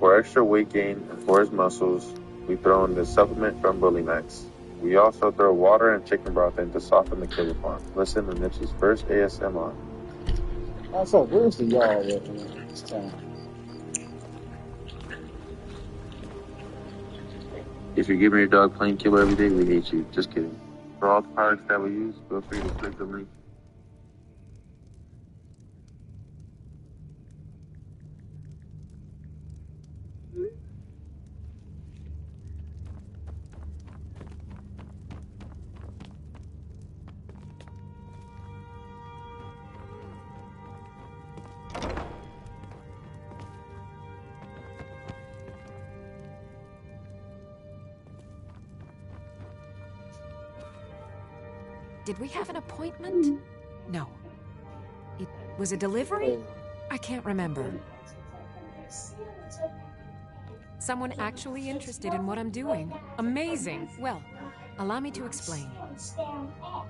For extra weight gain and for his muscles, we throw in the supplement from Bully Max. We also throw water and chicken broth in to soften the killer farm. Listen to Nipsey's first ASMR. Also, where's the yard at in this town? If you're giving your dog painkiller every day, we hate you. Just kidding. For all the products that we use, feel free to click the link. Did we have an appointment? No. It was a delivery? I can't remember. Someone actually interested in what I'm doing. Amazing. Well, allow me to explain.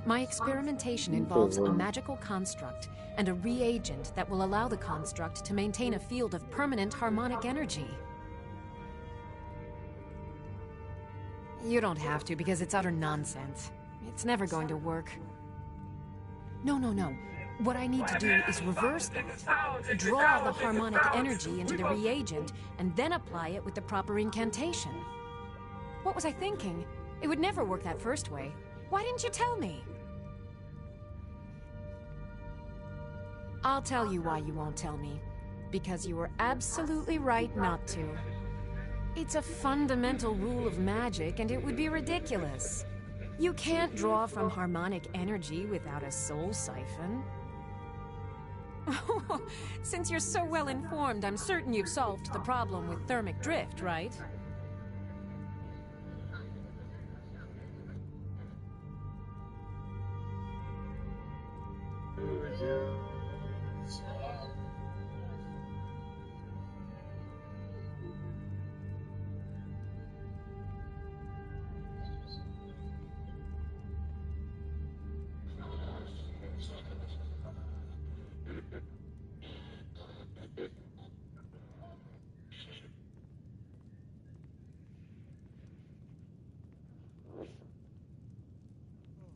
My experimentation involves a magical construct and a reagent that will allow the construct to maintain a field of permanent harmonic energy. You don't have to, because it's utter nonsense. It's never going to work. No. What I need to do is reverse that. Draw the harmonic energy into the reagent, and then apply it with the proper incantation. What was I thinking? It would never work that first way. Why didn't you tell me? I'll tell you why you won't tell me. Because you were absolutely right not to. It's a fundamental rule of magic, and it would be ridiculous. You can't draw from harmonic energy without a soul siphon. Since you're so well informed, I'm certain you've solved the problem with thermic drift, right?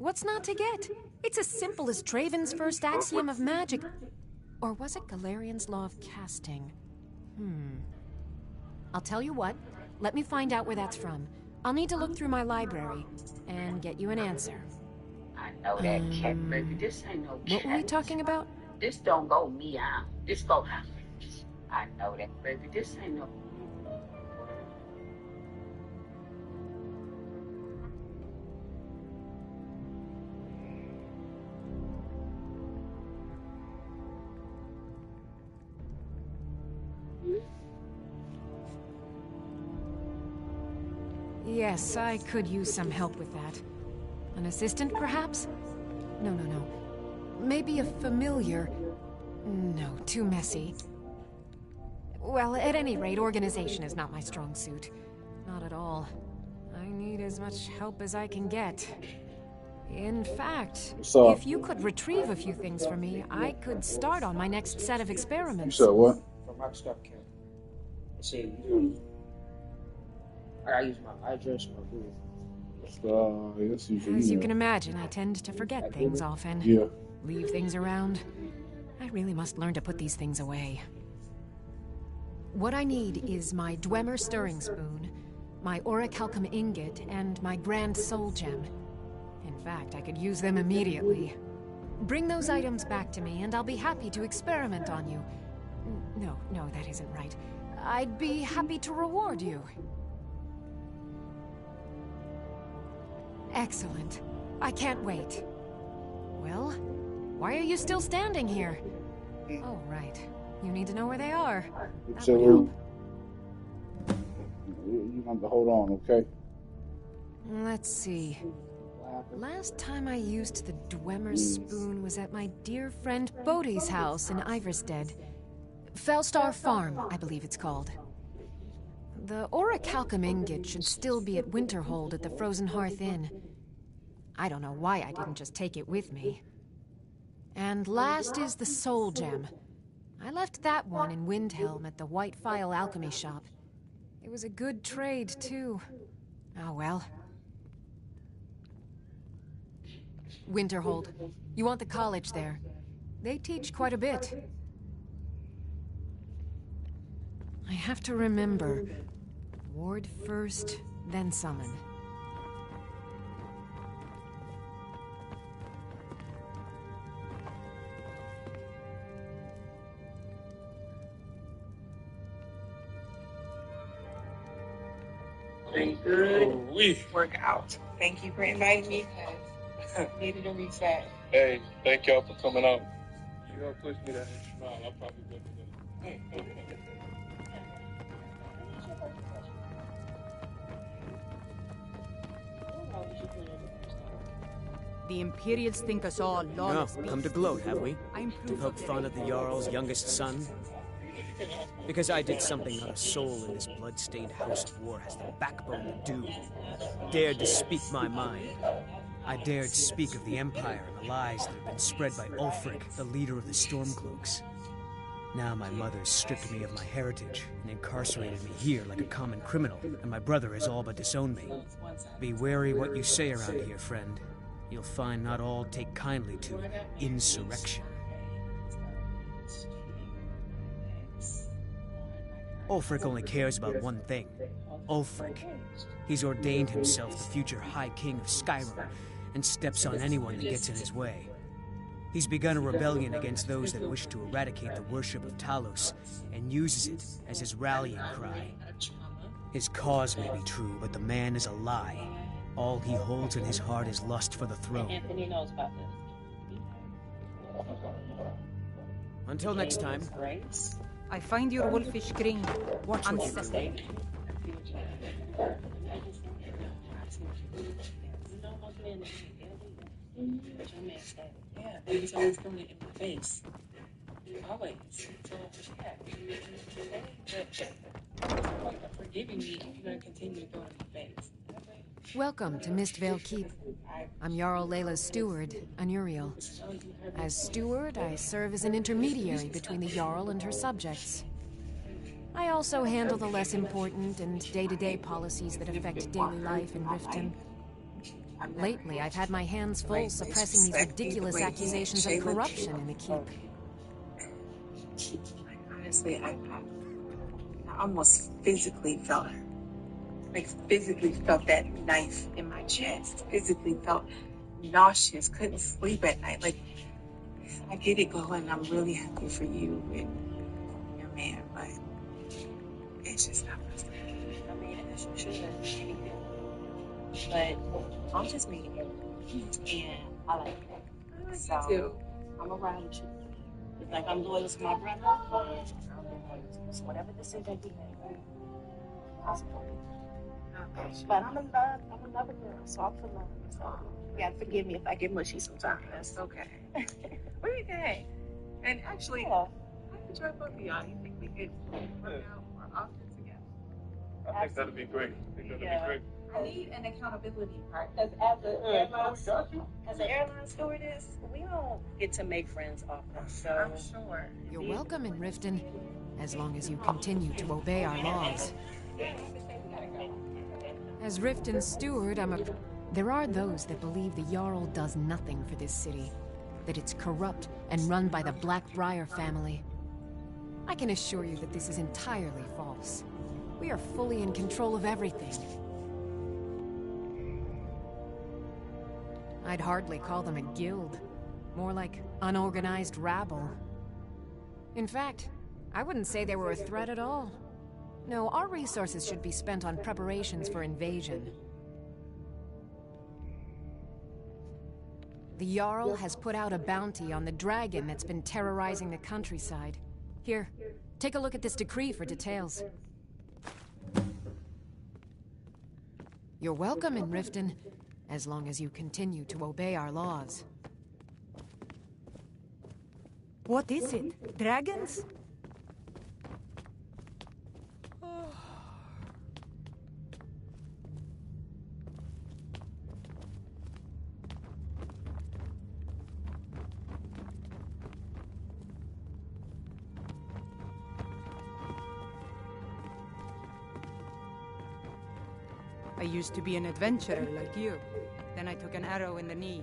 What's not to get? It's as simple as Draven's first axiom of magic. Or was it Galarian's law of casting? I'll tell you what. Let me find out where that's from. I'll need to look through my library and get you an answer. I know that cat, baby. This ain't no cat. What were we talking about? This don't go meow. This go house. I know that, baby. This ain't no... Yes, I could use some help with that. An assistant, perhaps? No. Maybe a familiar. No, too messy. Well, at any rate, organization is not my strong suit. Not at all. I need as much help as I can get. In fact, if you could retrieve a few things for me, I could start on my next set of experiments. You said what? From my stuff, Cat. See, I use my address, my Google. Yes, you can. As you can imagine, I tend to forget things often. Yeah. Leave things around. I really must learn to put these things away. What I need is my Dwemer stirring spoon, my orichalcum ingot, and my grand soul gem. In fact, I could use them immediately. Bring those items back to me, and I'll be happy to experiment on you. No, that isn't right. I'd be happy to reward you. Excellent. I can't wait. Well, why are you still standing here? Oh, right. You need to know where they are. That would help. You have to hold on, okay? Let's see. Last time I used the Dwemer spoon was at my dear friend Bodhi's house in Iverstead. Fellstar Farm, I believe it's called. The orichalcum ingot should still be at Winterhold at the Frozen Hearth Inn. I don't know why I didn't just take it with me. And last is the soul gem. I left that one in Windhelm at the White Phial Alchemy Shop. It was a good trade, too. Oh well. Winterhold. You want the college there. They teach quite a bit. I have to remember. Ward first, then summon. Very good workout. Thank you for inviting me, because I needed a reset. Hey, thank y'all for coming out. You don't push me that extra mile, I'll probably go to The Imperials think us all lawless. No, come to gloat, have we? To poke fun at the Jarl's youngest son? Because I did something not a soul in this blood-stained house of war has the backbone to do. Dared to speak my mind. I dared speak of the Empire and the lies that have been spread by Ulfric, the leader of the Stormcloaks. Now my mother's stripped me of my heritage and incarcerated me here like a common criminal, and my brother has all but disowned me. Be wary what you say around here, friend. You'll find not all take kindly to insurrection. Ulfric only cares about one thing. Ulfric. He's ordained himself the future High King of Skyrim, and steps on anyone that gets in his way. He's begun a rebellion against those that wish to eradicate the worship of Talos, and uses it as his rallying cry. His cause may be true, but the man is a lie. All he holds in his heart is lust for the throne. Anthony knows about this. Until next time. I find your wolfish grin unsettling. Yeah, he was always doing it in my face. Always. So, yeah. Forgiving me if you're going to continue to throw it in my face. Welcome to Mistvale Keep. I'm Jarl Layla's steward, Anuriel. As steward, I serve as an intermediary between the Jarl and her subjects. I also handle the less important and day-to-day policies that affect daily life in Riften. Lately, I've had my hands full suppressing these ridiculous accusations of corruption in the Keep. Honestly, I almost physically felt her. Physically felt that knife in my chest. Physically felt nauseous. Couldn't sleep at night. I get it going. I'm really happy for you and your man, but it's just not my style. I mean, as you should. But I'm just meeting you. And I like it. So, I'm around with you. It's like I'm loyal to my brother. So whatever decision he makes, I'll support you. But I'm another girl, so I'm familiar. So you gotta forgive me if I get mushy sometimes. That's okay. What do you think? And actually, I enjoy both of y'all. You think we could work out more often together? I think that'd be great. I need an accountability partner. Because as an airline stewardess, we don't get to make friends often. So I'm sure. You're welcome in Riften, as long as you continue to obey our laws. As Riften's steward, There are those that believe the Jarl does nothing for this city, that it's corrupt and run by the Blackbriar family. I can assure you that this is entirely false. We are fully in control of everything. I'd hardly call them a guild. More like unorganized rabble. In fact, I wouldn't say they were a threat at all. No, our resources should be spent on preparations for invasion. The Jarl has put out a bounty on the dragon that's been terrorizing the countryside. Here, take a look at this decree for details. You're welcome in Riften, as long as you continue to obey our laws. What is it? Dragons? I used to be an adventurer like you. Then I took an arrow in the knee.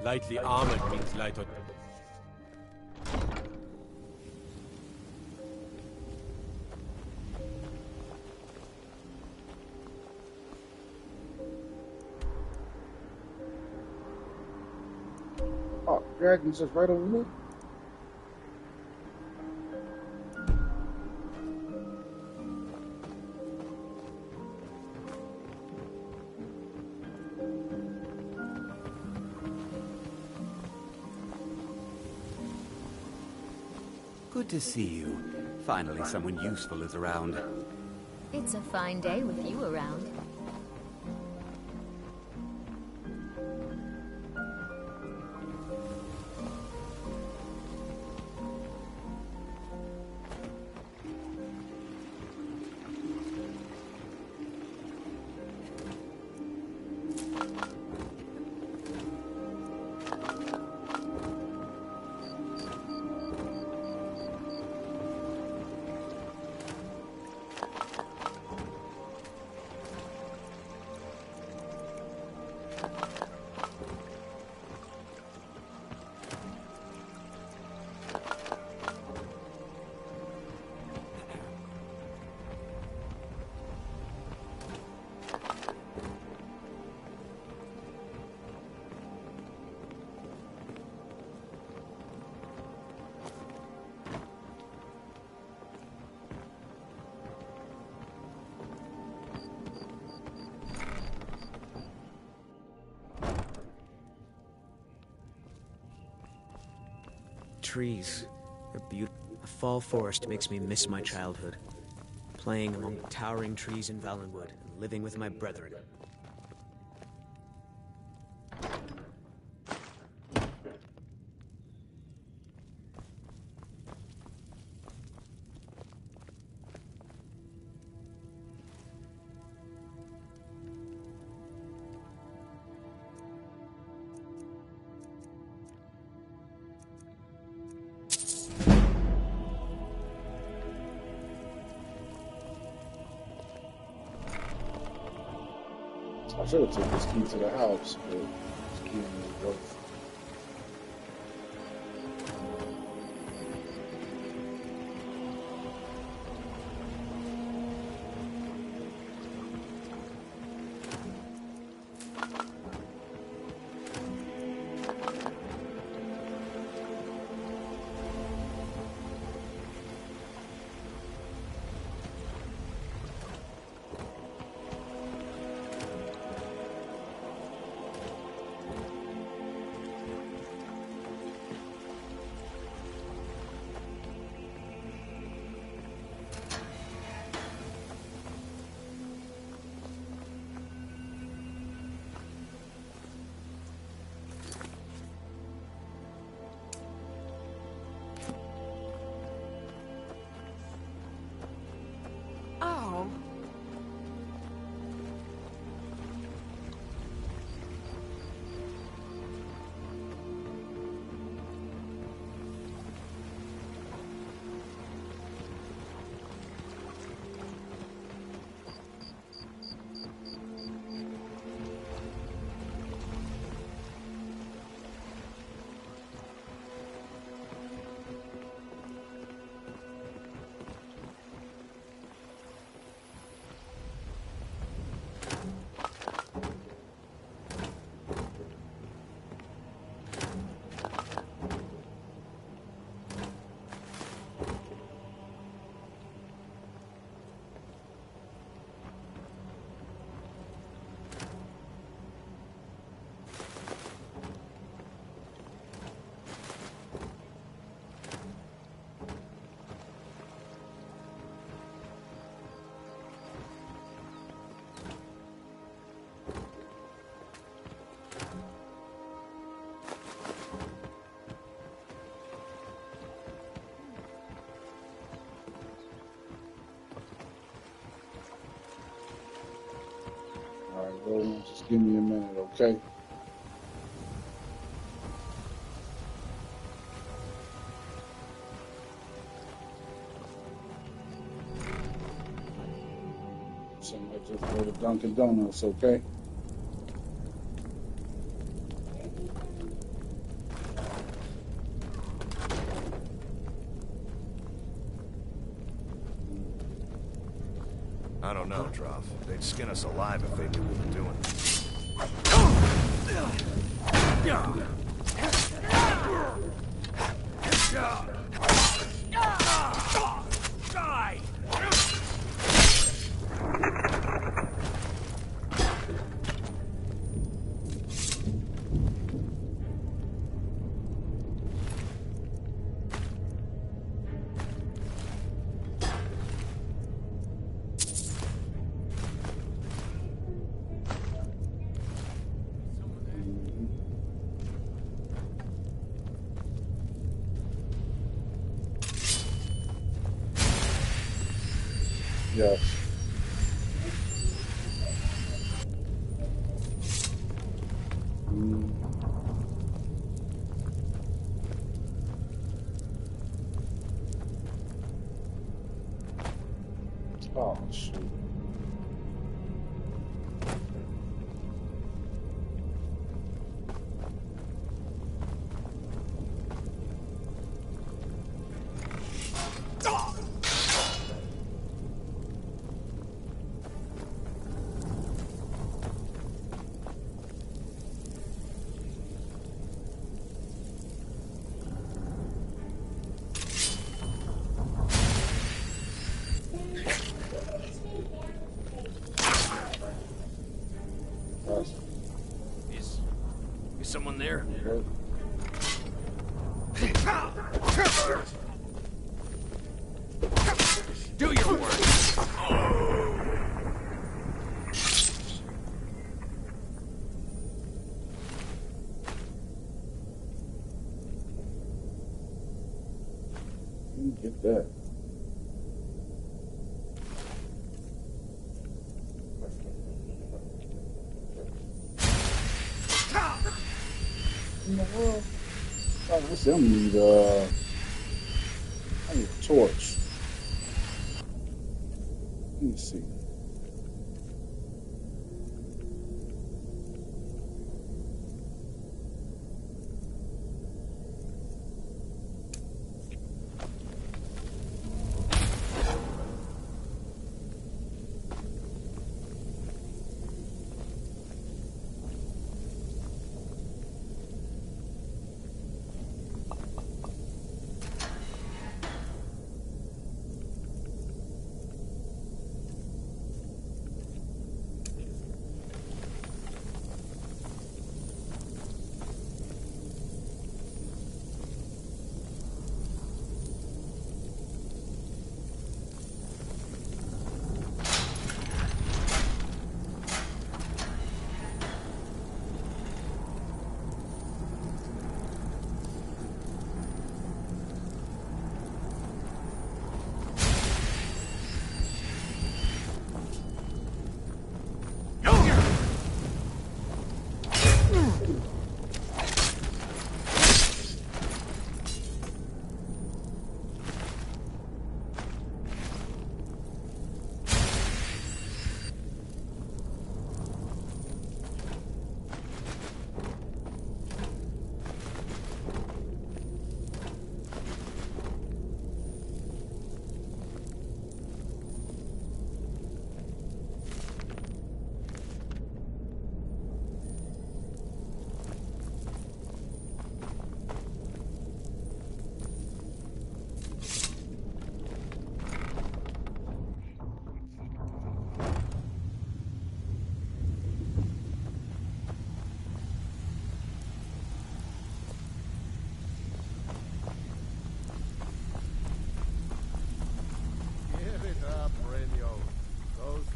Lightly armored means light on... Oh, dragon's just right over me. Good to see you. Finally, someone useful is around. It's a fine day with you around. Trees. They're beautiful. A fall forest makes me miss my childhood. Playing among towering trees in Valenwood and living with my brethren. I should have took this key to the house, but this key didn't work. Oh. Alright, well, just give me a minute, okay? Somebody just go to Dunkin' Donuts, okay? I don't know, Droff. They'd skin us alive if they knew we were doing it. Yes. Oh, shoot. Is someone there? Do your work. Get that. In the world? Oh, this them need I need a torch. Let me see.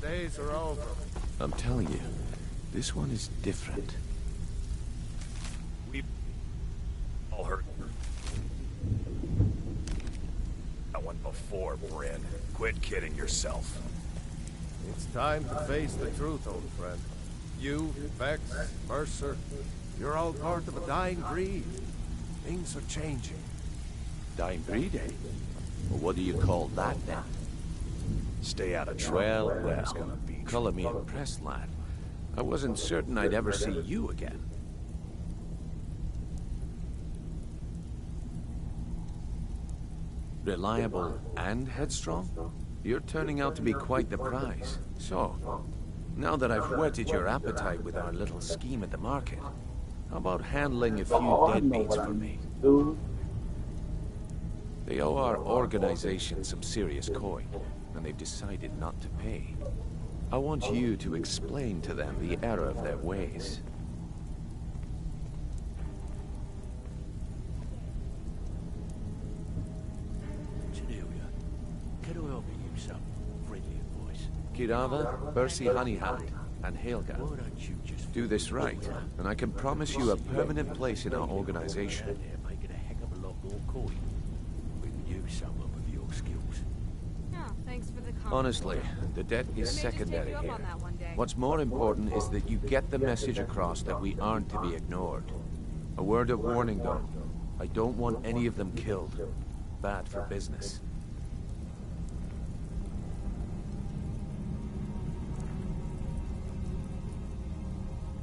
Days are over. I'm telling you, this one is different. We've all heard that one before, Bryn. Quit kidding yourself. It's time to face the truth, old friend. You, Vex, Mercer, you're all part of a dying breed. Things are changing. Dying breed, eh? Well, what do you call that, then? Stay out of trouble. Well, color me impressed, lad. I wasn't certain I'd ever see you again. Reliable and headstrong? You're turning out to be quite the prize. So, now that I've whetted your appetite with our little scheme at the market, how about handling a few deadbeats for me? They owe our organization some serious coin, and they've decided not to pay. I want you to explain to them the error of their ways. Kirava, Bersi Honeyhand, and Helga. Do this right, and I can promise you a permanent place in our organization. Honestly, the debt is secondary here. What's more important is that you get the message across that we aren't to be ignored. A word of warning, though. I don't want any of them killed. Bad for business.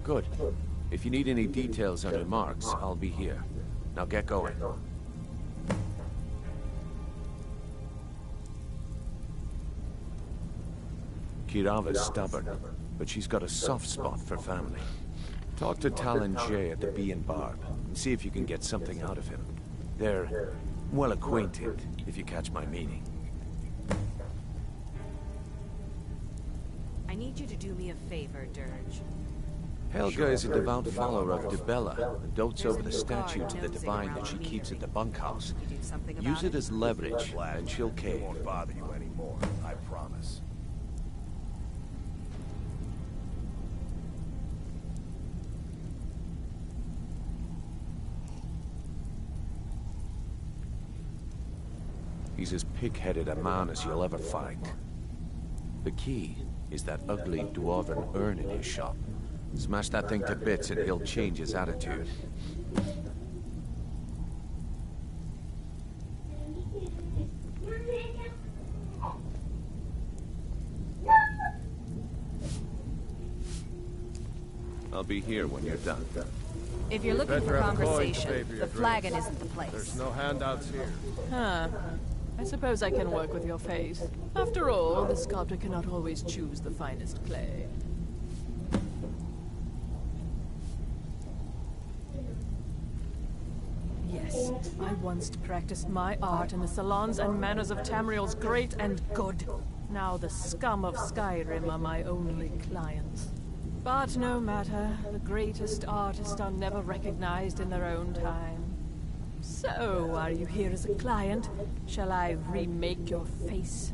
Good. If you need any details or remarks, I'll be here. Now get going. Kirava's stubborn, but she's got a soft spot for family. Talk to Talon Jay at the Bee and Barb, and see if you can get something out of him. They're well acquainted, if you catch my meaning. I need you to do me a favor, Dirge. Helga is a devout follower of Dibella, and dotes over the statue to the divine that she keeps at the bunkhouse. Use it as leverage, and she'll cave. Won't bother you anymore, I promise. He's as pig-headed a man as you'll ever find. The key is that ugly dwarven urn in his shop. Smash that thing to bits and he'll change his attitude. I'll be here when you're done. If you're looking for conversation, the flagon isn't the place. There's no handouts here. Huh. I suppose I can work with your face. After all, the sculptor cannot always choose the finest clay. Yes, I once practiced my art in the salons and manners of Tamriel's great and good. Now the scum of Skyrim are my only clients. But no matter, the greatest artists are never recognized in their own time. So, are you here as a client? Shall I remake your face?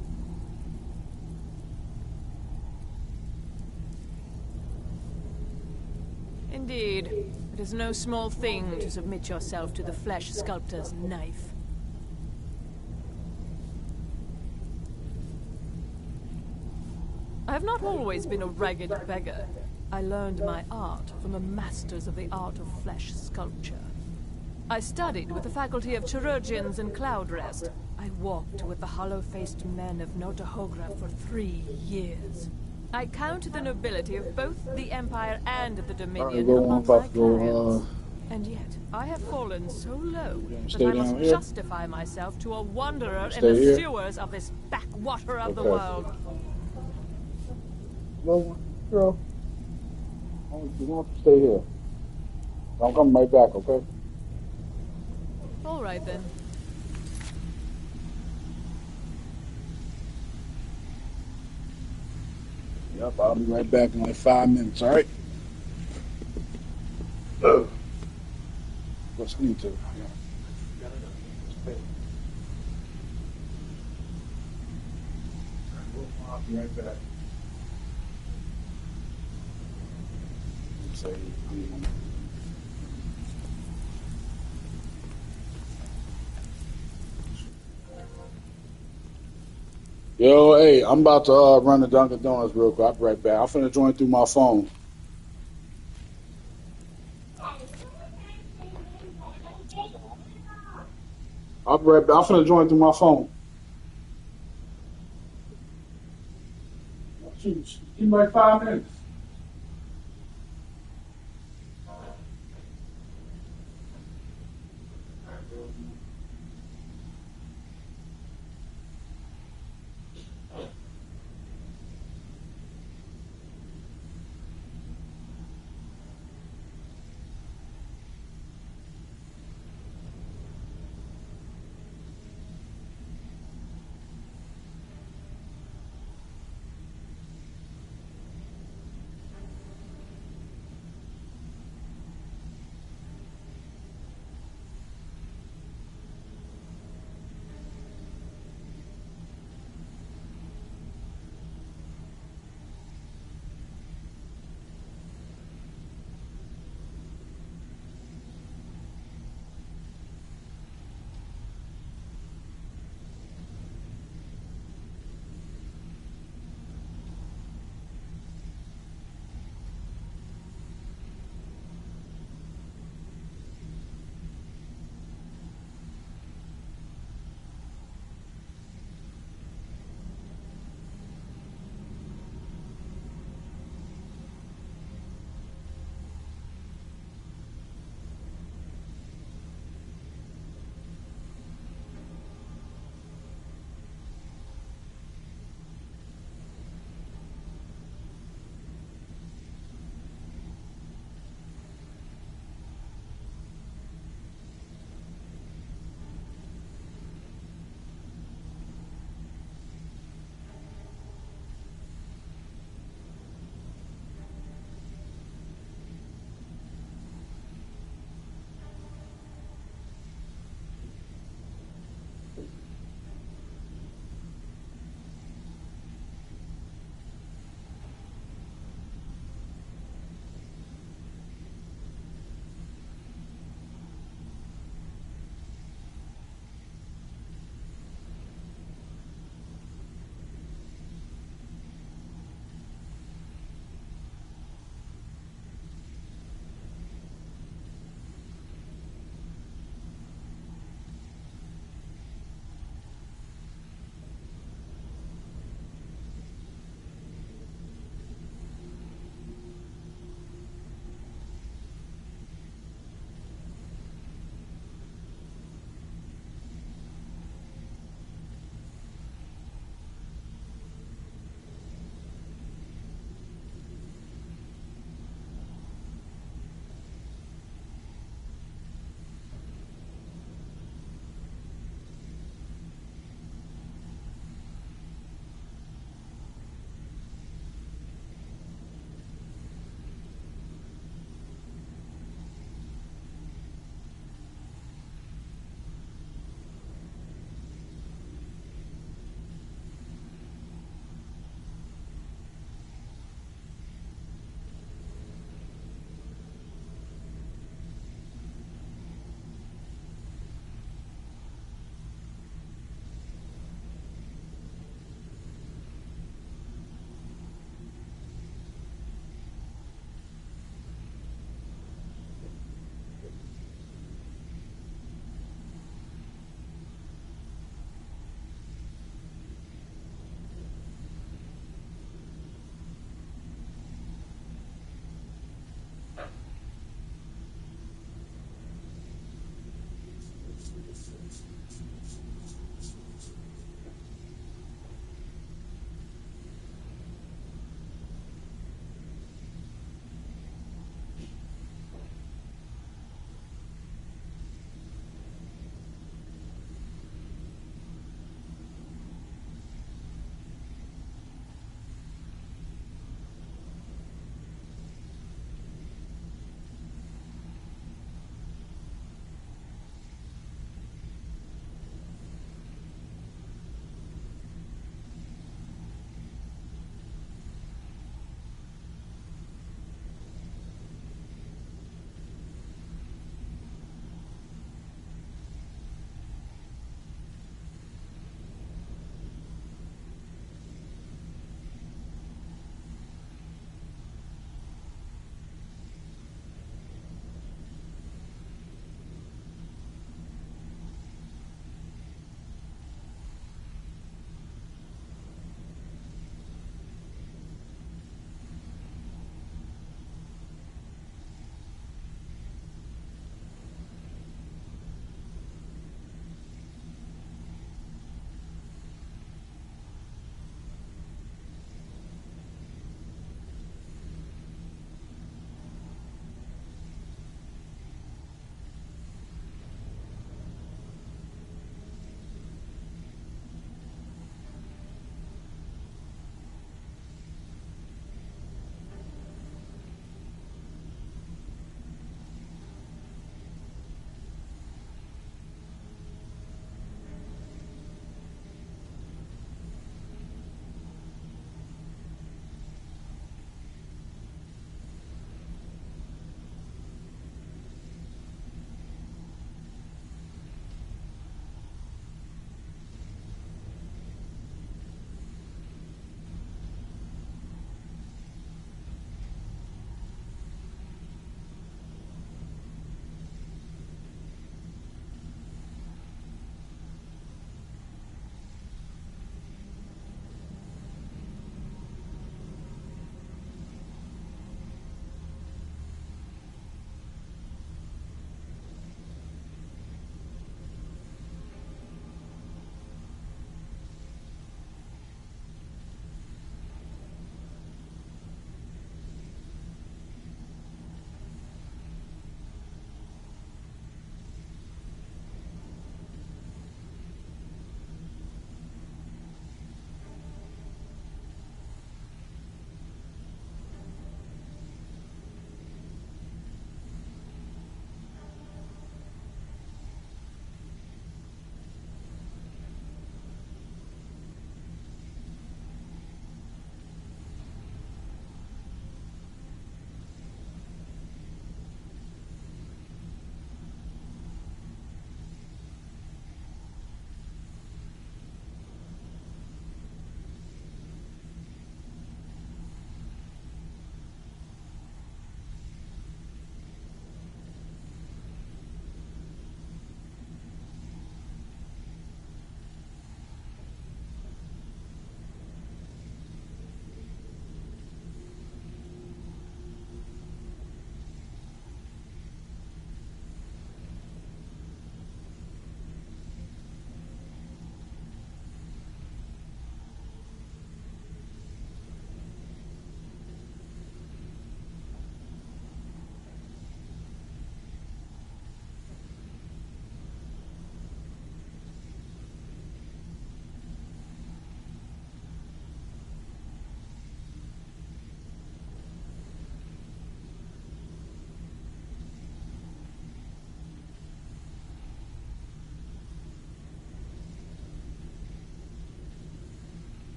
Indeed. It is no small thing to submit yourself to the flesh sculptor's knife. I have not always been a ragged beggar. I learned my art from the masters of the art of flesh sculpture. I studied with the faculty of chirurgeons in Cloudrest. I walked with the hollow-faced men of Notahogra for 3 years. I count the nobility of both the Empire and the Dominion among my clients. And yet, I have fallen so low that I must justify myself to a wanderer in the sewers of this backwater of the world. No, girl. You want to stay here. I'm coming right back, okay? All right, then. Yep, I'll be right back in like 5 minutes, all right? What's need to? I'll be right back. Yo, hey, I'm about to run to Dunkin' Donuts real quick. I'll be right back. I'm finna join through my phone. I'll be right back. I'm finna join through my phone. Shoot, give me like 5 minutes.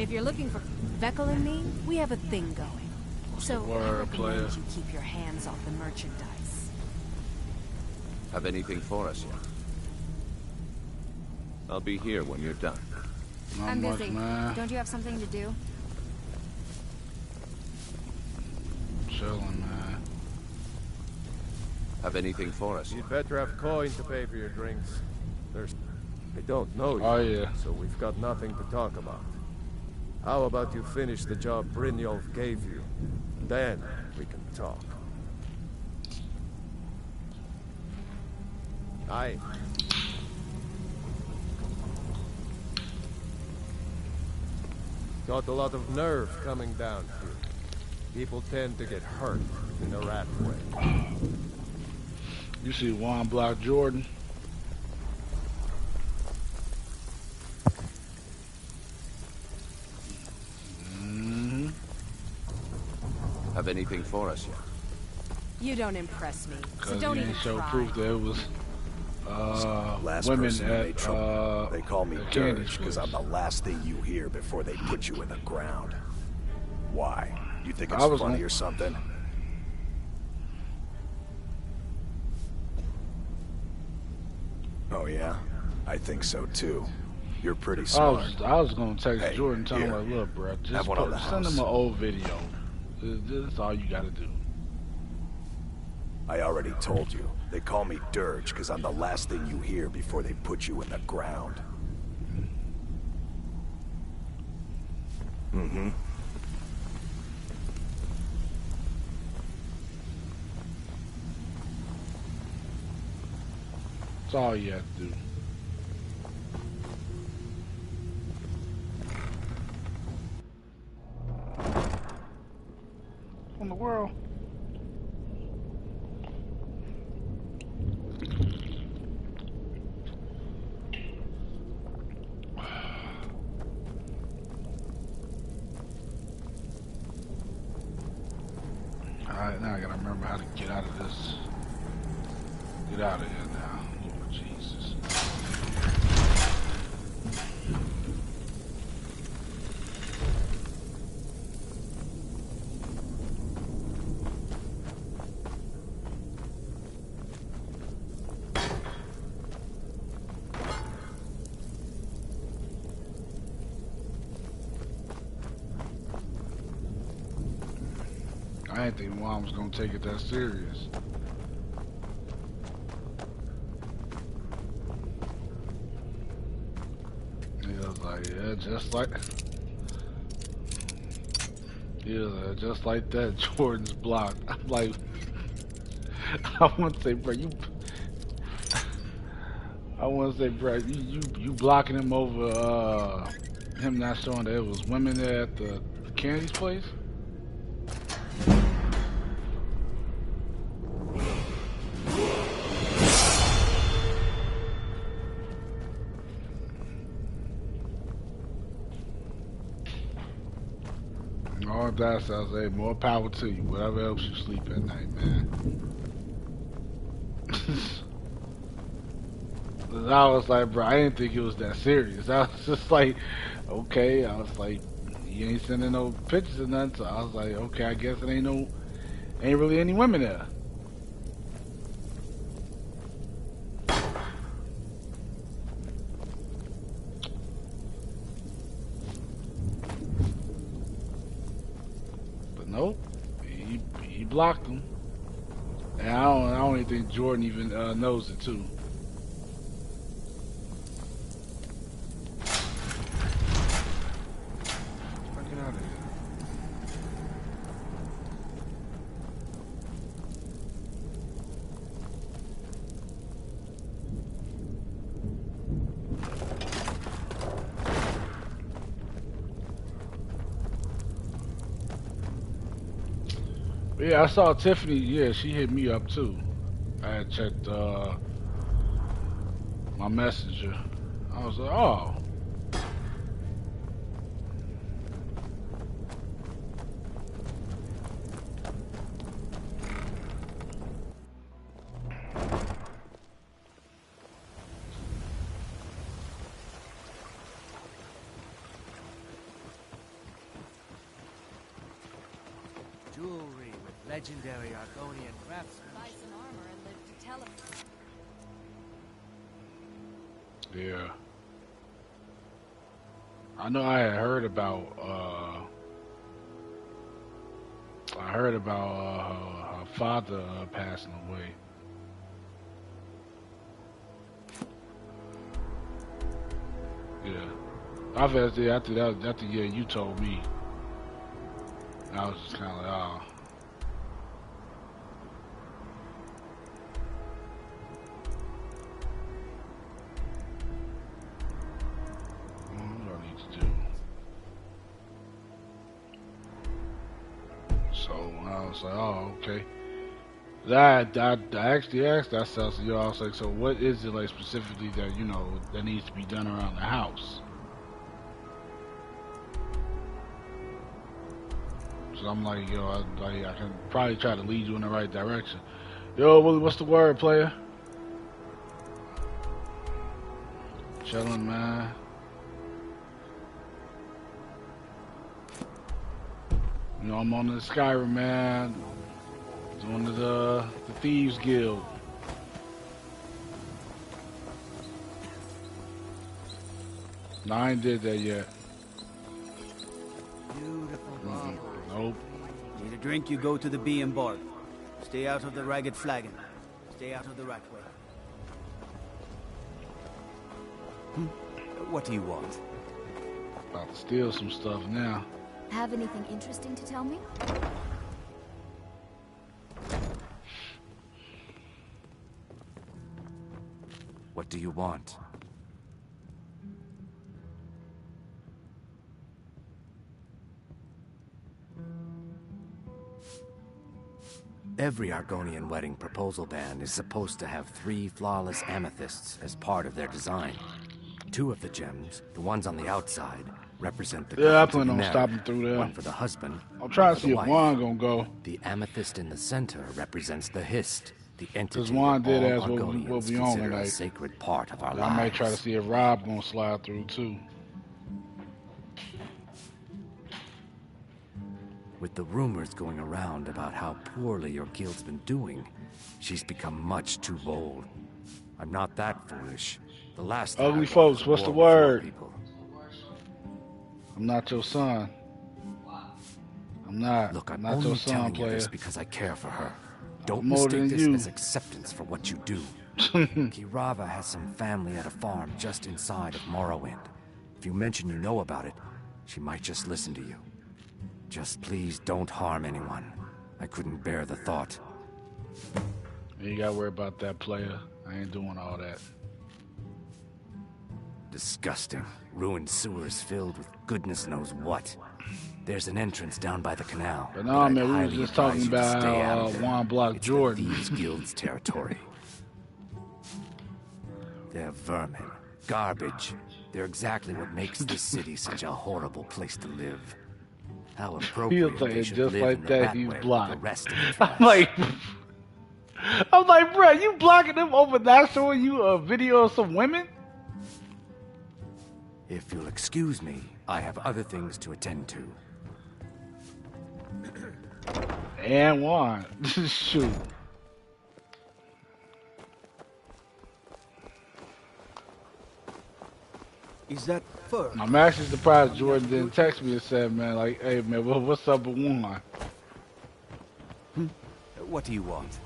If you're looking for Vekel and me, we have a thing going. So I recommend you keep your hands off the merchandise. Have anything for us yet? I'll be here when you're done. I'm busy. Don't you have something to do? Chilling, man. Have anything for us? You'd better have coin to pay for your drinks. I don't know you, oh, yeah. So we've got nothing to talk about. How about you finish the job Brynjolf gave you? Then we can talk. Aye. Got a lot of nerve coming down here. People tend to get hurt in a rat way. You see Juan block Jordan? Have anything for us yet? You don't impress me, so Cause don't you even ain't show try. proof that it was Last women person who at made trouble. They call me candy Dirge because I'm the last thing you hear before they put you in the ground. Why? You think it's funny or something? Oh yeah? I think so too. You're pretty smart. I was gonna text Hey, Jordan telling him here. like, look, bro, just Have one on the send him house. an old video. This is all you gotta do. I already told you. They call me Dirge because I'm the last thing you hear before they put you in the ground. Mm-hmm. That's all you have to do. What in the world? Alright, now I gotta remember how to get out of this. Get out of here now. Lord Jesus. I didn't think Mom was gonna take it that serious. He was like, yeah, just like that, Jordan's block. I'm like, I want to say, bro, you blocking him over, him not showing that it was women there at the Candy's place? All that sounds like more power to you. Whatever helps you sleep at night, man. I was like, bro, I didn't think it was that serious. I was just like, okay. I was like, you ain't sending no pictures or nothing. So I was like, okay, I guess it ain't really any women there. Nope, he blocked him, and I don't even think Jordan even knows it too. Get out of here. Yeah, I saw Tiffany. Yeah, she hit me up too. I had checked my messenger. I was like, oh. Legendary Argonian craftsman. Buy some armor and live to tell it. Yeah. I know I had heard about her father passing away. Yeah. After that, yeah, you told me. I was just kind of like, oh. What do I need to do? So I was like, oh, okay. I actually asked that stuff, so I was like, so what is it like specifically that, you know, that needs to be done around the house? So I'm like, yo, I can probably try to lead you in the right direction. Yo, Willie, what's the word, player? Chillin', man. You know, I'm on the Skyrim, man. Doing the Thieves Guild. No, I ain't did that yet. Beautiful. Nope. Need a drink, you go to the Bee and Barb. Stay out of the Ragged Flagon. Stay out of the Ratway. What do you want? About to steal some stuff now. Have anything interesting to tell me? What do you want? Every Argonian wedding proposal band is supposed to have 3 flawless amethysts as part of their design. 2 of the gems, the ones on the outside, represent the yeah, I plan on stopping through there. One for the husband. I'm trying to see if Juan gonna go. The amethyst in the center represents the Hist, the entity Juan that did all ask what Argonians we on consider tonight. a sacred part of our lives. I might try to see if Rob gonna slide through too. With the rumors going around about how poorly your guild's been doing, she's become much too bold. I'm not that foolish. The last ugly folks, what's the word? I'm not your son. I'm not. Look, I'm not only your son, telling player. you this because I care for her. Don't More mistake than this you. as acceptance for what you do. Kirava has some family at a farm just inside of Morrowind. If you mention you know about it, she might just listen to you. Just please don't harm anyone. I couldn't bear the thought. You ain't gotta worry about that, player. I ain't doing all that. Disgusting. Ruined sewers filled with goodness knows what. There's an entrance down by the canal. But no, man, we were highly just talking advise you to about stay out how of there. Juan blocked It's Jordan. the Thieves Guild's territory. They're vermin. Garbage. They're exactly what makes this city such a horrible place to live. How appropriate He'll say they it should just live like in the that, Rat he's Way with blocked. the rest of the trash. I'm like, bro, you blocking them over not showing you a video of some women? If you'll excuse me, I have other things to attend to. And Juan. Shoot. Is that fur? I'm actually surprised Jordan didn't text me and said, man, like, hey, man, what's up with Juan? What do you want?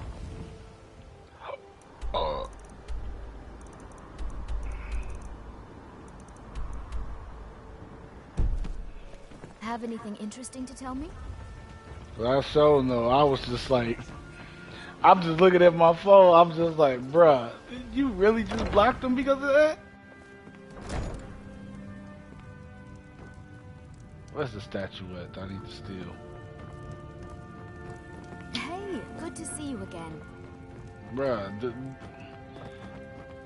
Have anything interesting to tell me? I so know. I was just like, I'm just looking at my phone. I'm just like, bruh, you really just blocked him because of that? Where's the statuette I need to steal? Hey, good to see you again. Bruh,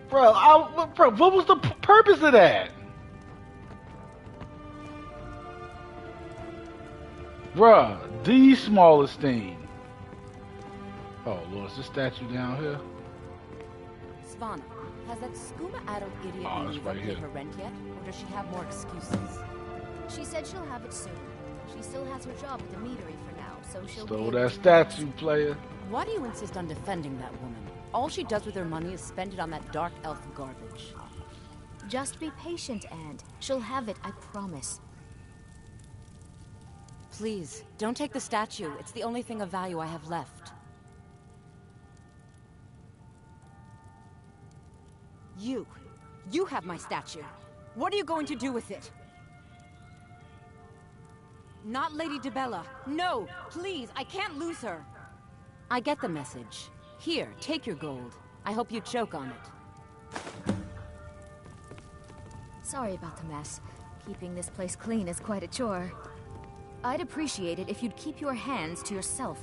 bruh, what was the purpose of that? Bruh, the smallest thing. Oh Lord, is this statue down here? Svana, has that skooma-addled idiot Oh, it's right paid here. her rent yet? Or does she have more excuses? She said she'll have it soon. She still has her job at the meadery for now. so she'll Stole be able that to statue, player. Why do you insist on defending that woman? All she does with her money is spend it on that dark elf garbage. Just be patient, Aunt. She'll have it, I promise. Please, don't take the statue. It's the only thing of value I have left. You have my statue. What are you going to do with it? Not Lady DeBella. No, please, I can't lose her. I get the message. Here, take your gold. I hope you choke on it. Sorry about the mess. Keeping this place clean is quite a chore. I'd appreciate it if you'd keep your hands to yourself.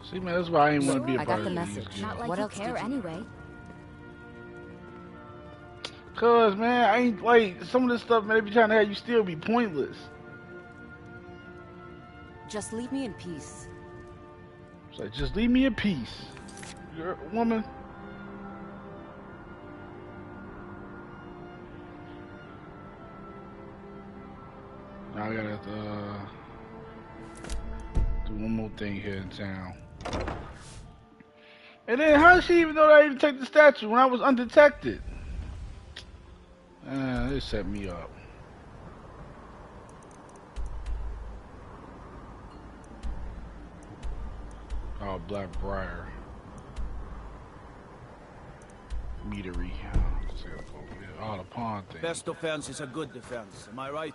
See, man, that's why I didn't want to be a I part got the of message. this. Not like you care anyway. Cause, man, I ain't, like, some of this stuff, man, they be trying to have you still be pointless. Just leave me in peace. It's like, just leave me in peace. You're a woman. Now I gotta do one more thing here in town. And then how did she even know that I didn't take the statue when I was undetected? They set me up. Oh, Blackbriar. Meadery. Oh, the pawn thing. Best defense is a good defense, am I right?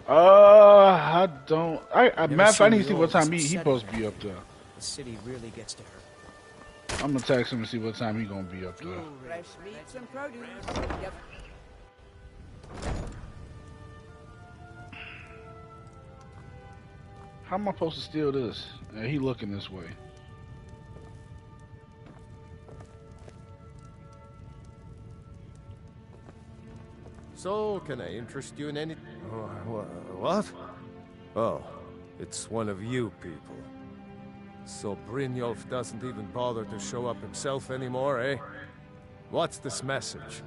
I don't. Matt, I need to see what time he supposed to be up there. The city really gets to her. I'm gonna text him and see what time he gonna be up there. Fresh meats and produce. Yep. How am I supposed to steal this? He looking this way. So, can I interest you in any... What? Oh, it's one of you people. So Brynjolf doesn't even bother to show up himself anymore, eh? What's this message?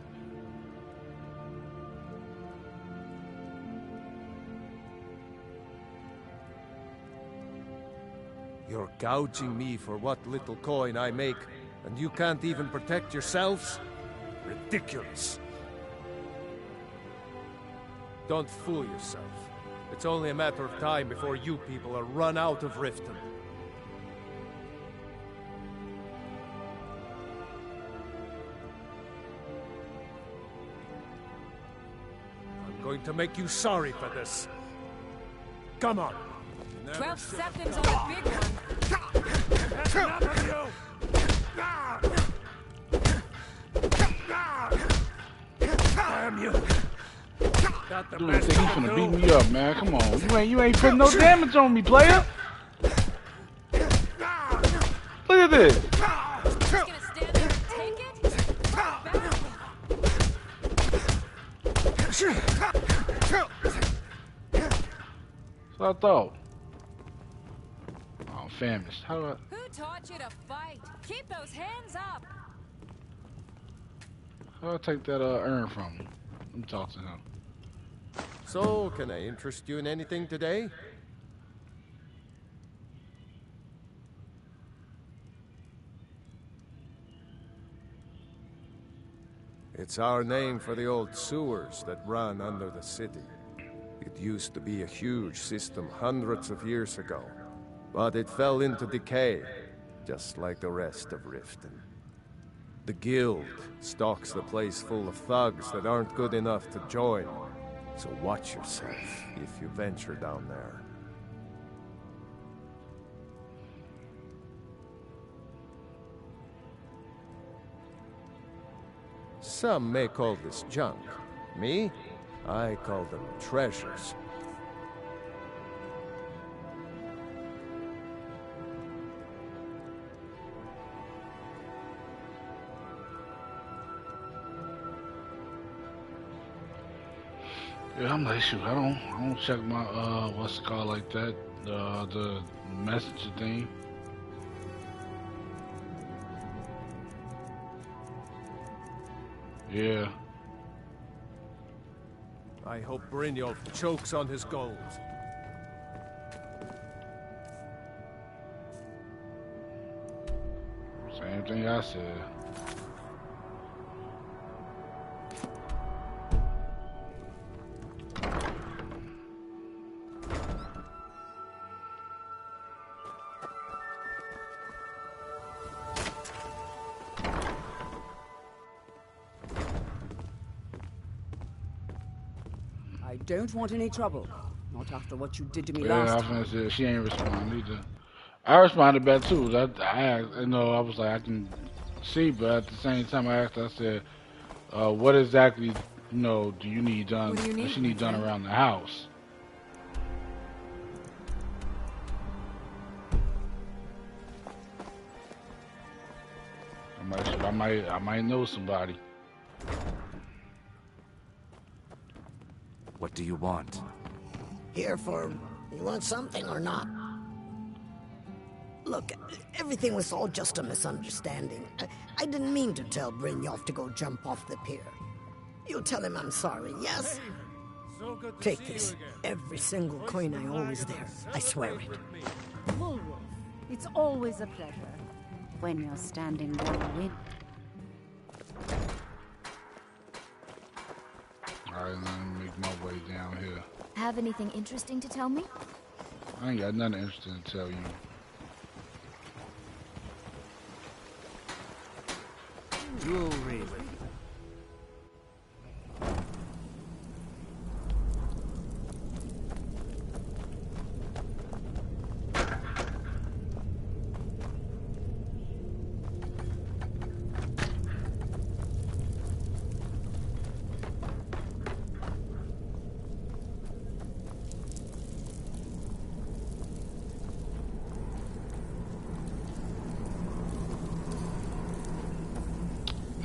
You're gouging me for what little coin I make, and you can't even protect yourselves? Ridiculous. Don't fool yourself. It's only a matter of time before you people are run out of Riften. I'm going to make you sorry for this. Come on. 12 seconds on a big one. That's enough of you! Damn you! Dude, think he's gonna beat me up, man. Come on, you ain't putting no damage on me, player. Look at this. That's what I thought. Oh, I'm famished. How do I? Who taught you to fight? Keep those hands up. How do I take that urn from him? Let me talk to him. So, can I interest you in anything today? It's our name for the old sewers that run under the city. It used to be a huge system hundreds of years ago, but it fell into decay, just like the rest of Riften. The guild stocks the place full of thugs that aren't good enough to join. So watch yourself if you venture down there. Some may call this junk. Me? I call them treasures. Yeah, I'm like, shoot, I don't check my what's it called like that, the messenger thing. Yeah. I hope Brynjolf chokes on his gold. Same thing I said. I don't want any trouble. Not after what you did to me Yeah, last I time. was gonna say she ain't responding either. I responded back too. I was like I can see, but at the same time I asked her, I said, what exactly, do you need done? What do you need, does she need done okay? around the house? I might know somebody. What do you want? Here for... You want something or not? Look, everything was all just a misunderstanding. I didn't mean to tell Brynjolf to go jump off the pier. You tell him I'm sorry, yes? So good to Take see this. you again. Every single coin I owe is there. I swear it. Wolf, it's always a pleasure. When you're standing downwind. Alright, let me make my way down here. Have anything interesting to tell me? I ain't got nothing interesting to tell you. Jewelry.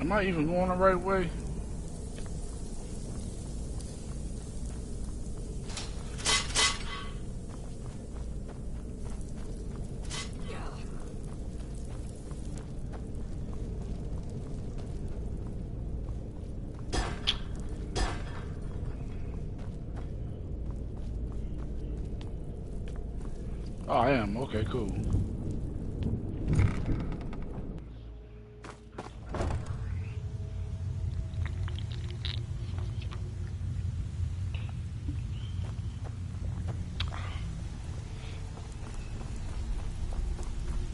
Am I even going the right way? Oh, I am. Okay, cool.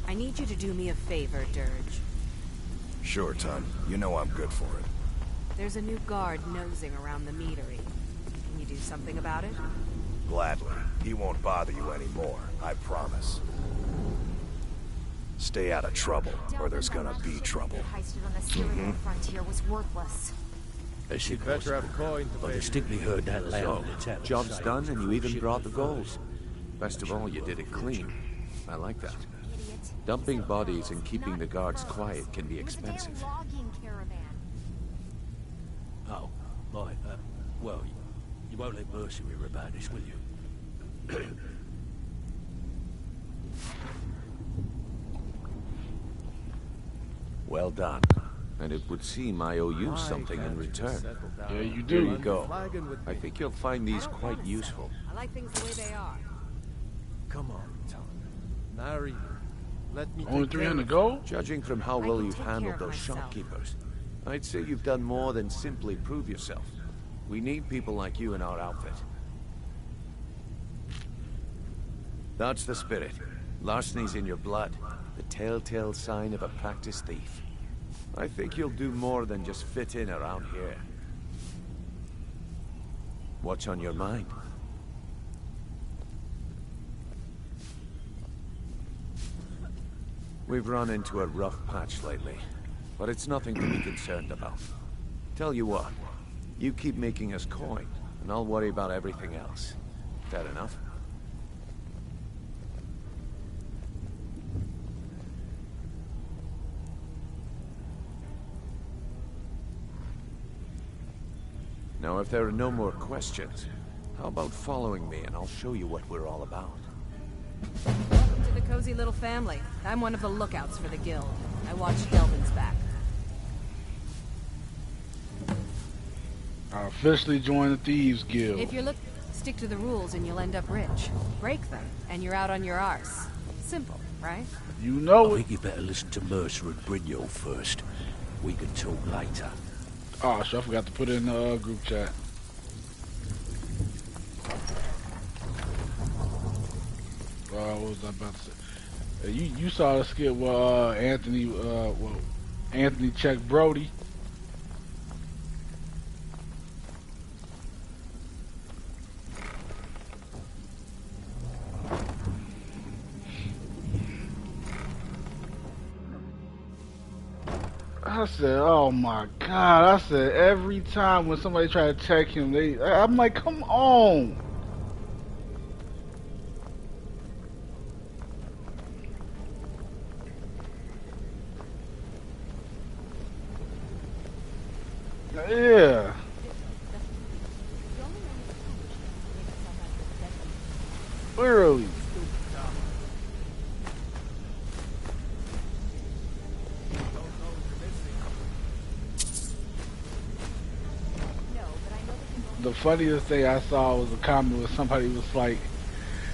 I need you to do me a favor, Dirge. Sure, Ton. You know I'm good for it. There's a new guard nosing around the meadery. Can you do something about it? Gladly. He won't bother you anymore, I promise. Stay out of trouble, or there's gonna be trouble. Heisted on the Syrian frontier was worthless. You better have coin to pay. distinctly heard that loud. Job's done, and you even brought the gold. Best of all, you did it clean. I like that. Dumping bodies and keeping the guards quiet can be expensive. Oh, right. Well, you won't let Mercy hear about this, will you? Well done. And it would seem I owe you something in return. Yeah, you do. Here you go. I think you'll find these quite useful. I like things the way they are. Come on, Ton. Marry. Let me Only take care 300 of gold? Judging from how well you've handled those shopkeepers, I'd say you've done more than simply prove yourself. We need people like you in our outfit. That's the spirit. Larceny's in your blood. The telltale sign of a practiced thief. I think you'll do more than just fit in around here. What's on your mind? We've run into a rough patch lately, but it's nothing to be concerned about. Tell you what, you keep making us coin, and I'll worry about everything else. Fair enough? Now, if there are no more questions, how about following me and I'll show you what we're all about? Welcome to the cozy little family. I'm one of the lookouts for the guild. I watch Delvin's back. I officially joined the Thieves Guild. If you're stick to the rules and you'll end up rich. Break them, and you're out on your arse. Simple, right? You know I think you better listen to Mercer and Brigno first. We can talk later. Oh, sure, I forgot to put it in the group chat. What was I about to say? You saw the skit where Anthony checked Brody. I said, oh my God. I said, every time when somebody tried to check him, I'm like, come on. Yeah. Literally. The funniest thing I saw was a comment where somebody was like,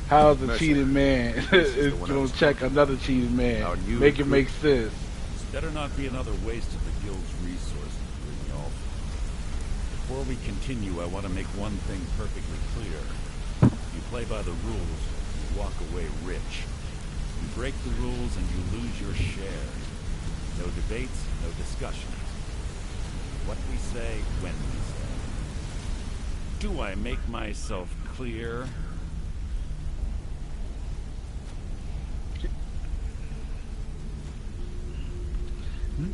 how's a cheated man is going to check another cheated man? Make it make sense. Better not be another waste of the guild's resources, Brigno. Before we continue, I want to make one thing perfectly clear. You play by the rules, you walk away rich. You break the rules and you lose your share. No debates, no discussions. What we say, when we say. Do I make myself clear?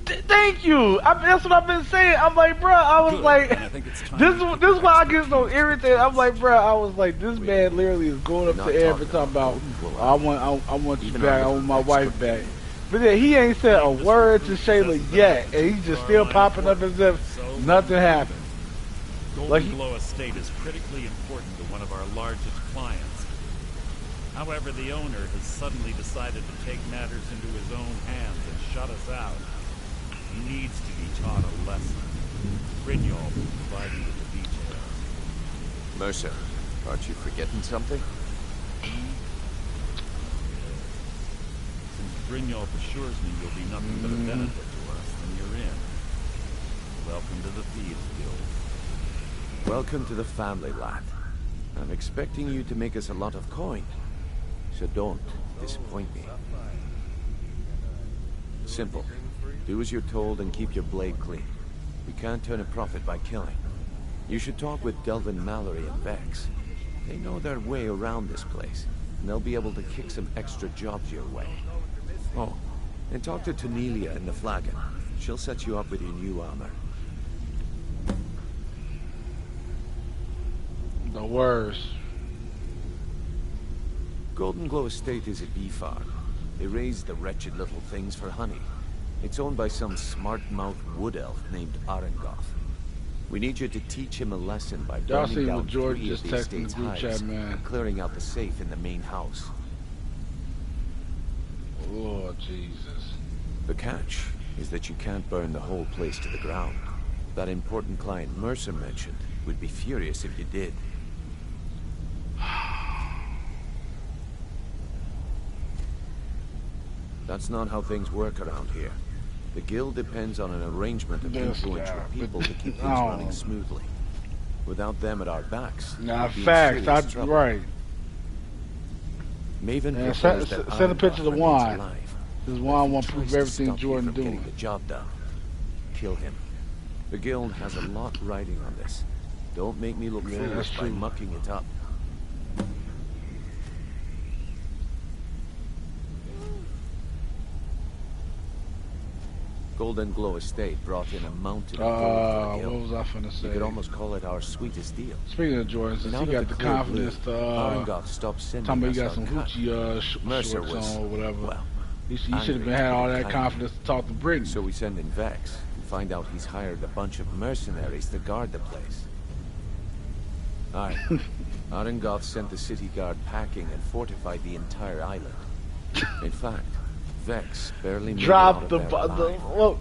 Thank you. That's what I've been saying. I'm like, bro. I was like, this is why I get so irritated. I'm like, bro. I was like, this man literally is going up to Aaron talking about, I want you back. I want my wife back. But then he ain't said a word to Shayla yet, and he's just still popping up as if nothing happened. Golden Glow Estate is critically important to one of our largest clients. However, the owner has suddenly decided to take matters into his own hands and shut us out. He needs to be taught a lesson. Brigno will provide you with the details. Mercer, aren't you forgetting something? Since Brigno assures me you'll be nothing but a benefit to us, then you're in. Welcome to the Thieves Guild. Welcome to the family, lad. I'm expecting you to make us a lot of coin, so don't disappoint me. Simple. Do as you're told and keep your blade clean. We can't turn a profit by killing. You should talk with Delvin Mallory and Vex. They know their way around this place, and they'll be able to kick some extra jobs your way. Oh, and talk to Tanelia in the Flagon. She'll set you up with your new armor. The worst. Golden Glow Estate is a bee farm. They raise the wretched little things for honey. It's owned by some smart-mouthed wood elf named Arengoth. We need you to teach him a lesson by burning down 3 of the estate's hives and clearing out the safe in the main house. Lord Jesus. The catch is that you can't burn the whole place to the ground. That important client Mercer mentioned would be furious if you did. That's not how things work around here. The guild depends on an arrangement of influential people to keep things running smoothly. Without them at our backs, nah, facts. Right. Maven send a picture of Juan. Because Juan won't prove everything Jordan doing. The job done. Kill him. The guild has a lot riding on this. Don't make me look foolish by mucking it up. Golden Glow Estate brought in a mountain of gold for the guild. What was I finna say? You could almost call it our sweetest deal. Speaking of Jordan, since he got the confidence to talking about you got some Gucci shorts on or whatever. Well, he should have had all that confidence to talk to Britain. So we send in Vex and find out he's hired a bunch of mercenaries to guard the place. Alright. Arengoth sent the city guard packing and fortified the entire island. In fact, Vex barely made dropped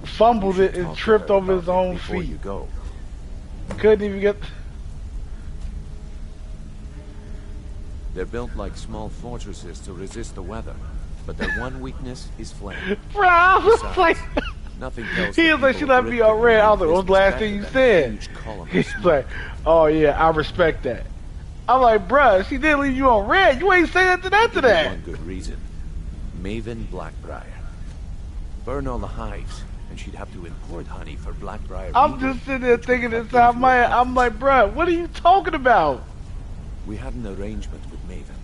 fumbled it and tripped over his own feet. You go. Couldn't even get... They're built like small fortresses to resist the weather, but their one weakness is flame. Bro, I was like... Nothing tells He was like, she left me on red. I was like, what's the last thing you said? He's like, oh yeah, I respect that. I'm like, bruh, she didn't leave you on red. You ain't saying nothing after that. One good reason. Maven Blackbriar. Burn all the hives, and she'd have to import honey for Blackbriar. I'm just sitting there thinking inside my head, I'm like, bruh, what are you talking about? We had an arrangement with Maven.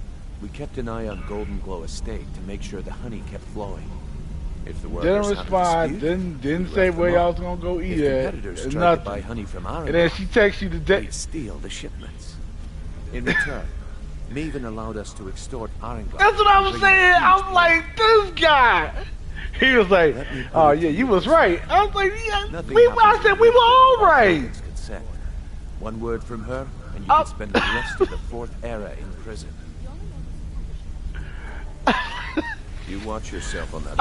We kept an eye on Golden Glow Estate to make sure the honey kept flowing. If the workers didn't respond, didn't say where y'all was gonna go eat at. Competitors tried Nothing. to buy honey from our and then she texts you the day. Steal the shipments. In return, Maven allowed us to extort Arengard. That's what I was saying. I'm like, this guy. He was like, oh yeah, you was right. I was like, yeah, I said we were all right. Consent. One word from her, and you can spend the rest of the Fourth Era in prison. You watch yourself on that.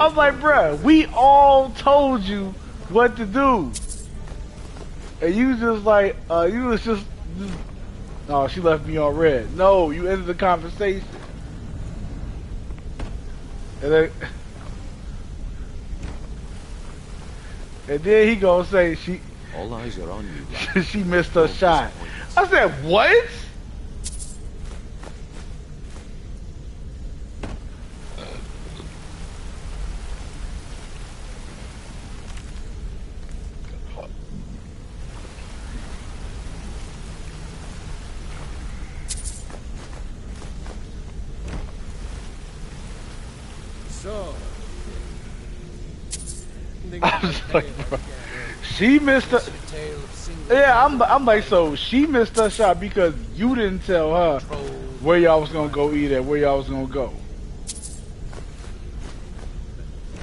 I'm like, bruh, we all told you what to do, and you just like, you was just, oh, she left me on red. No, you ended the conversation, and then he gonna say she. All eyes are on you. She missed her shot. I said, what? I was like, bro, she missed her. Yeah, I'm like, so she missed her shot because you didn't tell her where y'all was gonna go eat at, where y'all was gonna go.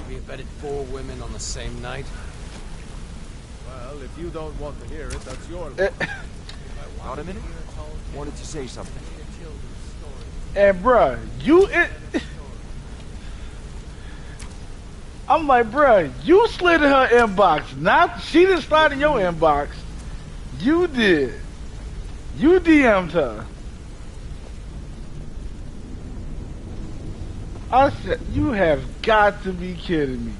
We abetted 4 women on the same night. Well, if you don't want to hear it, that's your loss. Wait a minute. Wanted to say something. And bruh, I'm like, bruh, you slid in her inbox. Not she didn't slide in your inbox. You did. You DM'd her. I said, you have got to be kidding me.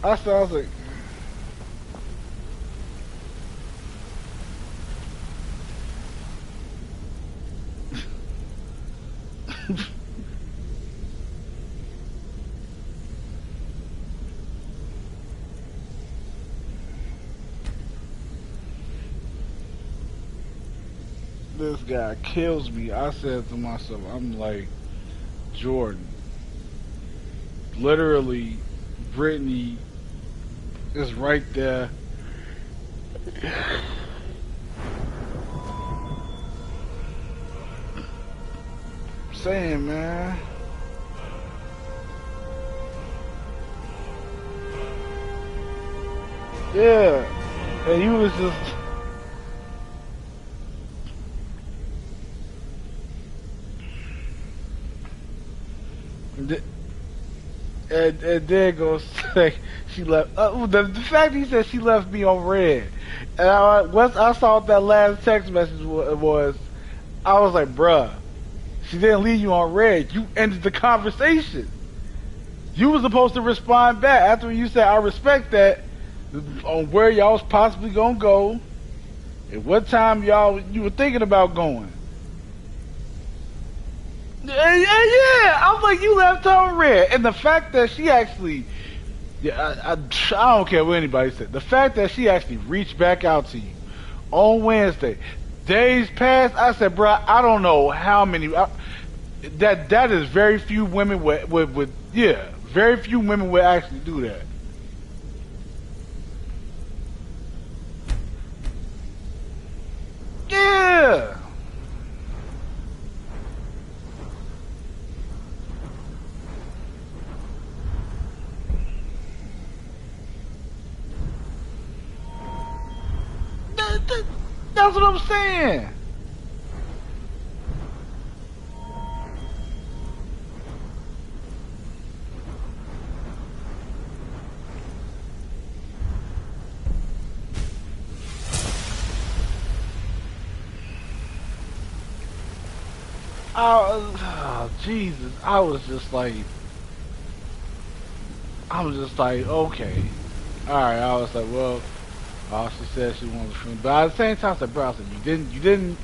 I was like, this guy kills me. I said to myself, I'm like, Jordan, literally, Brittany is right there. Saying, man. Yeah. And he was just... And there goes say she left. The fact he said she left me on red, and once I saw what that last text message was, I was like, bruh, she didn't leave you on red. You ended the conversation. You were supposed to respond back after you said, I respect that, on where y'all was possibly gonna go, and what time you were thinking about going. Yeah, I'm like, you left her on red. And the fact that she actually, I don't care what anybody said, the fact that she actually reached back out to you on Wednesday, days past, I said, bro, I don't know how many, that is very few women would very few women would actually do that. Yeah. That's what I'm saying. Oh, Jesus, I was just like, okay, all right. I was like, well, she said she wanted to, but at the same time, I said, bro, I said, you didn't.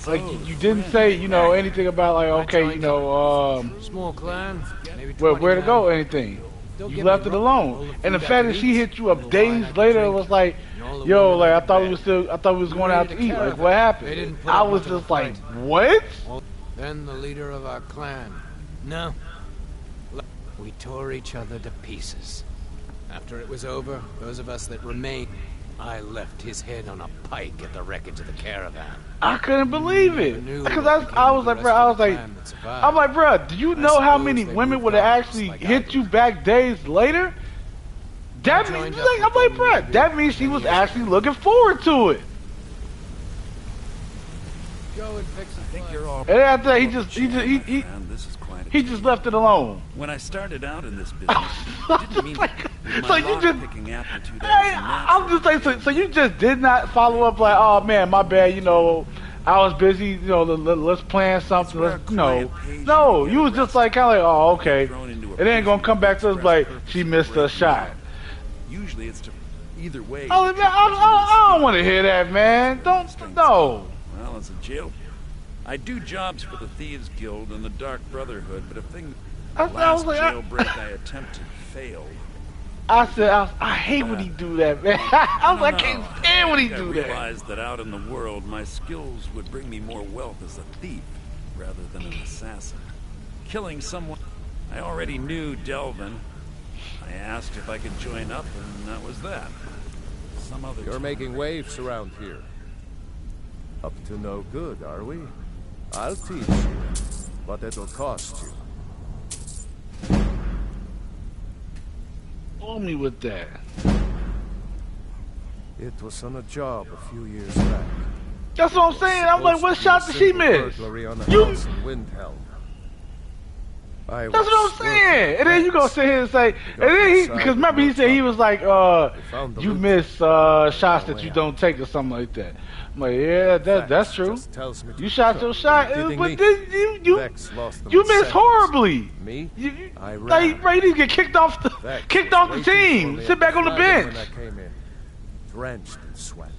Like you didn't say, you know, anything about like, okay, you know, small clan, maybe where to go, anything. You left it alone, and the fact that she hit you up days later was like, yo, like I thought we was going out to eat. Like, what happened? I was just like, what? Then the leader of our clan. No, we tore each other to pieces. After it was over, those of us that remained, I left his head on a pike at the wreckage of the caravan. I couldn't believe it, because I was like, bro, I'm like, bro, do you know how many women would have actually hit you back days later? That means, I'm like, bro, that means she was actually looking forward to it. Go and fix it. I think you're all. And after that, he just left it alone. When I started out in this business, I didn't mean so you just, I'm just like, so you just did not follow up like, oh man, my bad, you know, I was busy, you know, let's plan something, no, you was just like, kind of like, oh, okay, it ain't gonna come back to us like, she missed a shot. Usually it's to either way. Oh, man, I don't want to hear that, man, no. Well, as a jail, I do jobs for the Thieves Guild and the Dark Brotherhood, but if things last jailbreak I attempted failed. I hate when he do that, man. I can't stand when he do that. I realized that out in the world, my skills would bring me more wealth as a thief rather than an assassin. Killing someone I already knew, Delvin. I asked if I could join up, and that was that. Some other You're making waves around here. Up to no good, are we? I'll teach you, but it'll cost you. Blow me with that. It was on a job a few years back. That's what I'm saying. I'm like, what shot did she miss? That's what I'm saying. And then you gonna sit here and say, and then because remember he said he was like, you miss shots that you don't take or something like that. I'm like, yeah, that's true. You shot your shot, but then you missed horribly. Me? Like, right, you get kicked off the team. Sit back on the bench. I came in, drenched in sweat.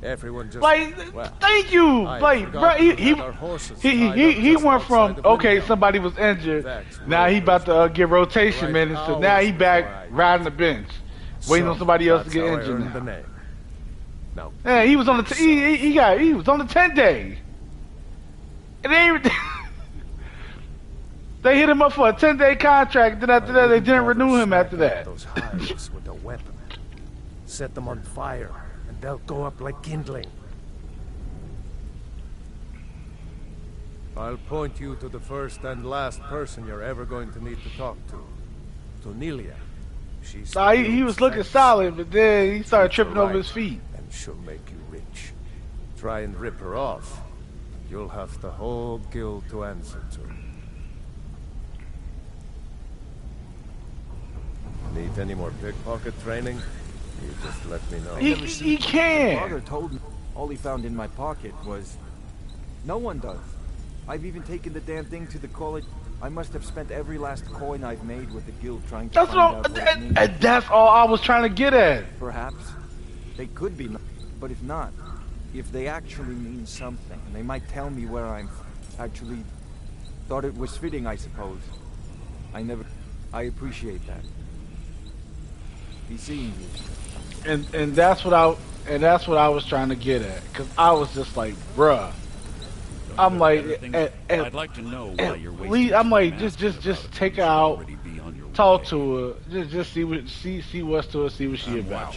Everyone just thank you. Like, bro, he went from okay, somebody was injured. Now he about to get rotation minutes, so now he back riding the bench, waiting on somebody else to get injured now. No. Yeah, he was on the he was on the 10-day. And they hit him up for a 10-day contract. Then after that, they didn't renew him after that. Those hives with a weapon, set them on fire, and they'll go up like kindling. I'll point you to the first and last person you're ever going to need to talk to Nelia. He was looking solid, but then he started tripping over his feet. She'll make you rich. Try and rip her off. You'll have the whole guild to answer to. Need any more pickpocket training? You just let me know. He can. My father told me all he found in my pocket was... No one does. I've even taken the damn thing to the college. I must have spent every last coin I've made with the guild trying to find out what it means. And that's all I was trying to get at. Perhaps. They could be, but if not, if they actually mean something, they might tell me where I'm actually thought it was fitting, I suppose. I appreciate that. Be seeing you. And that's what I was trying to get at, cause I was just like, bruh. I'm like, I'd like to know why you're wasting. I'm like, just take her out, talk to her, just see what's to her, see what she about.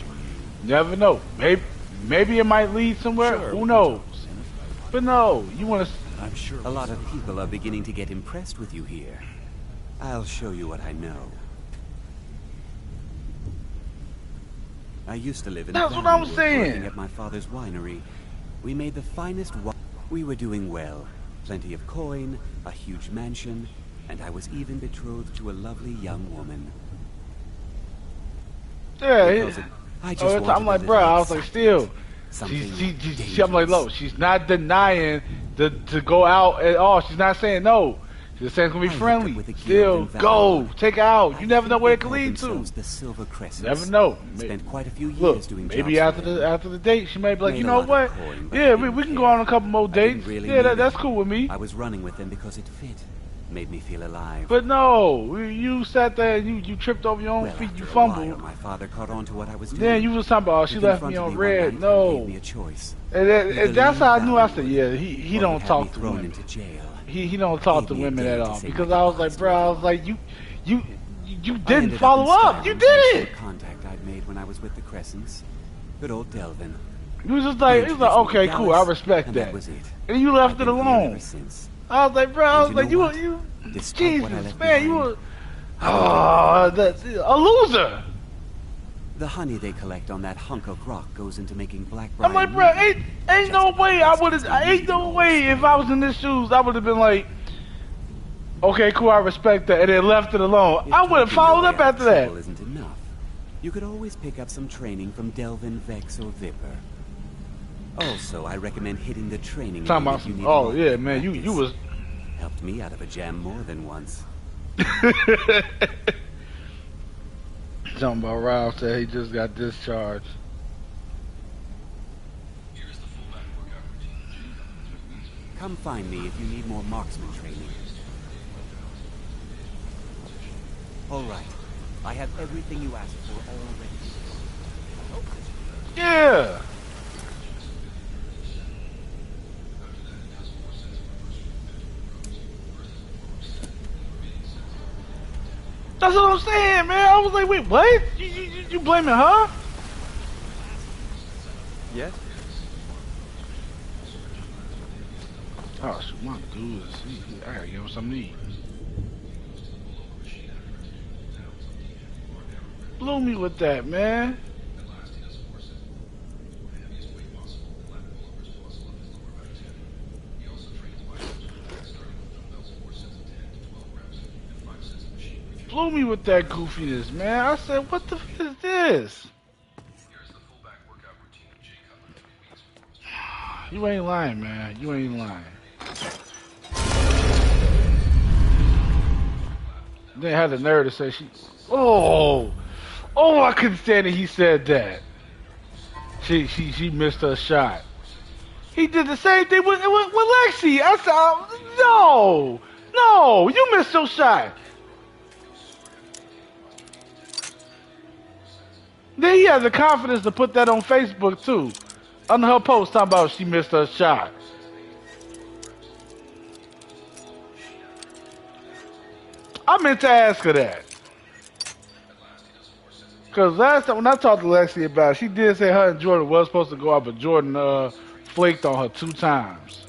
Never know. Maybe it might lead somewhere. Sure, who knows? But no, you want to. I'm sure a lot of people are beginning to get impressed with you here. I'll show you what I know. I used to live in That's what I'm saying. Working at my father's winery. We made the finest wine. We were doing well. Plenty of coin, a huge mansion, and I was even betrothed to a lovely young woman. Yeah. I'm like, bro. I was like, still. I'm like, look, she's not denying to go out at all. She's not saying no. She's saying it's gonna be friendly. Still, go. Take her out. You never know where it can lead to. The Silver Crescents. Never know. Spent quite a few years Look, doing maybe jobs after the date, she might be like, you know what? Yeah, we can go on a couple more dates. Really yeah, that's cool with me. I was running with them because it fit. Made me feel alive. But no, you sat there and you tripped over your own feet, you fumbled. While, my father caught on to what I was doing. Then you was talking about, she left me on red. No. Gave me a choice. And that's how I knew. I said, yeah, he don't talk to women. Into jail. He don't talk to women at all. Because I was like, bro, I was like, you didn't follow up. You did it. Contact I'd made when I was with the Crescents. Good old Delvin. You was just like, okay, cool, I respect that. Was it. And you left it alone. I was like, bro, I was like, you Jesus, man, you were a loser. The honey they collect on that hunk of rock goes into making black. I'm like, bro, ain't no way ain't no way if I was in his shoes, I would have been like, okay, cool, I respect that, and then left it alone. I would have followed up after that. Isn't enough. You could always pick up some training from Delvin, Vex, or Viper. Also, I recommend hitting the training. Talking about some, oh yeah, man, you was helped me out of a jam more than once. Talking about Ralph said he just got discharged. Come find me if you need more marksman training. All right, I have everything you asked for already. Yeah. That's what I'm saying, man. I was like, wait, what? You blaming her? Yes. Oh, shoot, my dude is, I gotta give him something to eat. Blew me with that, man. Blew me with that goofiness, man. I said, what the f is this? You ain't lying, man. You ain't lying. They had the nerve to say she... Oh, I couldn't stand it. He said that. She missed her shot. He did the same thing with Lexi. I said, no, you missed your shot. Then he had the confidence to put that on Facebook too. Under her post talking about she missed her shot. I meant to ask her that. Because last time when I talked to Lexi about it, she did say her and Jordan was supposed to go out, but Jordan flaked on her 2 times.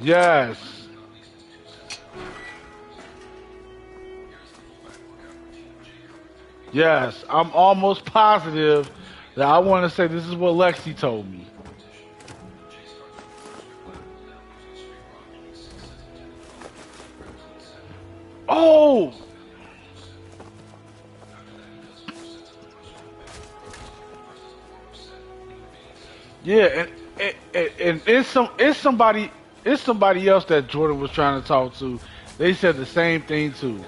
Yes. Yes, I'm almost positive that I want to say this is what Lexi told me. Oh! Yeah, and it's somebody else that Jordan was trying to talk to. They said the same thing too.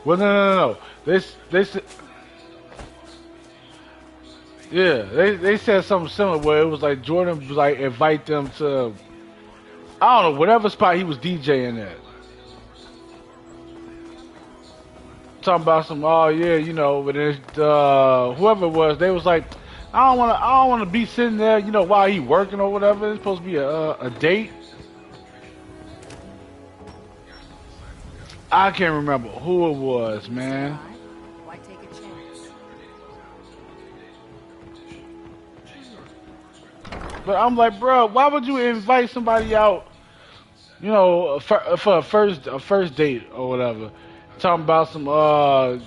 Well, no. They said. Yeah, they said something similar where it was like Jordan was like invite them to, I don't know, whatever spot he was DJing at. Talking about some, oh yeah, you know, but then whoever it was, they was like, I don't want to be sitting there, you know, while he working or whatever. It's supposed to be a date. I can't remember who it was, man. But I'm like, bro, why would you invite somebody out, you know, for a first date or whatever? Talking about some, yeah,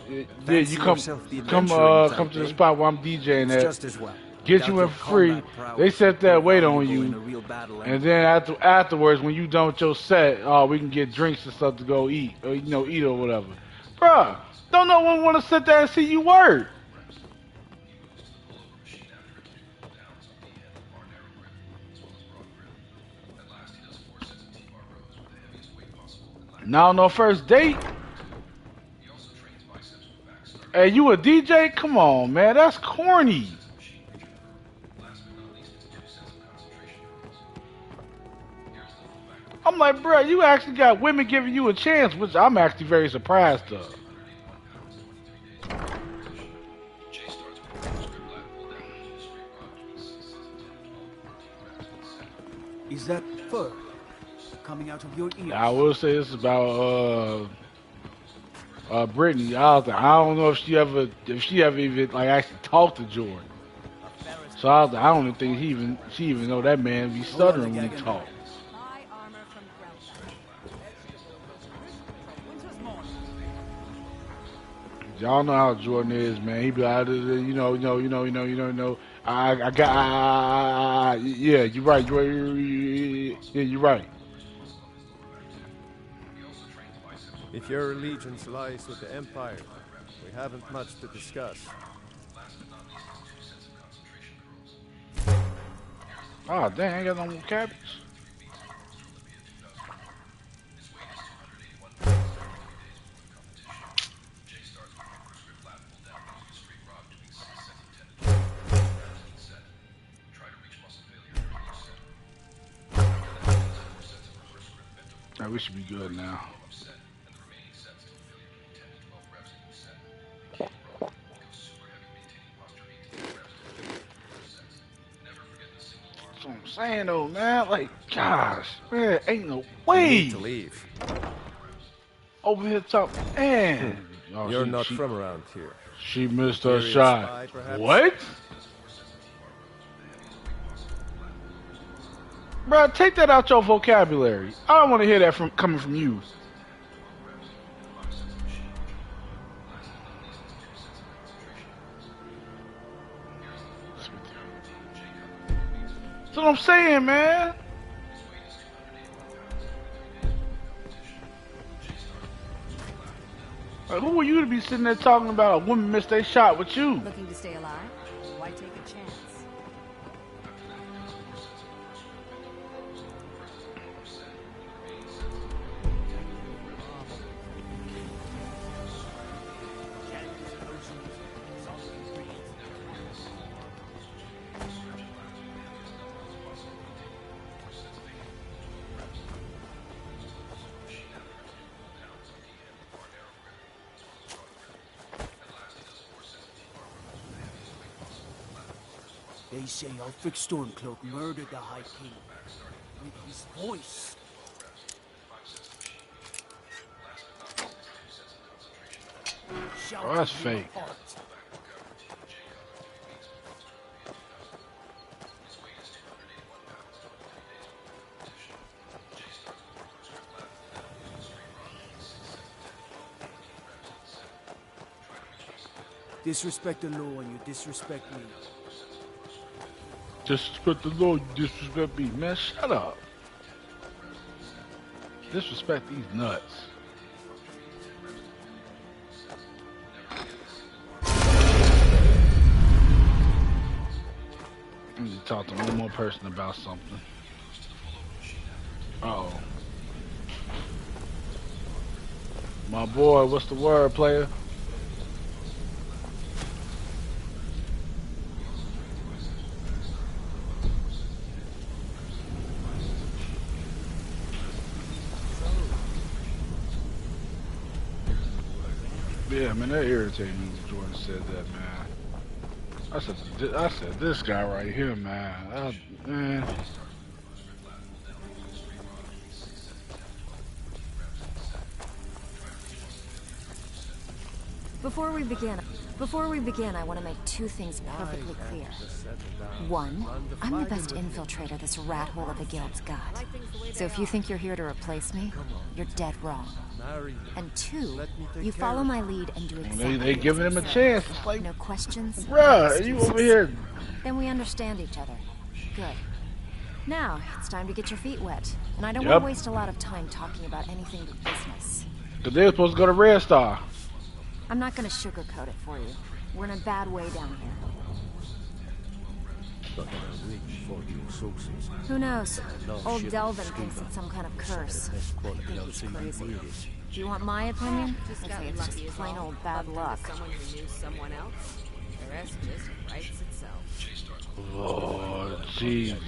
you come to the spot where I'm DJing at. Just as well. Get you in free. They sit there, wait on you, and then afterwards, when you done with your set, we can get drinks and stuff to go eat, or eat or whatever. Bruh, don't no one want to sit there and see you work. Now no first date. Hey, you a DJ? Come on, man. That's corny. I'm like, bro, you actually got women giving you a chance, which I'm actually very surprised of. Is that fur coming out of your ears? I will say this about Brittany. I don't know if she ever even like actually talked to Jordan. So I don't even think she even know that man be stuttering when he talk. Y'all know how Jordan is, man. He be like, yeah, you're right. Yeah, you're right. If your allegiance lies with the Empire, we haven't much to discuss. Oh, dang, I ain't got no more cabbage. We should be good now. That's what I'm saying though, man. Like, gosh, man, ain't no way. You need to leave. Over here talking, man. Oh, You're not from around here. She missed her shot. What? Bro, take that out your vocabulary. I don't want to hear that coming from you. That's what I'm saying, man. Like, who are you to be sitting there talking about a woman missed their shot with you? Looking to stay alive? Why take a chance? They say Ulfric Stormcloak murdered the High King with his voice. Oh, that's fake. Disrespect the law and you disrespect me. Disrespect the law, you disrespect me. Man, shut up. Disrespect these nuts. I need to talk to one more person about something. Uh-oh. My boy, what's the word, player? Yeah, man, that irritated me when Jordan said that, man. I said this guy right here, man. Man. Before we begin, I want to make two things perfectly clear. One, I'm the best infiltrator this rat hole of a guild's got. So if you think you're here to replace me, you're dead wrong. And two, you follow my lead and do exactly they giving him a chance. It's like, no questions. Bruh, you over here. Then we understand each other. Good. Now, it's time to get your feet wet. And I don't want to waste a lot of time talking about anything but business. Because they're supposed to go to Red Star. I'm not going to sugarcoat it for you. We're in a bad way down here. Who knows? Old Delvin thinks it's some kind of curse. I think he's crazy. Do you want my opinion? I say it's just plain old bad luck. Someone who knew someone else. The rest just writes itself. Lord Jesus.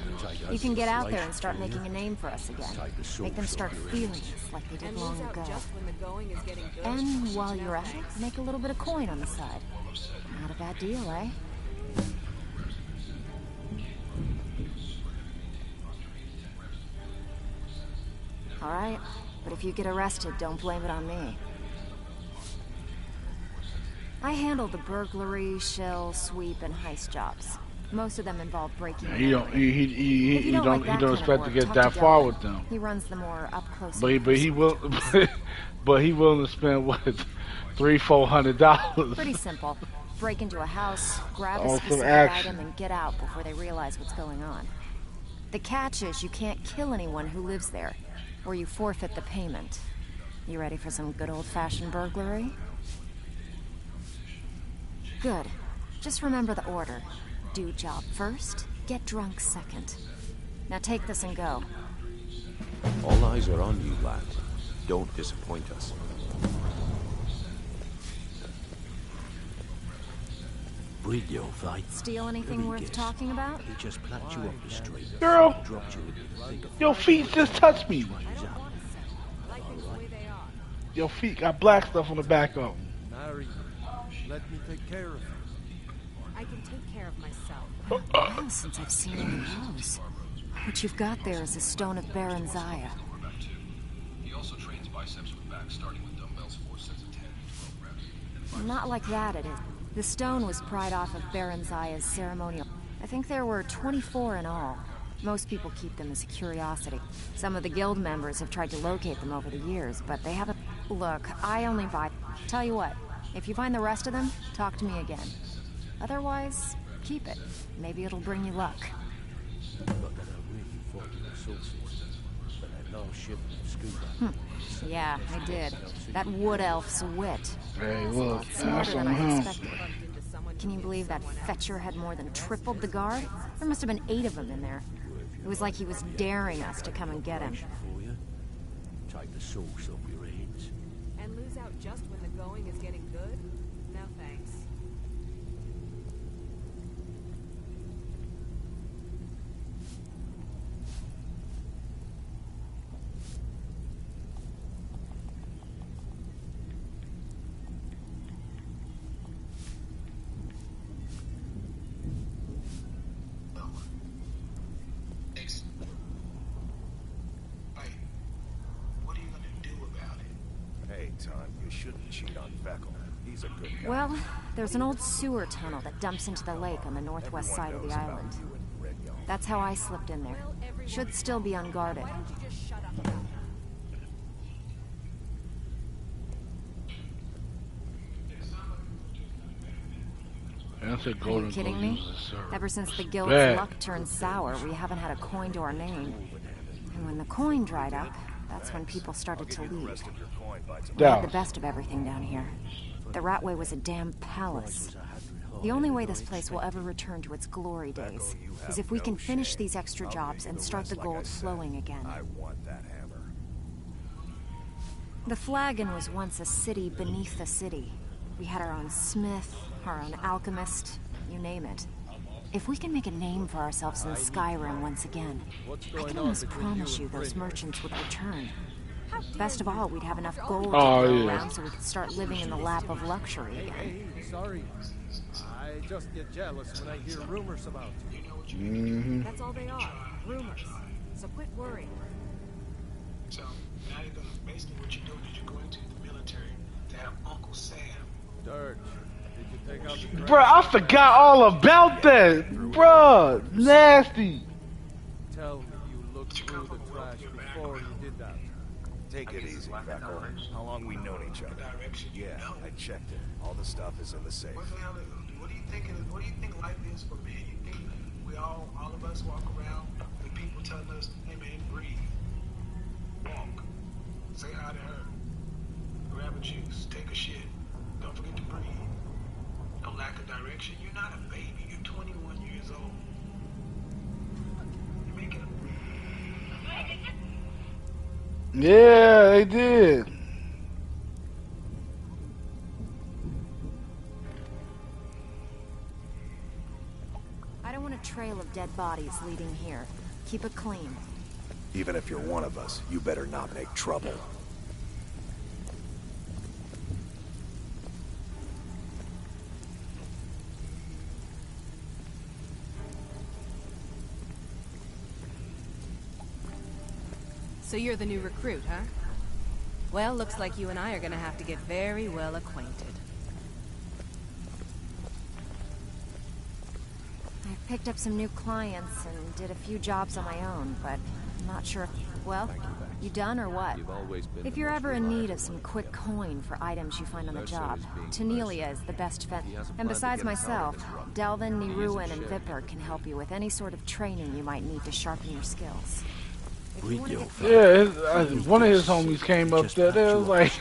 You can get out there and start making a name for us again. Make them start feeling us like they did long ago. And while you're at it, make a little bit of coin on the side. Not a bad deal, eh? Alright, but if you get arrested, don't blame it on me. I handle the burglary, shell, sweep, and heist jobs. Most of them involve breaking. He don't expect to get that far with them. He runs the more up close. But he will, but he willing to spend what, $300-400. Pretty simple. Break into a house, grab a specific item, and get out before they realize what's going on. The catch is you can't kill anyone who lives there, or you forfeit the payment. You ready for some good old-fashioned burglary? Good. Just remember the order. Do job first, get drunk second. Now take this and go. All eyes are on you, lad. Don't disappoint us. Brillo, right? Steal anything worth talking about? He just plucked you off the street. Girl, Dropped you into the thick of your feet just touched me. Your feet got black stuff on the back of them. Mary, let me take care of you. I can take care of myself. A while since I've seen any of those. What you've got there is a stone of Baron Zaya. He also trains biceps with back, starting with dumbbells 4 sets of 10, 12 reps. Not like that, it is. The stone was pried off of Baron Zaya's ceremonial. I think there were 24 in all. Most people keep them as a curiosity. Some of the guild members have tried to locate them over the years, but they haven't. Look, I only buy. Tell you what, if you find the rest of them, talk to me again. Otherwise, keep it. Maybe it'll bring you luck. Yeah, I did. That wood elf's wit. Hey, look, Smarter than I expected. Can you believe that fetcher had more than tripled the guard? There must have been 8 of them in there. It was like he was daring us to come and get him. Take the sauce off your hands. And lose out just when the going is getting good? No thanks. Well, there's an old sewer tunnel that dumps into the lake on the northwest side of the island. That's how I slipped in there. Should still be unguarded. Are you kidding me? Ever since the guild's luck turned sour, we haven't had a coin to our name. And when the coin dried up, that's when people started to leave. We had the best of everything down here. The Ratway was a damn palace. The only way this place will ever return to its glory days is if we can finish these extra jobs and start the gold flowing again. I want that hammer. The Flagon was once a city beneath the city. We had our own smith, our own alchemist, you name it. If we can make a name for ourselves in Skyrim once again, I can almost promise you those merchants would return. Best of all, we'd have enough gold to go around so we could start living in the lap of luxury again. Hey, sorry. I just get jealous when I hear rumors about you. That's all they are, rumors. So quit worrying. So, now you're gonna, basically what you're doing is you're going to the military to have Uncle Sam. Dirge, did you take out the Bruh, I forgot all about that. Bruh, nasty. Tell me you looked through the trash before you did that. Take it easy, Beckle. How long we known each other? Yeah, I checked it. All the stuff is in the safe. What do you think life is for men? You think we all of us walk around with people telling us, hey man, breathe. Walk. Say hi to her. Grab a juice. Take a shit. Don't forget to breathe. No lack of direction. You're not a baby. You're 21 years old. Yeah, they did. I don't want a trail of dead bodies leading here. Keep it clean. Even if you're one of us, you better not make trouble. So you're the new recruit, huh? Well, looks like you and I are gonna have to get very well acquainted. I've picked up some new clients and did a few jobs on my own, but I'm not sure. Well, you done or what? If you're ever in need of some quick coin for items you find on the job, Tanelia is the best vet. And besides myself, Delvin, Niruin, and Vipper can help you with any sort of training you might need to sharpen your skills. Yeah, one of his homies came up there. They was like,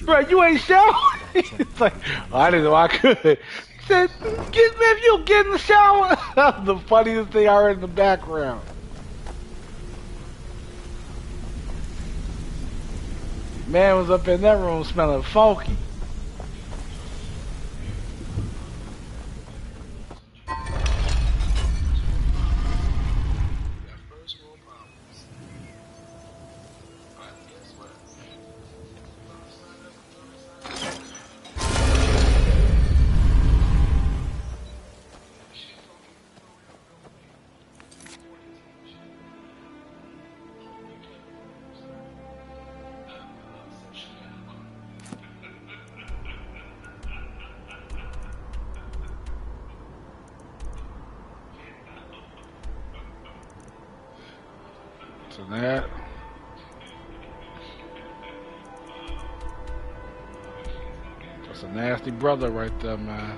bro, you ain't showered? It's like, oh, I didn't know I could. He said, if you get in the shower. That was the funniest thing I heard in the background. Man was up in that room smelling funky. That's a nasty brother right there, man.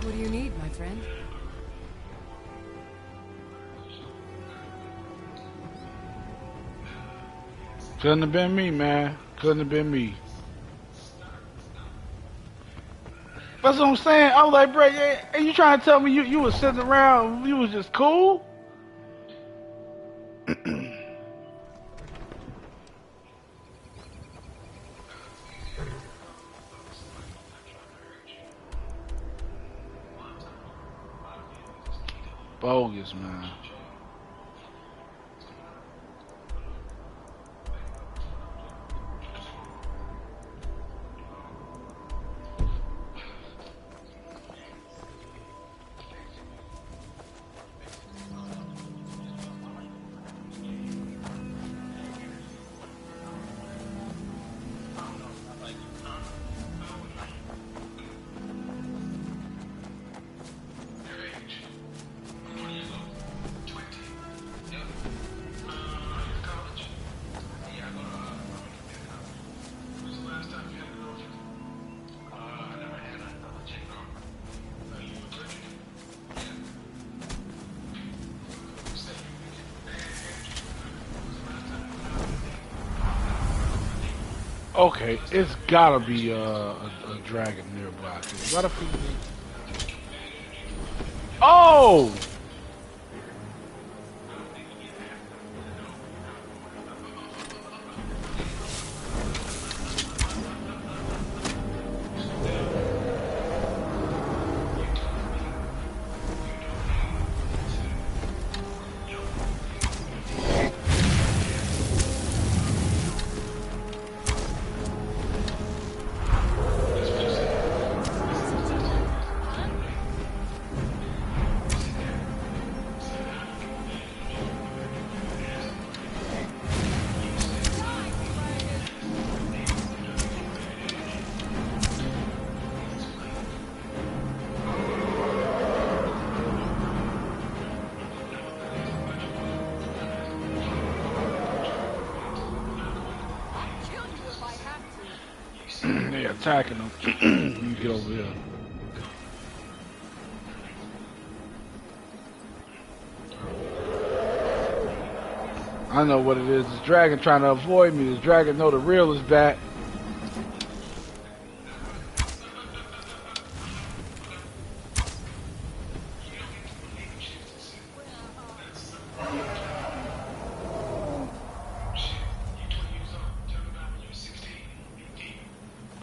What do you need, my friend? Couldn't have been me, man. Couldn't have been me. That's what I'm saying. I was like, bro, yeah, you trying to tell me you was sitting around, you was just cool? Bogus, man. Okay, it's gotta be a dragon nearby. What if oh! They're attacking them. You get over here. I know what it is. This dragon trying to avoid me. This dragon know the real is back.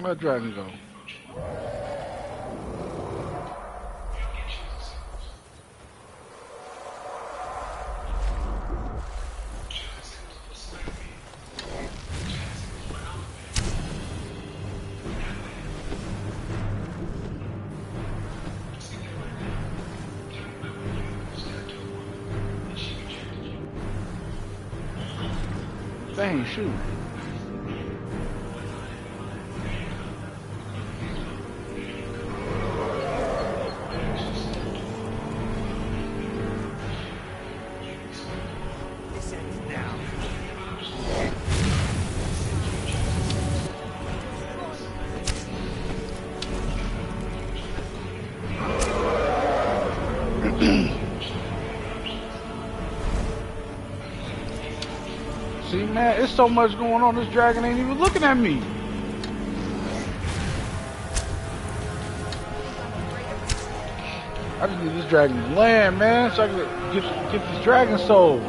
Where'd dragon go? Dang, shoot. See, man, it's so much going on. This dragon ain't even looking at me. I just need this dragon to land, man, so I can get this dragon soul.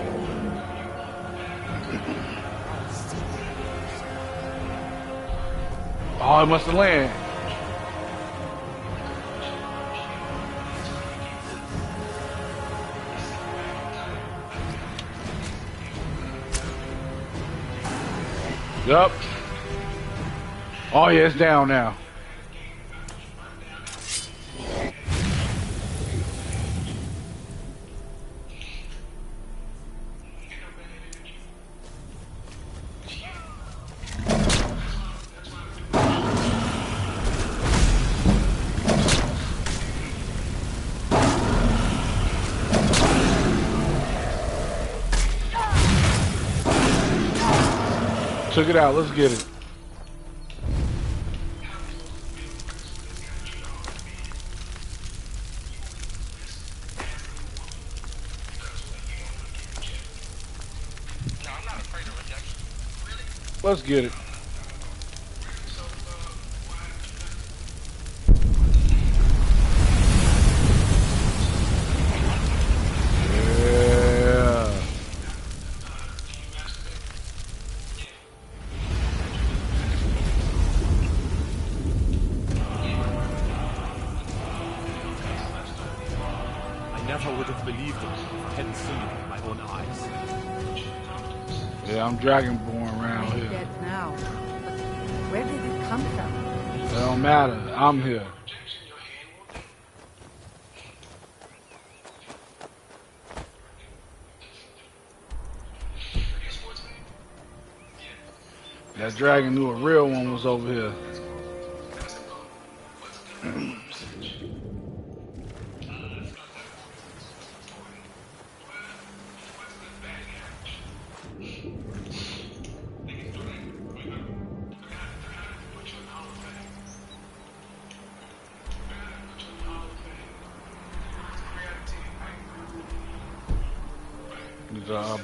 Oh, it must have landed. Yup. Oh yeah, it's down now. Took it out, let's get it. Let's get it. Yeah, I'm dragonborn around here. Dead now. But where did it come from? It don't matter. I'm here. That dragon knew a real one was over here.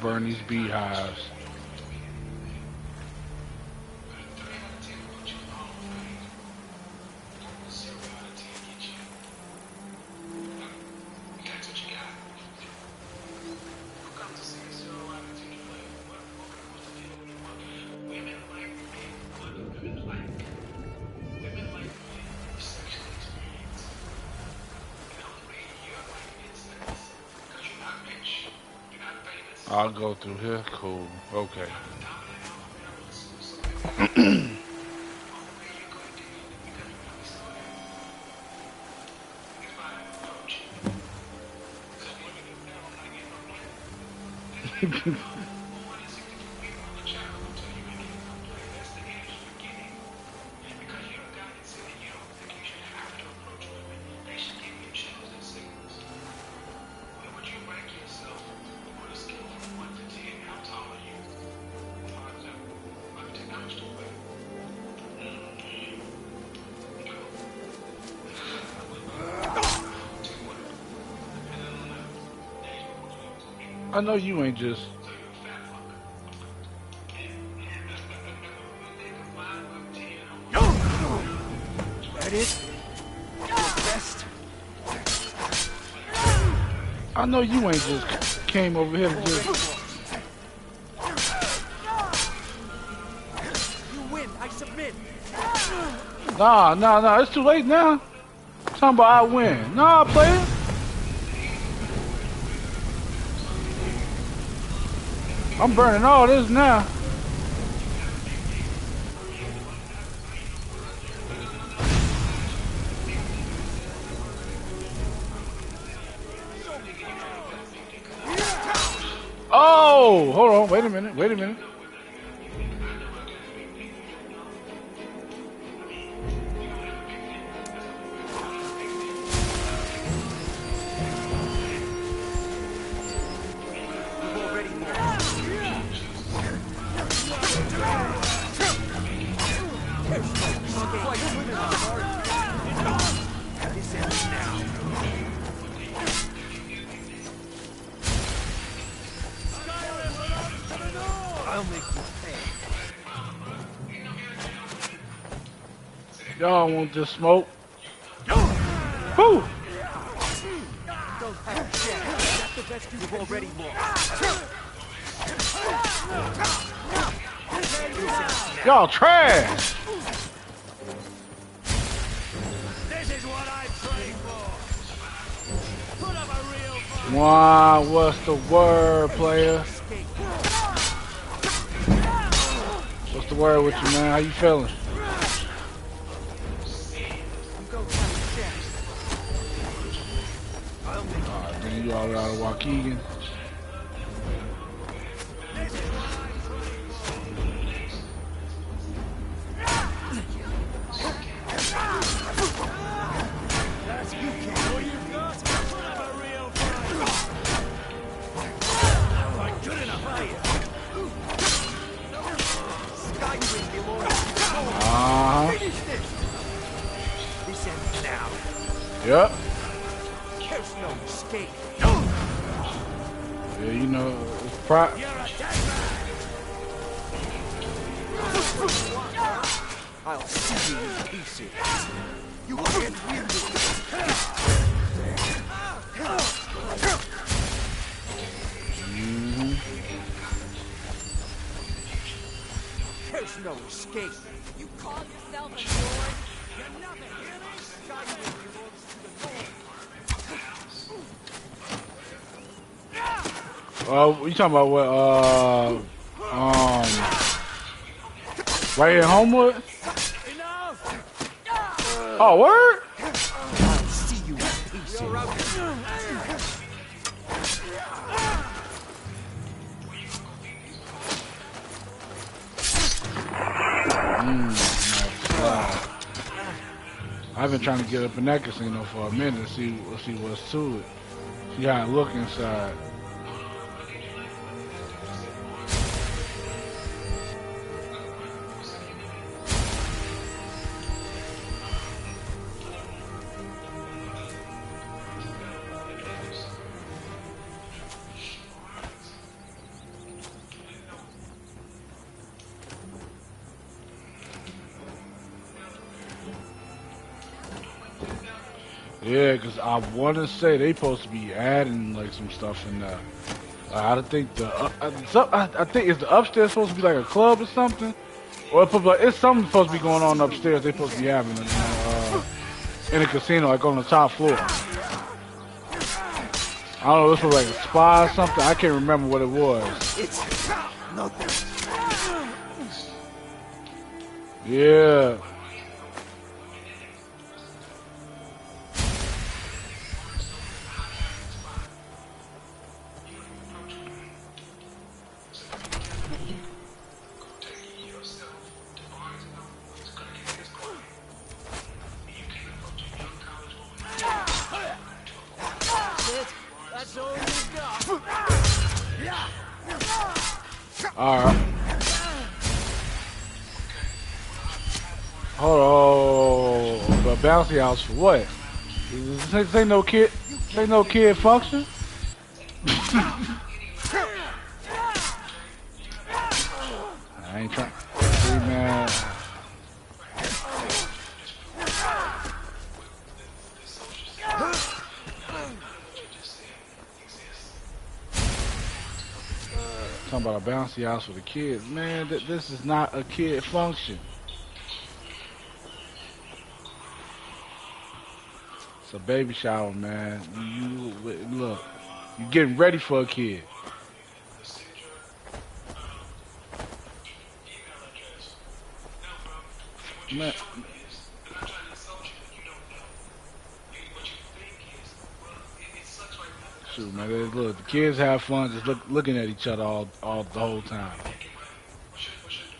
Burn these beehives. I'll go through here. Cool. Okay. I know you ain't just... That it? Best. I know you ain't just came over here to just... You win, I submit. Nah, it's too late now. Talking about I win. Nah, player. I'm burning all this now. Oh, hold on, wait a minute. Y'all want this smoke? Woo! Y'all trash! This is what I prayed for. Put up a real fight. Wow, what's the word, player? What's the word with you, man? How you feeling? Alright, then you all out of Waukegan. Yep. There's no escape. Yeah, you know, it's I'll see you in pieces. You can't win this. There's no escape. You call yourself a lord? You're nothing. Skyrim belongs to the Lord. You talking about what, right here in Homewood? Oh, word? I'll see you in pieces. I've been trying to get up in that casino for a minute, see what's to it. See how it look inside. Yeah, because I want to say they supposed to be adding like some stuff in there. I think I think is the upstairs supposed to be like a club or something, or it's something supposed to be going on upstairs. They supposed to be having in a casino, like on the top floor. I don't know. This was like a spa or something. I can't remember what it was. It's nothing. Yeah. Alright. Hold on. But bouncy house for what? This ain't no kid. This ain't no kid function. I ain't trying. See, man. Talking about a bouncy house for the kids, man. This is not a kid function. It's a baby shower, man. Look, you getting ready for a kid. Man. Shoot, man. Look, the kids have fun just looking at each other all the whole time.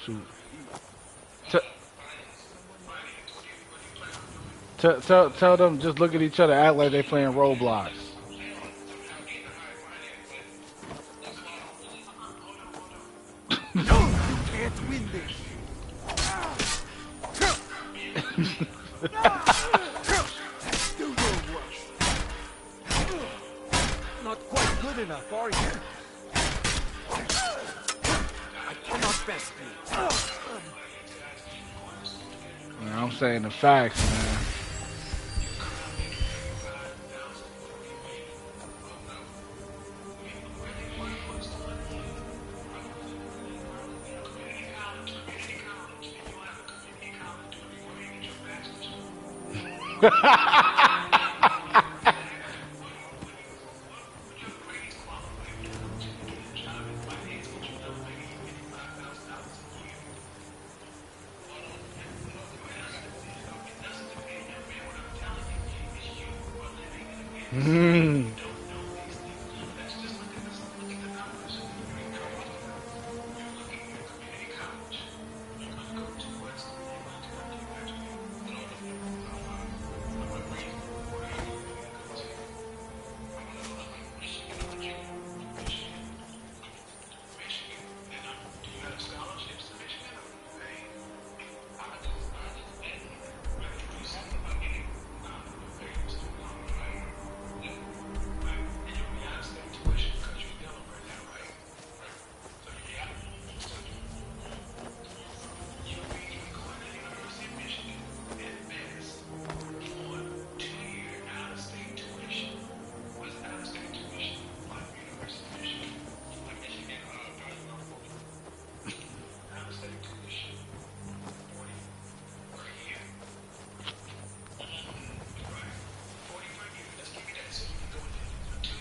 Shoot. Tell them just look at each other, act like they playing Roblox. No, you can't win this. Do your worst. Not quite good enough, are you? I cannot best you. Man, I'm saying the facts, man.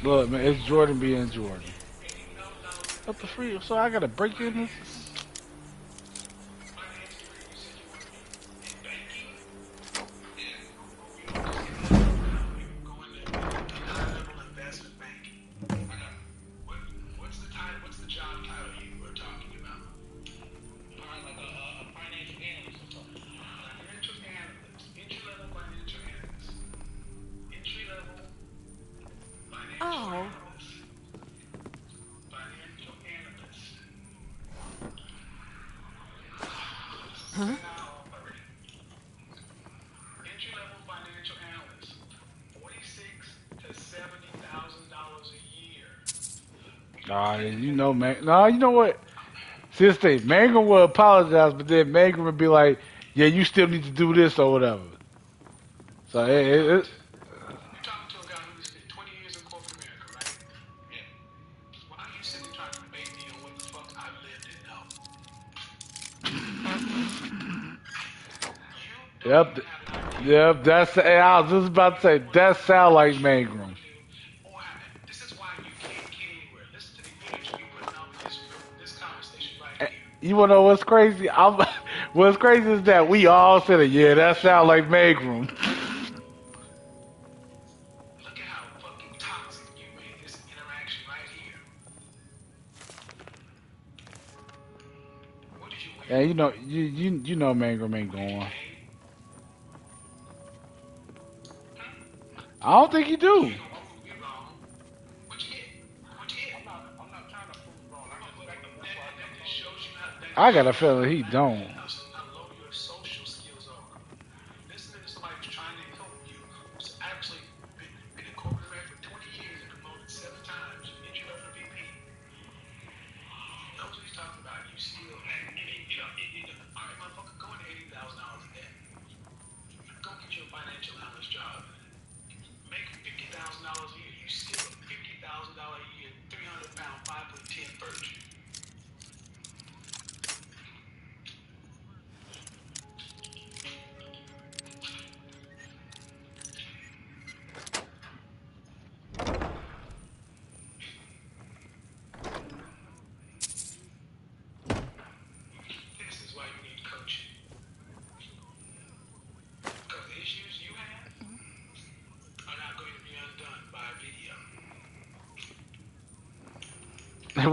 Look, man, it's Jordan being Jordan. What the freak? So I gotta break in this? Oh. Huh? Entry-level financial analyst, $46,000 to $70,000 a year. You know, man. No, you know what? See, this thing, Mangrum will apologize, but then Mangrum would be like, yeah, you still need to do this or whatever. So, You're talking to a guy who spent 20 years in corporate America, right? Yeah. Why are you sitting trying to debate me on what the fuck I've lived and know? Yep, that's, I was just about to say, that sound like Mangrum. This is why you can't get anywhere. Listen to the energy we putting out this conversation right here. You wanna know what's crazy? What's crazy is that we all said it. Yeah, that sound like Mangrum. Look at how fucking toxic you made this interaction right here. What did you wear? And you know Mangrum ain't going. I don't think he do. I got a feeling he don't.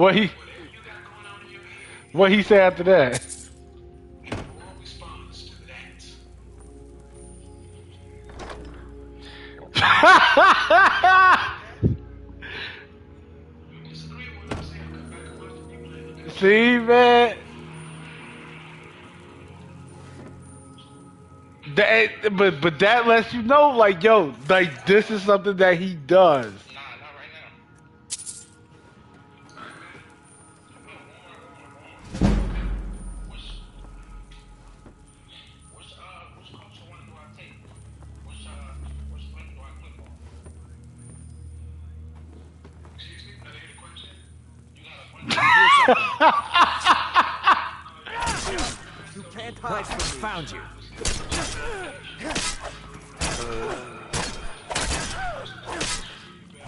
what he said after that? See, man. But that lets you know, like, yo, like this is something that he does. You can't hide from me. Found you.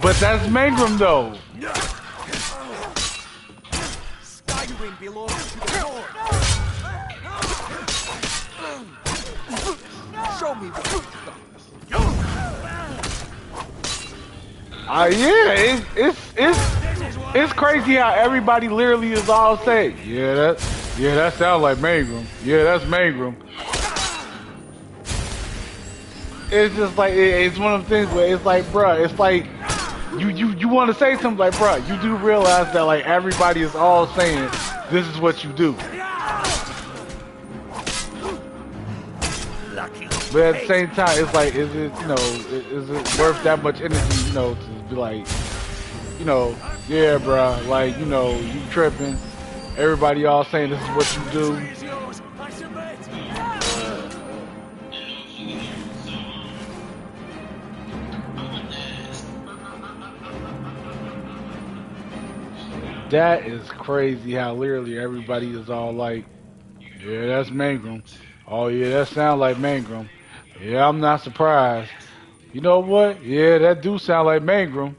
But that's Mangrum, though. Skyrim belongs to the Lord. Show me what you've got. Yeah, it's crazy how everybody literally is all saying, yeah, that sounds like Mangrum. Yeah, that's Mangrum. It's just like it's one of the things where it's like, bruh, it's like you want to say something like, bruh, you do realize that like everybody is all saying this is what you do. But at the same time, it's like, is it worth that much energy, to be like, yeah, bruh, like, you tripping. Everybody all saying this is what you do. That is crazy how literally everybody is all like, yeah, that's Mangrum. Oh, yeah, that sound like Mangrum. Yeah, I'm not surprised. You know what? Yeah, that do sound like Mangrum.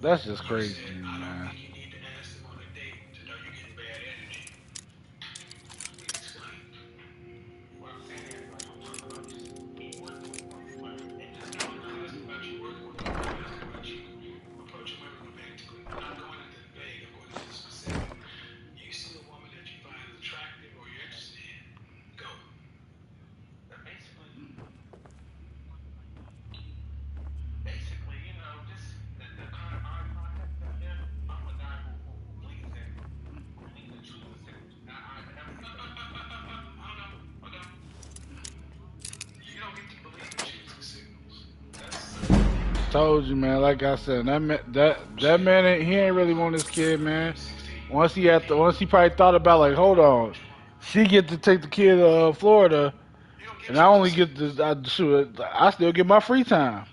That's just crazy, man. Told you, man. Like I said, that man, he ain't really want his kid, man. Once he probably thought about like, hold on, she get to take the kid to Florida, and I only get to shoot. I still get my free time.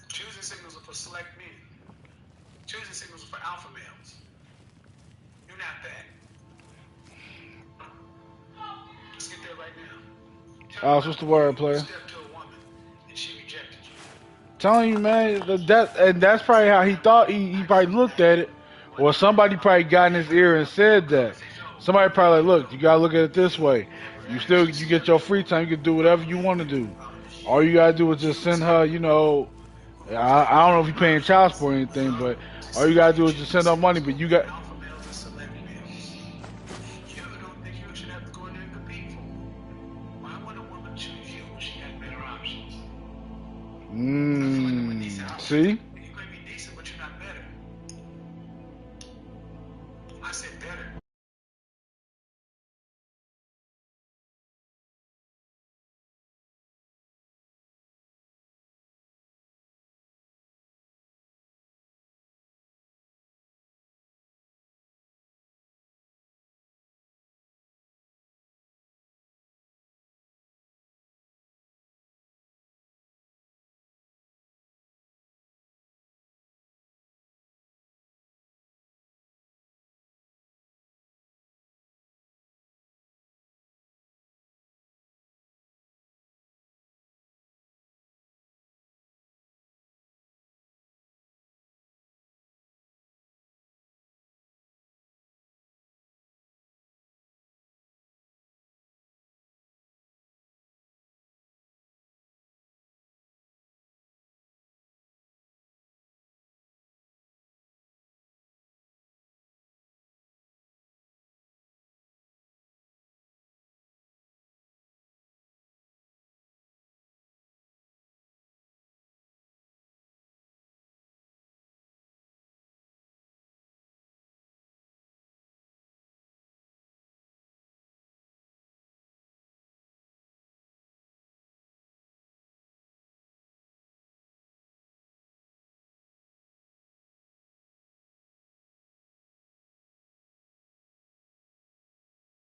Choosing signals are for select men. Choosing signals are for alpha males. You're not that. Let's get there right now. What's the word, player? Telling you, man, that's probably how he thought. He probably looked at it, or somebody probably got in his ear and said that. Somebody probably like, look, you gotta look at it this way. You get your free time. You can do whatever you want to do. All you gotta do is just send her. I don't know if you're paying child support or anything, but all you gotta do is just send her money. But you got. See?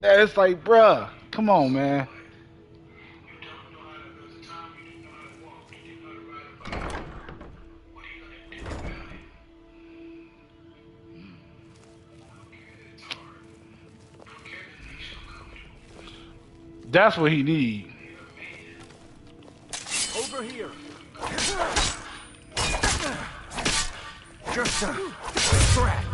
Yeah, it's like, bruh, come on, man. That's what he need. Over here. Just a scratch.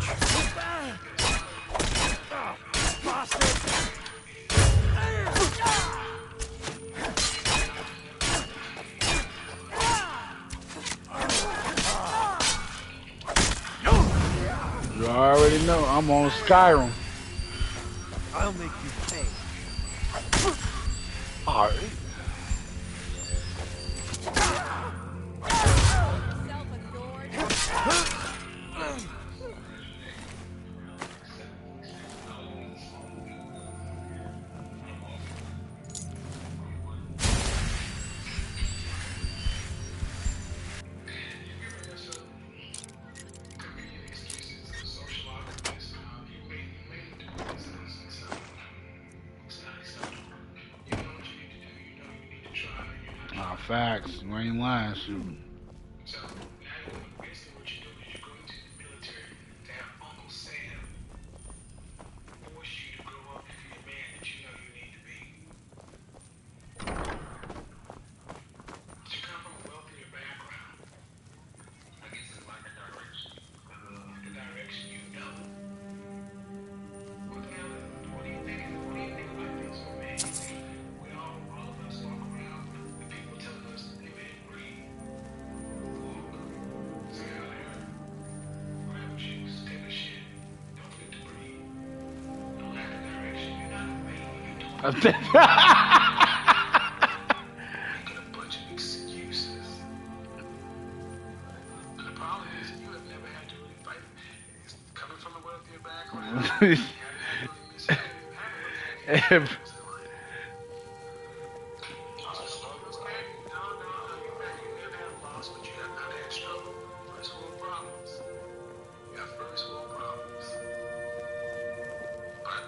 You already know I'm on Skyrim. I'll make you pay. All right. Facts. You ain't lying, shoot. So now basically what you do is you go into the military to have Uncle Sam force you to grow up to be a man that you know you need to be. But you come from a wealthier background. I guess it's like a direction. The direction you know. What do you think about this, man? We all of us walk around with people telling us, hey man, breathe.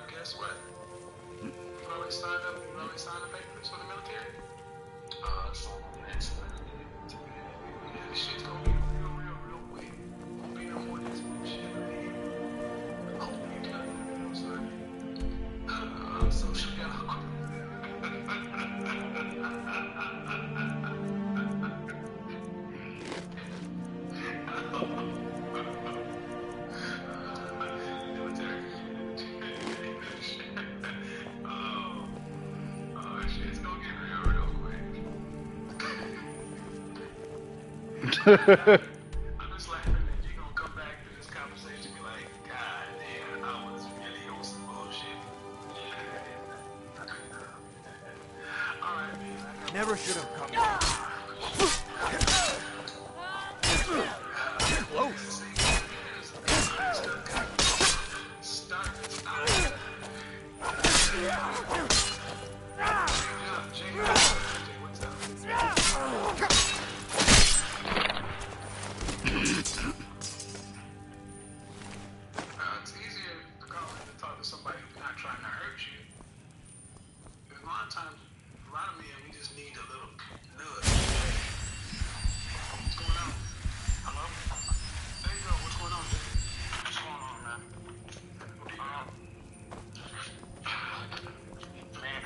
Guess what? You've already signed up. You've already signed the papers for the military. So that's yeah, shit's gonna be real quick. Won't be no more of this bullshit. Hopefully you tell me, son. Social awkward. I'm just laughing that you're gonna come back to this conversation and be like, God damn, I was really on some bullshit. Alright, man. Never should have come. Close. It's easier to call in to talk to somebody who's not trying to hurt you. Because a lot of times, a lot of men, we just need a little nudge. What's going on? Hello? There you go. What's going on, Jiggy? What's going on, man? Man,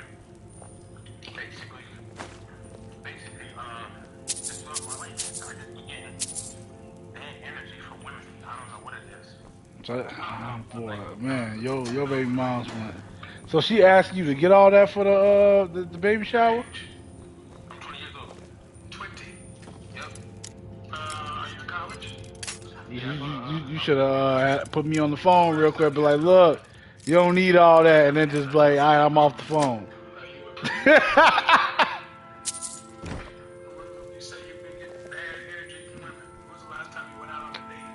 basically, just love my life. I just begin bad energy for women. I don't know what it is. So, oh boy, man, your baby mom's one. So she asked you to get all that for the baby shower? I'm 20 years old. 20. Yep. Are you in college? You should have put me on the phone real quick, be like, look, you don't need all that, and then just be like, all right, I'm off the phone. You say you've been getting bad energy from women. When was the last time you went out on a date?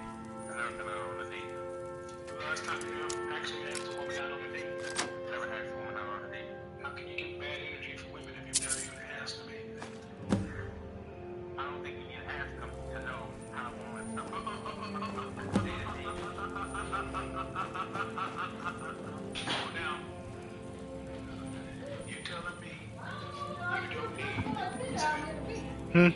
Never been out on a date. The last time you actually asked a woman out on a date? Never asked a woman out on a date. How can you get bad energy from women if you've never even asked them anything? I don't think you need to ask them to know how a woman. Now, Hmm.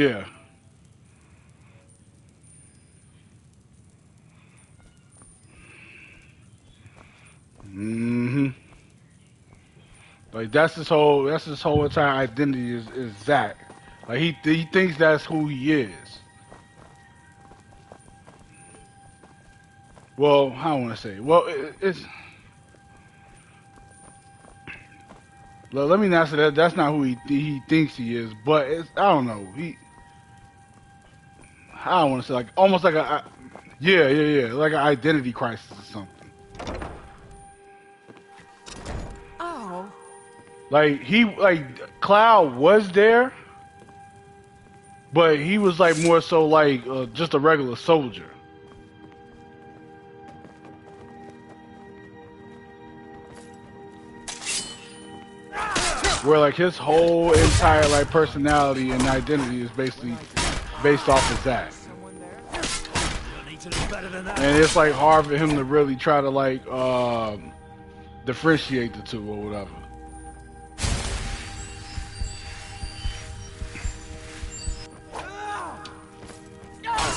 Yeah. Mm-hmm. Like that's his whole entire identity is Zack. Like he thinks that's who he is. Well, how I want to say. Well, it's. Let me not say that. That's not who he thinks he is. But it's, I don't know. I want to say like almost like yeah, like an identity crisis or something. Oh. Like Cloud was there, but he was like more so like just a regular soldier. Where like his whole entire like personality and identity is basically based off of Zack. And it's like hard for him to really try to like differentiate the two or whatever.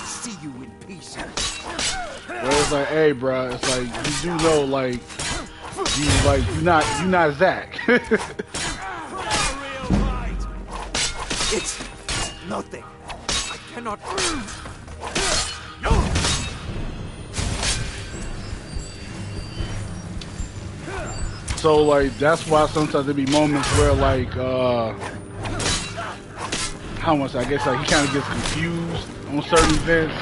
See you in pieces. Where it's like, hey, bro, it's like you do know, like you not Zack. It's nothing. I cannot. So like that's why sometimes there be moments where like how much I guess like he kind of gets confused on certain events.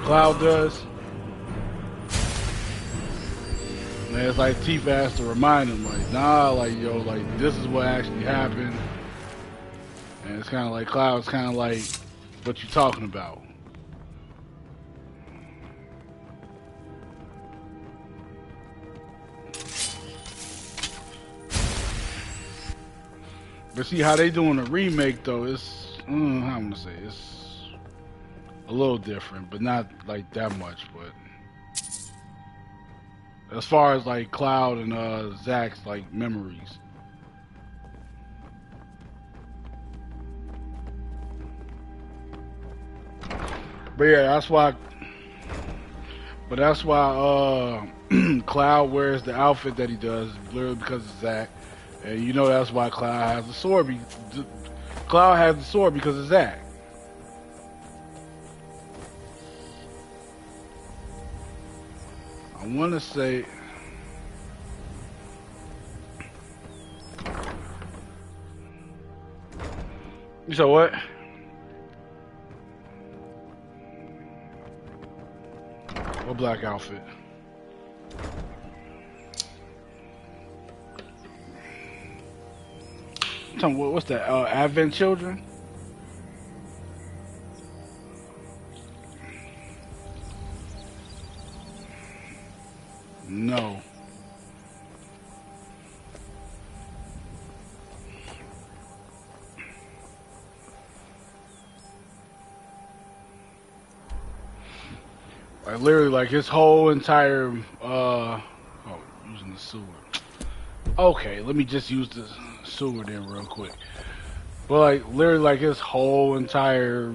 Cloud does. And it's like Tifa has to remind him like, nah, like yo, like this is what actually happened. And it's kind of like Cloud's kind of like, what you talking about? But see how they doing a remake though, it's how I'm gonna say, it's a little different, but not like that much. But as far as like Cloud and Zack's like memories. But yeah, that's why. But that's why Cloud wears the outfit that he does, literally because of Zack. And you know that's why Cloud has the sword. Cloud has the sword because of Zack. I want to say. You said what? What black outfit? Tell me, what's that? Advent Children? No. Like literally, like his whole entire using the sewer. Okay, let me just use the sewer then real quick. But like literally, like his whole entire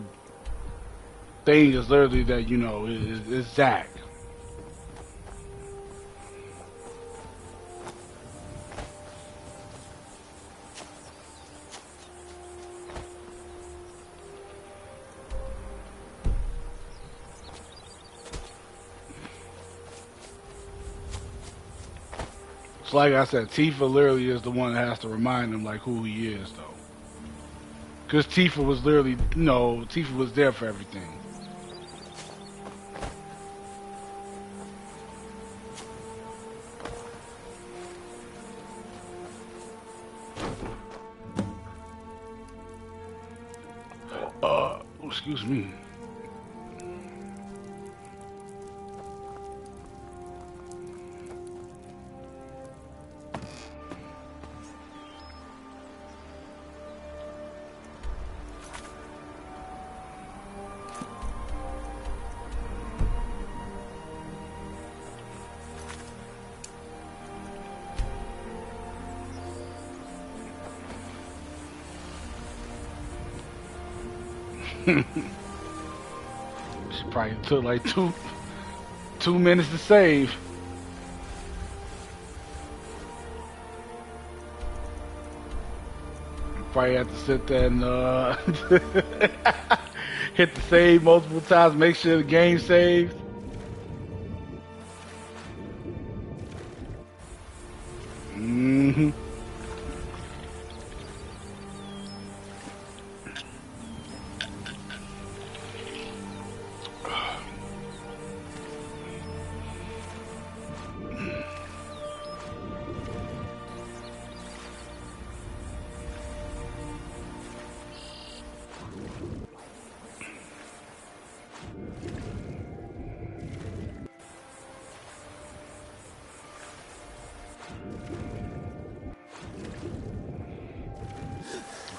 thing is literally that is Zack. Like I said, Tifa literally is the one that has to remind him like who he is, though. Because Tifa was literally, Tifa was there for everything. Excuse me. She probably took like two minutes to save. You probably have to sit there and hit the save multiple times, make sure the game saves. Mm-hmm.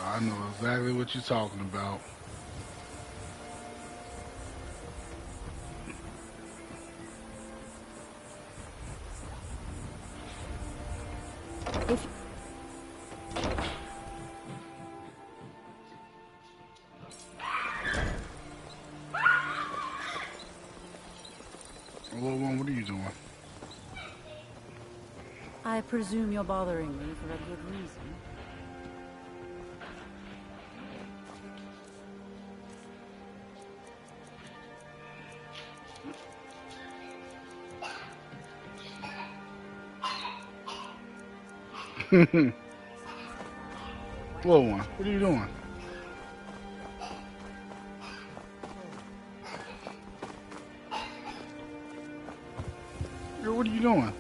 I know exactly what you're talking about. Little one, what are you doing? I presume you're bothering me for a good reason. Little one, what are you doing? Yo, what are you doing?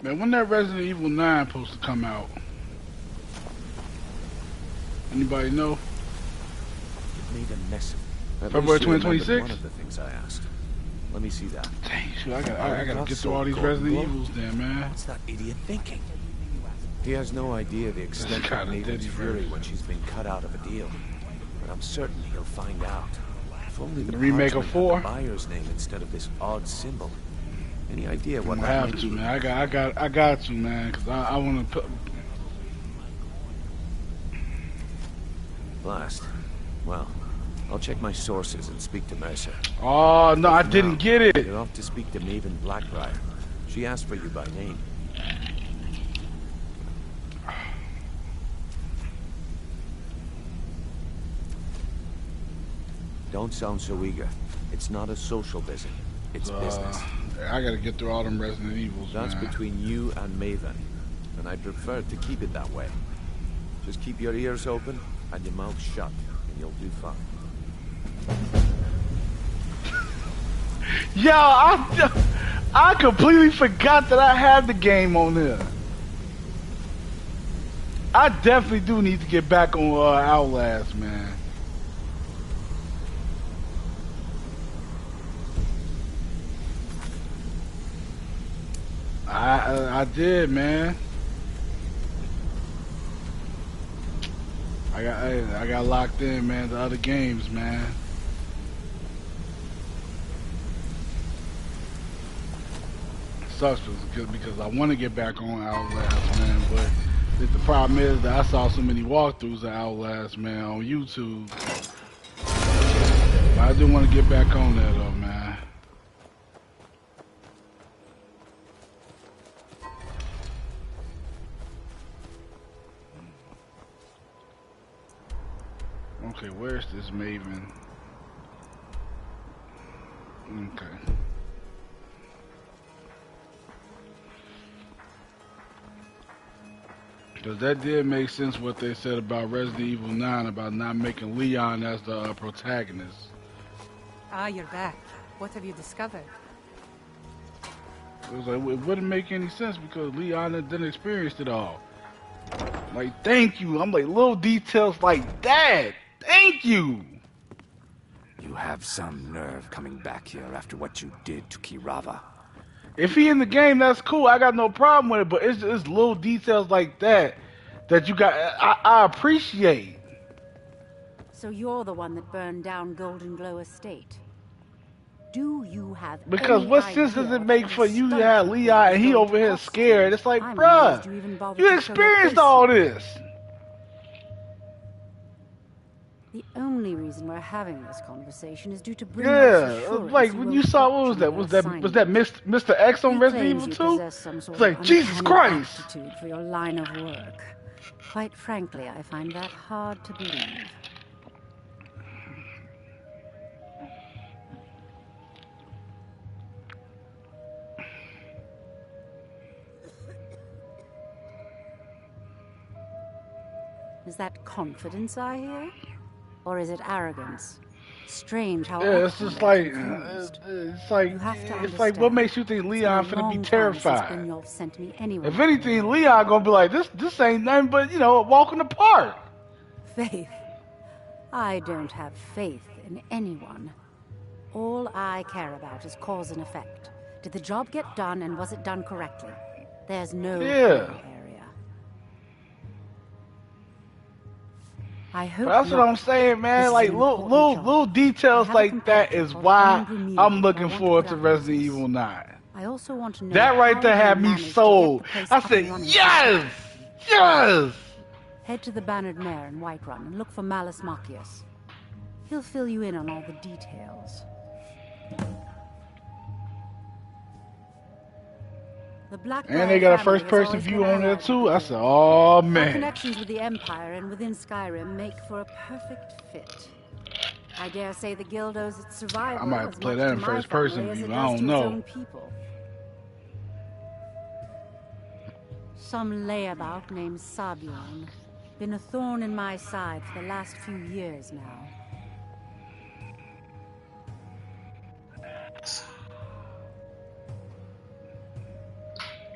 Man, when that Resident Evil 9 supposed to come out? Anybody know? It made a mess of it. February 2026? One of the things I asked. Let me see that. Dang, shoot, I gotta get through all these Resident Evils then, man. What's that idiot thinking? He has no idea the extent of Nathan's fury when she's been cut out of a deal. But I'm certain he'll find out. If only the remake of 4? had the buyer's name instead of this odd symbol. Any idea what that have might to, be? man. I got to, man, because I want to put. Blast. Well, I'll check my sources and speak to Mercer. Oh no, I didn't get it. You're off to speak to Maven Blackbriar. She asked for you by name. Don't sound so eager. It's not a social visit. It's business. I gotta get through all them Resident Evils, That's man. between you and Maven, and I prefer to keep it that way. Just keep your ears open and your mouth shut, and you'll do fine. Yo, I completely forgot that I had the game on there. I definitely do need to get back on Outlast, man. I did, man. I got locked in, man, to other games, man. It sucks because I want to get back on Outlast, man, but the problem is that I saw so many walkthroughs of Outlast, man, on YouTube. But I do want to get back on there, though, man. Okay, where's this Maven? Okay. Because that did make sense what they said about Resident Evil 9 about not making Leon as the protagonist. Ah, you're back. What have you discovered? It was like, it wouldn't make any sense because Leon didn't experience it all. Like, thank you. I'm like, little details like that. Thank you. You have some nerve coming back here after what you did to Kirava. If he in the game, that's cool. I got no problem with it. But it's little details like that that you got. I appreciate. So you're the one that burned down Golden Glow Estate. Do you have Because any what sense does idea it make what for you to stunt have double Leon is and he going over to here cost scared? you? It's like, I'm bruh, amazed you even bothered you to show your experienced face all here. this. The only reason we're having this conversation is due to Yeah, assurance like you when won't you saw, what was botch that? on your Was that assignment. Mr. X on He Resident claims Evil you 2? possess some sort It's like, of Jesus uncanny Christ! aptitude for your line of work. Quite frankly, I find that hard to believe. Is that confidence I hear? Or is it arrogance? Strange how Yeah, it's often just they're like, confused. it's like, what makes you think Leon finna be terrified? Sent me anywhere. If anything, Leon gonna be like, this ain't nothing but, you know, a walk in the park. Faith. I don't have faith in anyone. All I care about is cause and effect. Did the job get done, and was it done correctly? There's no gray area. I hope That's what I'm saying, man. Like little details like that is why I'm looking forward to Resident Evil 9. I also want to know that right there had me sold. I said, yes! Yes! Head to the Bannered Mare in Whiterun and look for Malus Machius. He'll fill you in on all the details. And they got a first-person view on there too. I said, "Oh man!" Our connections with the Empire and within Skyrim make for a perfect fit. I dare say the guild owes its survival. I might as play much that to in my first-person family as view. it I does don't to know. its own people. Some layabout named Sabion. Been a thorn in my side for the last few years now.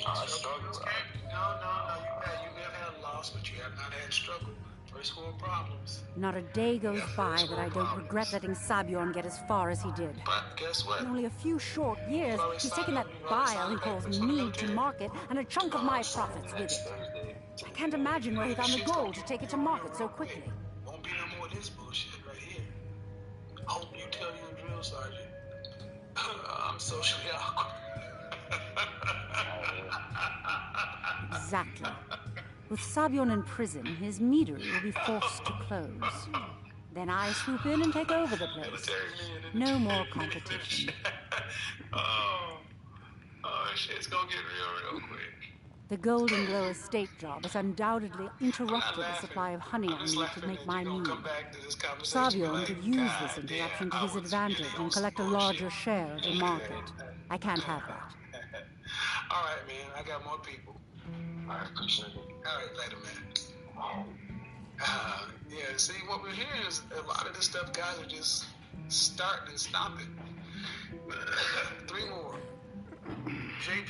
You may have had loss, but you have not had struggle. First world problems. Not a day goes by that I don't regret letting Sabion get as far as he did. But guess what? In only a few short years, he's taken that bile he calls mead to market and a chunk of my profits with it. I can't imagine where he found the gold to take it to market so quickly. Won't be no more of this bullshit right here. Hope you tell your drill sergeant. I'm socially awkward. Exactly. With Sabion in prison, his meadery will be forced to close. Then I swoop in and take over the place. No more competition. Oh, shit's gonna get real quick. The Golden Glow Estate job has undoubtedly interrupted the supply of honey I need to make my mead. Sabion could use this interruption to his advantage and collect a larger share of the market. I can't have that. All right, man. I got more people. I appreciate it. All right, later, man. Yeah, see, what we're hearing is a lot of this stuff guys are just starting and stopping. 3 more. Jay,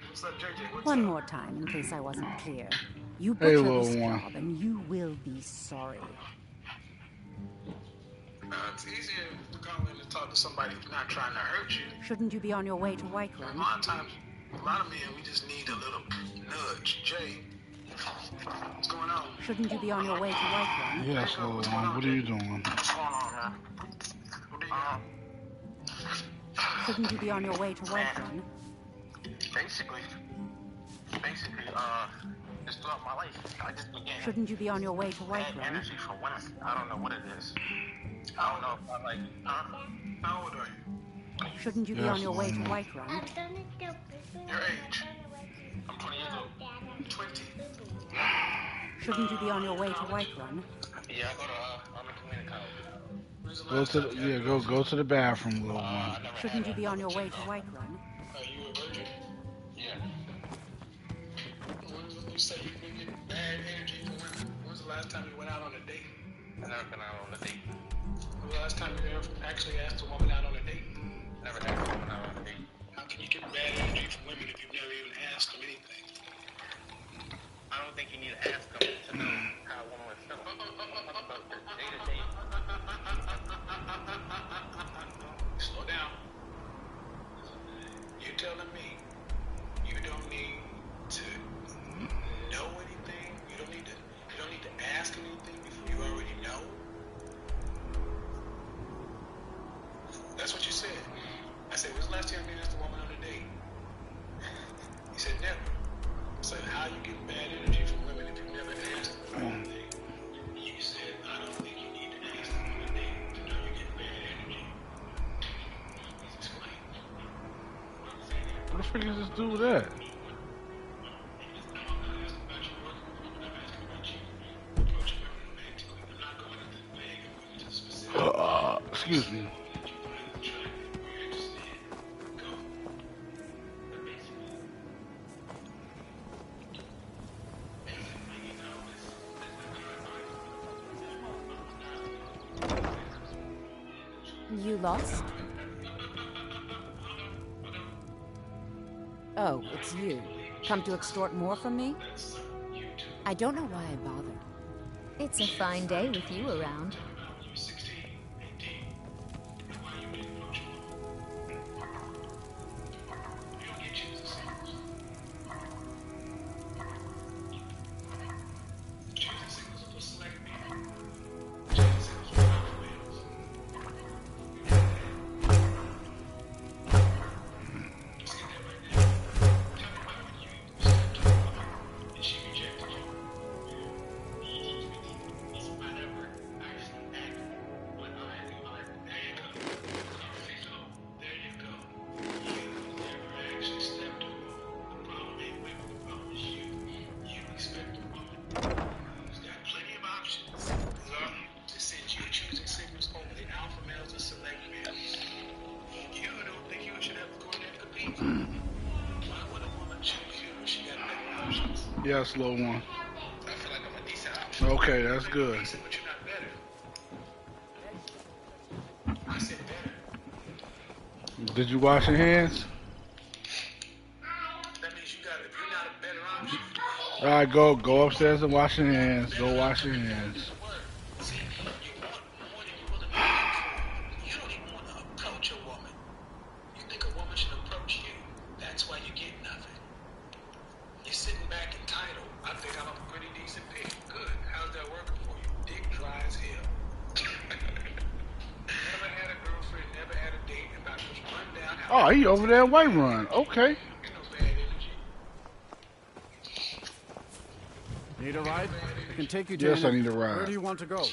what's up, JJ? What's One up? more time, in case I wasn't clear. You butcher this job, and you will be sorry. It's easier to call in and talk to somebody who's not trying to hurt you. Shouldn't you be on your way to Whiterun? A lot of times, a lot of men, we just need a little nudge. Jay, what's going on? Shouldn't you be on your way to Whiterun? Yes, what are you doing? What's going on, man? What do you got? Shouldn't you be on your way to Whiterun? Basically, just throughout my life, I just began. Shouldn't you be on your way to Whiterun? Energy for women. I don't know what it is. I don't know if I like. How old are you? Shouldn't you be on your way to Whiterun? Your age? I'm 20 years old. 20. Shouldn't you be on your way to Whiterun? Yeah, I go to I'm a community college. Go to the bathroom, little one. Shouldn't you be on your way to Whiterun? Are you a virgin? Yeah. You say you get bad energy from women. When was the last time you went out on a date? I've never been out on a date. When was the last time you ever actually asked a woman out on a date? Never asked a woman out on a date. How can you get bad energy from women if you've never even asked them anything? I don't think you need to ask them to know how a woman would feel about the day-to-day. Slow down. You're telling me you don't need to know anything? You don't need to said, when's the last time you asked a woman on a date? He said, never. So how you get bad energy from women if you never asked them on a date? You said, I don't think you need to ask them on a date to know you get bad energy. Please explain. What the frick is this dude with that? Excuse me. You lost? Oh, it's you. Come to extort more from me? I don't know why I bothered. It's a fine day with you around. Yeah, slow one. Okay, that's good. Did you wash your hands? Alright, go upstairs and wash your hands. Go wash your hands. Oh, he over there in White Run. Okay. Need a ride? I can take you to. Yes, I need a ride. Where do you want to go?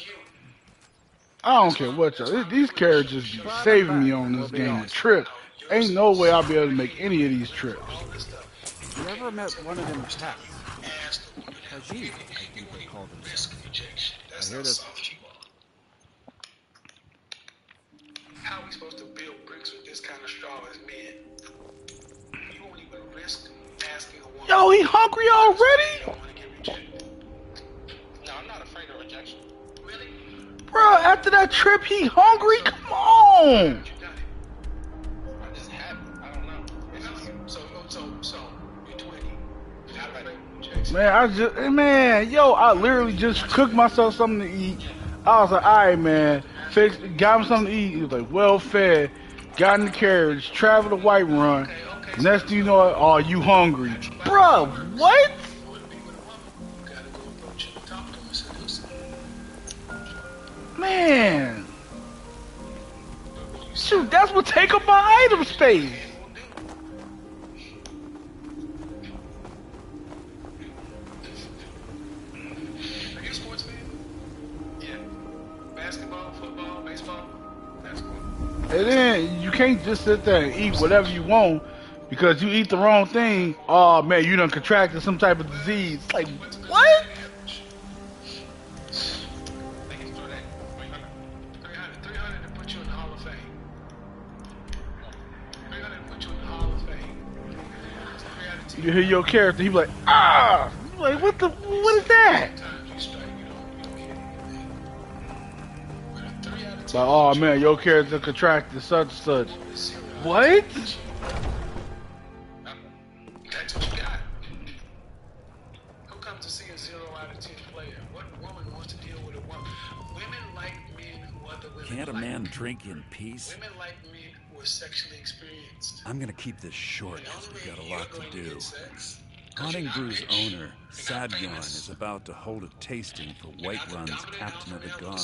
I don't care what y'all. These characters be saving me on this game. The trip. Ain't no way I'll be able to make any of these trips. You ever met one of them cats? Khajiit, I think they call themselves. I hear that. How are we supposed to build bricks with this kind of straw as men? You won't even risk asking a woman. Yo, he hungry already? No, I'm not afraid of rejection. Really? Bro, after that trip, he hungry? Come on. I just haven't. I don't know. So, you're 20. Man, I literally just cooked myself something to eat. I was like, alright, man. Got him something to eat. He was like, well fed. Got in the carriage. Traveled to White Run. Next thing you know, oh, you hungry. Bro, what? Man. Shoot, that's what take up my item space. And then you can't just sit there and eat whatever you want because you eat the wrong thing. Oh man, you done contracted some type of disease. It's like, what? You hear your character, he be like, ah! Like, what is that? Like, oh man, your character contracted such and such. What? That's what you got. Who comes to see a 0 out of 10 player? What woman wants to deal with a woman? Women like men who other women Can't a like. man drink in peace? Women like men who are sexually experienced. I'm gonna keep this short because we've got a lot to do. Haunting Brew's owner, Cle'Jon, is about to hold a tasting for White Run's captain of the guard.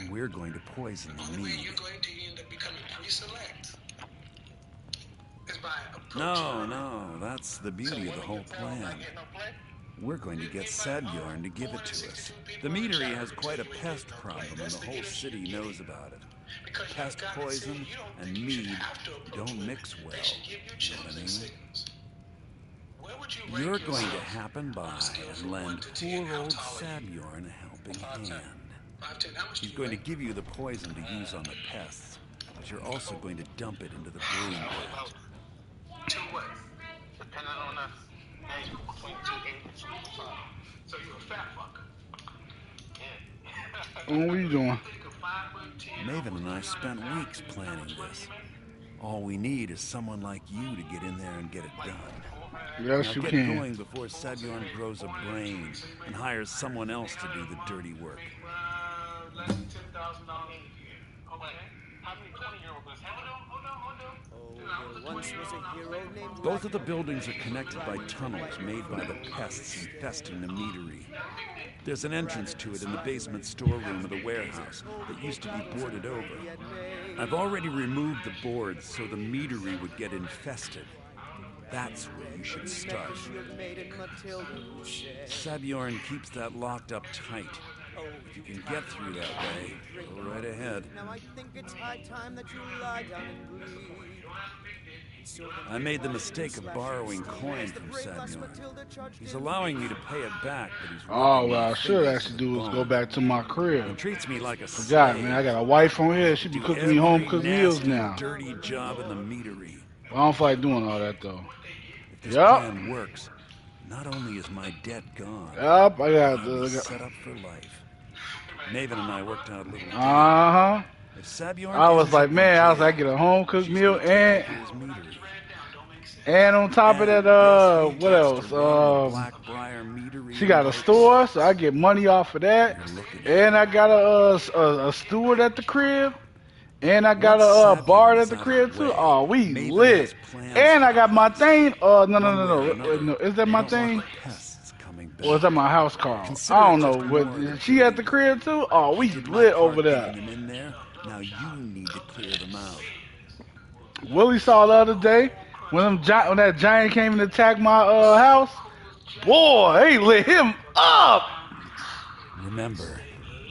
And we're going to poison the mead. You're going to end up becoming pre-select. No, that's the beauty of the whole plan. We're going to get Sadbjorn to give it to us. The meadery has quite a pest problem, and the whole city knows about it. Pest poison and mead don't mix well, you know what I mean? You're going to happen by and lend poor old Sadbjorn a helping hand. He's going to give you the poison to use on the pests, but you're also going to dump it into the brewing vat. 2 ways, depending on the age between 2 and 25. So you're a fat fucker. What are you doing? Maven and I spent weeks planning this. All we need is someone like you to get in there and get it done. Yes, now you get can. going before Sadbjorn grows a brain and hires someone else to do the dirty work. $10,000 a year. Okay. How many 20-year-olds? Both of the buildings are connected by tunnels made by the pests infesting the meadery. There's an entrance to it in the basement storeroom of the warehouse that used to be boarded over. I've already removed the boards so the meadery would get infested. That's where you should start. Sadbjorn keeps that locked up tight. If you can get through that way, go right ahead. Now I think it's high time that you lie down and breathe. I made the mistake of borrowing coin from Sadbjorn. He's allowing me to pay it back, but he's... Oh, what I should actually do is go back to my crib. He treats me like a Forgot, slave. man. I got a wife on here. She be cooking me home-cooked meals now. Dirty job in the meadery. I don't feel like doing all that, though. If this plan works, not only is my debt gone, Yup, I got set up for life. Maven and I worked out a little. Uh-huh. If Sadbjorn I was like, man, I get a home-cooked meal and on top of that, what else? She got a store, so I get money off of that. And I got a steward at the crib. And I got a bar at the crib too. Oh, we lit. And I got my thing. No. Is that my thing? Or is that my house call? I don't know. But she at the crib too? Oh, we lit over there. Now you need to clear them out. Willie saw the other day when that giant came and attacked my house. Boy, they lit him up. Remember,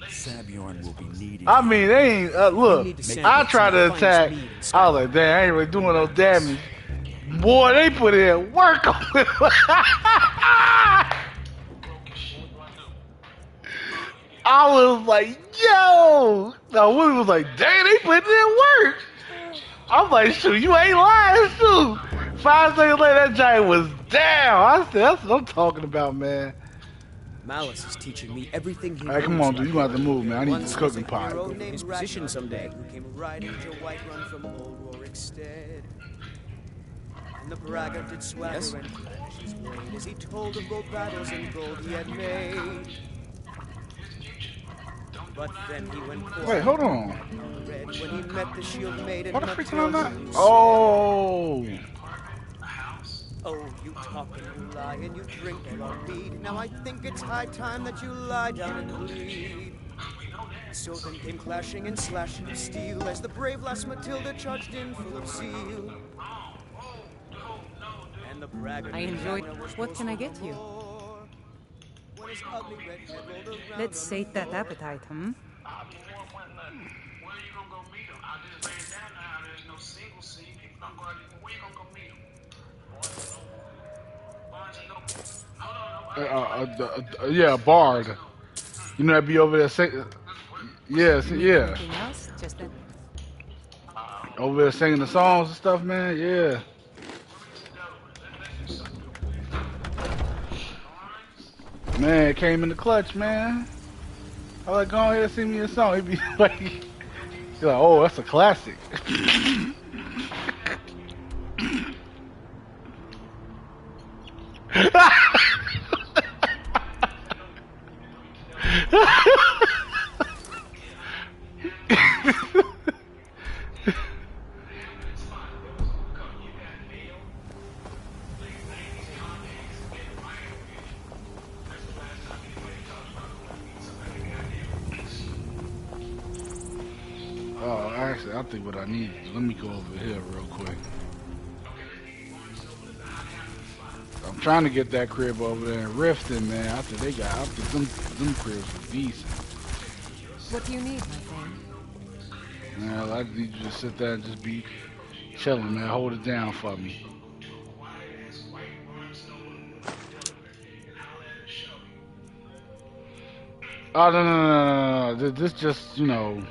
Sadbjorn will be needed. I mean, they ain't look. I tried to attack. I was like, damn, I ain't really doing no damage. Boy, they put in work on it. I was like, yo. Now Willie was like, dang, they put in work. I'm like, shoot, you ain't lying, shoot. 5 seconds later, that giant was down. I said, that's what I'm talking about, man. Malice is teaching me everything he knows. Hey, come on, dude. You gonna have to move, man. I need this cooking pot. His position someday. Who came riding to Whiterun from old Rorikstead. And the braggart did swagger and flash his blade as he told of gold battles and gold he had made. But then he went wait, hold on. Red when he met the shield maiden. What the freak am I? Oh. Oh, you talk and you lie and you drink and you mead. Now I think it's high time that you lie down and bleed. So then came clashing and slashing of steel as the brave lass Matilda charged in full of zeal. And the braggart I enjoyed. What can I get you? Let's sate that appetite, hmm? Yeah, Bard. You know, I'd be over there singing. Yeah. Over there singing the songs and stuff, man. Yeah. Man, it came in the clutch, man. I was like, go ahead and sing me a song. He'd be like, he's like, oh, that's a classic. Oh, actually, I think what I need is, let me go over here real quick. trying to get that crib over there in Riften, man. I think them cribs are decent. What do you need, my friend? Man, I need you to sit there and just be chilling, man. Hold it down for me. Oh, no. This just, you know.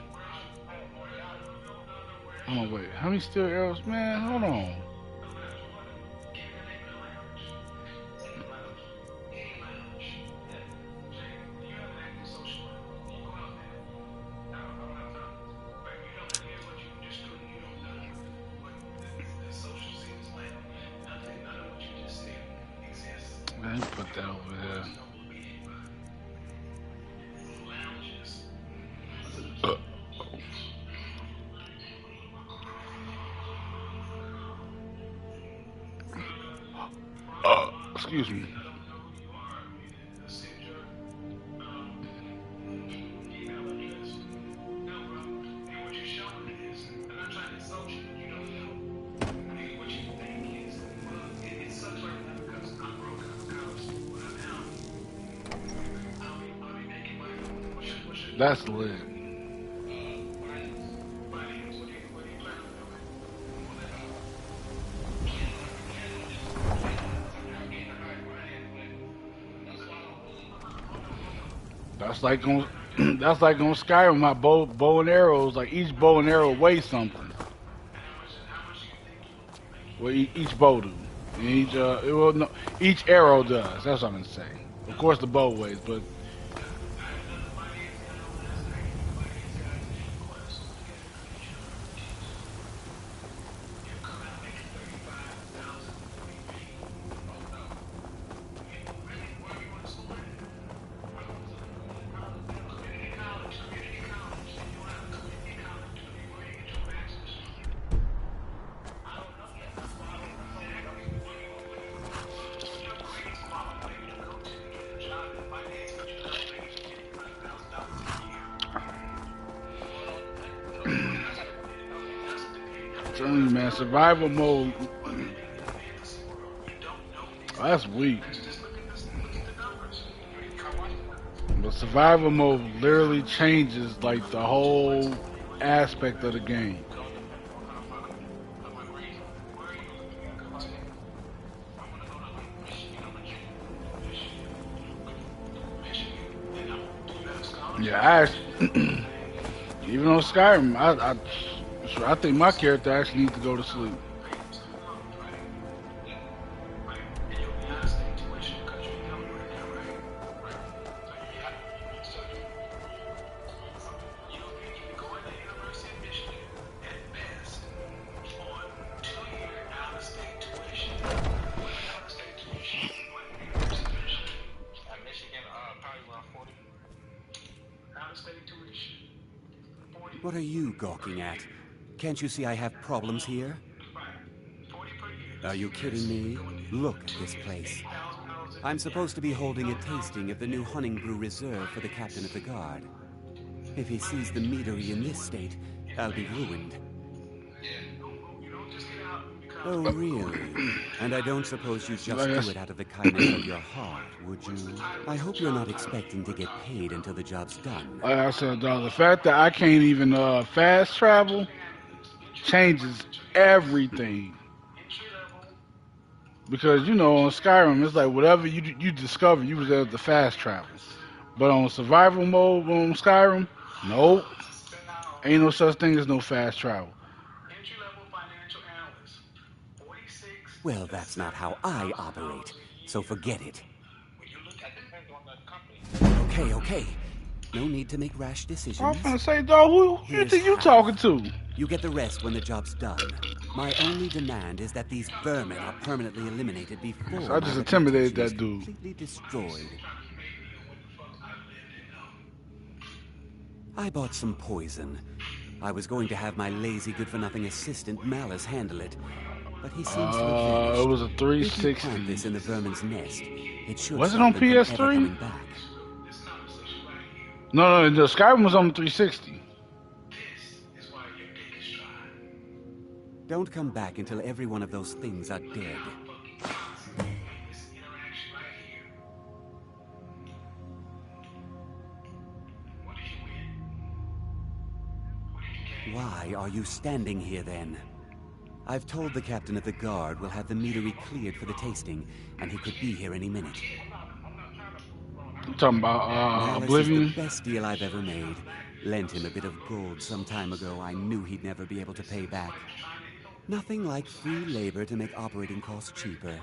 Hold on, wait. How many steel arrows? Man, hold on. Man, put that over there. Excuse me. That's lit. That's like on Skyrim. My bow and arrows, like each bow and arrow weighs something. Well, each bow do. And each arrow does. That's what I'm gonna say. Of course, the bow weighs, but. Man, survival mode. Oh, that's weak. But survival mode literally changes like the whole aspect of the game. Yeah, even on Skyrim, I think my character actually needs to go to sleep. What are you gawking at? Can't you see I have problems here? Are you kidding me? Look at this place. I'm supposed to be holding a tasting of the new Hunting Brew Reserve for the captain of the guard. If he sees the meadery in this state, I'll be ruined. Oh, really? And I don't suppose you just do it out of the kindness of your heart, would you? I hope you're not expecting to get paid until the job's done. Like I said, dog, the fact that I can't even fast travel changes everything. Because, you know, on Skyrim, it's like whatever you discover, you was able to fast travel. But on survival mode on Skyrim, nope. Ain't no such thing as no fast travel. Well, that's not how I operate, so forget it. Okay. No need to make rash decisions. I'm gonna say, dog, who you think you talking to? You get the rest when the job's done. My only demand is that these vermin are permanently eliminated before So I just intimidated that dude. Completely destroyed. I bought some poison. I was going to have my lazy, good-for-nothing assistant Malice handle it, but he seems to have vanished. It was a 360. If you plant this in the vermin's nest, it should was it on PS3? No, the Skyrim was on the 360. Don't come back until every one of those things are dead. Why are you standing here then? I've told the captain of the guard we'll have the meadery cleared for the tasting, and he could be here any minute. I'm talking about Oblivion? This is the best deal I've ever made. Lent him a bit of gold some time ago I knew he'd never be able to pay back. Nothing like free labor to make operating costs cheaper.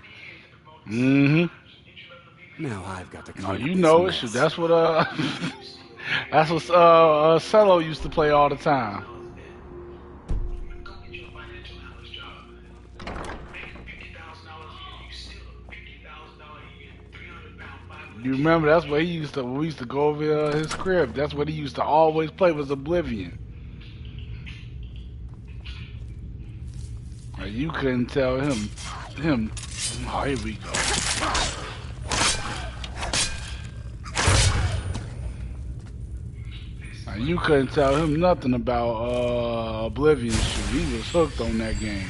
Mm-hmm. Now I've got to clean Oh, up you this know mess. it. That's what that's what Cello used to play all the time. You remember that's what he used to. We used to go over his crib. That's what he used to always play was Oblivion. You couldn't tell him. Oh, here we go. You couldn't tell him nothing about Oblivion shit. He was hooked on that game.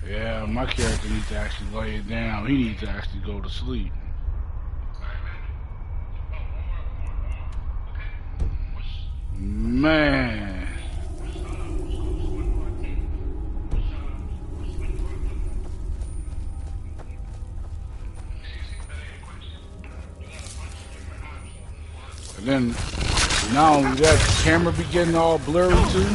Yeah, my character needs to actually lay it down. He needs to actually go to sleep. Man. And then, not only that, the camera be getting all blurry too.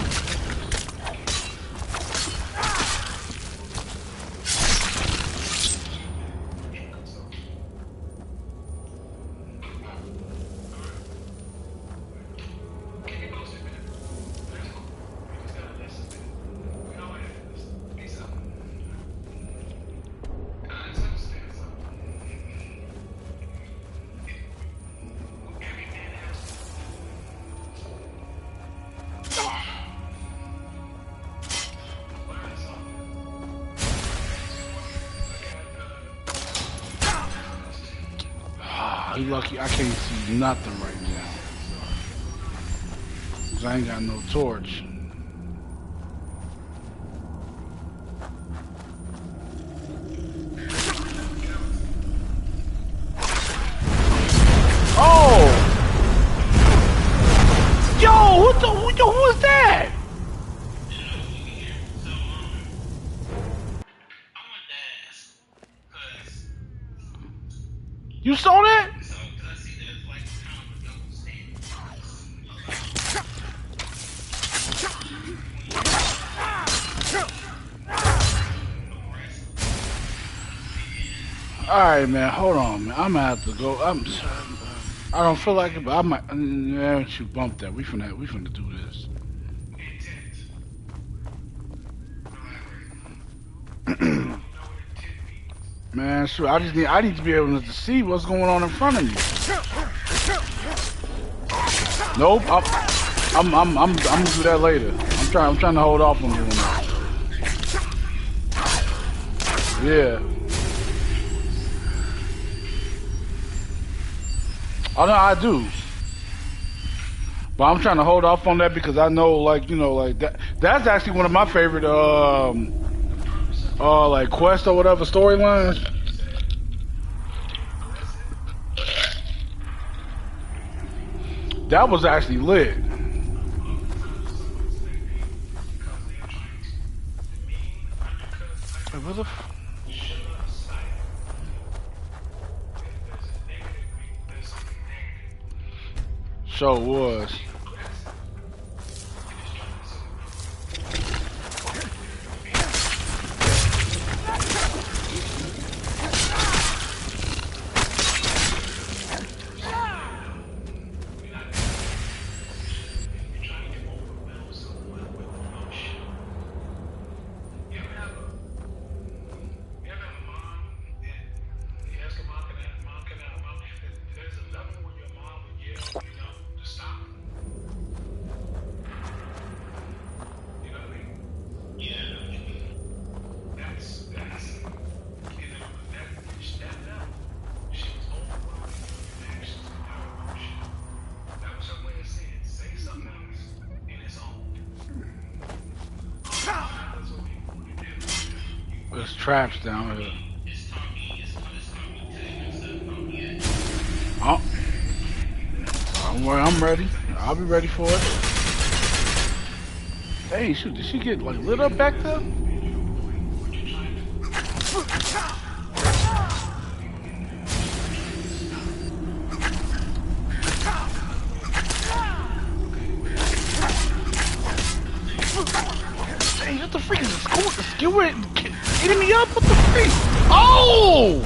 You lucky I can't see nothing right now. 'Cause I ain't got no torch. Oh! Yo, who was that? You saw that? Alright, man, hold on, man. I'm gonna have to go. I don't feel like it, but I might. Yeah, you bump that. We finna do this. Man, sure. I need to be able to see what's going on in front of me. Nope. I'm gonna do that later. I'm trying to hold off on doing that. Yeah. Oh no, I do. But I'm trying to hold off on that because I know, like, you know, like that's actually one of my favorite like quest or whatever storylines. That was actually lit. Hey, what the Sure was. There's traps down here. Oh. I'm ready. I'll be ready for it. Hey, shoot, did she get like lit up back there? Hey, what the freak is the skewer hitting me up? What the freak? Oh!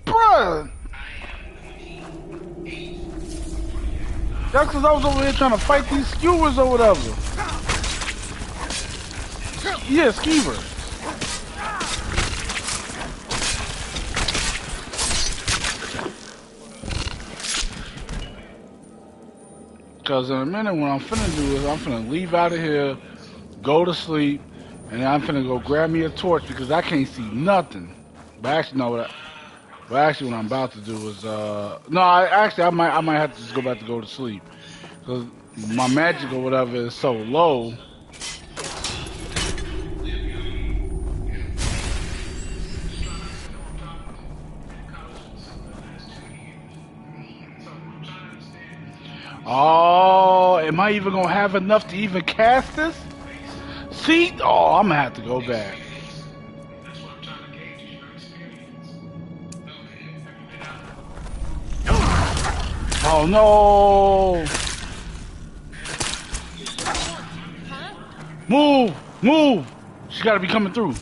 Bruh! That's because I was over here trying to fight these skewers or whatever. Yeah, skewer. Because in a minute, what I'm finna do is I'm finna leave out of here, go to sleep, and I'm finna go grab me a torch because I can't see nothing. But actually, no, what I'm about to do is, no, I might have to just go back to go to sleep. Because my magic or whatever is so low. Oh, am I even gonna have enough to even cast this? See? Oh, I'm gonna have to go back. Oh no! Move! Move! She gotta be coming through.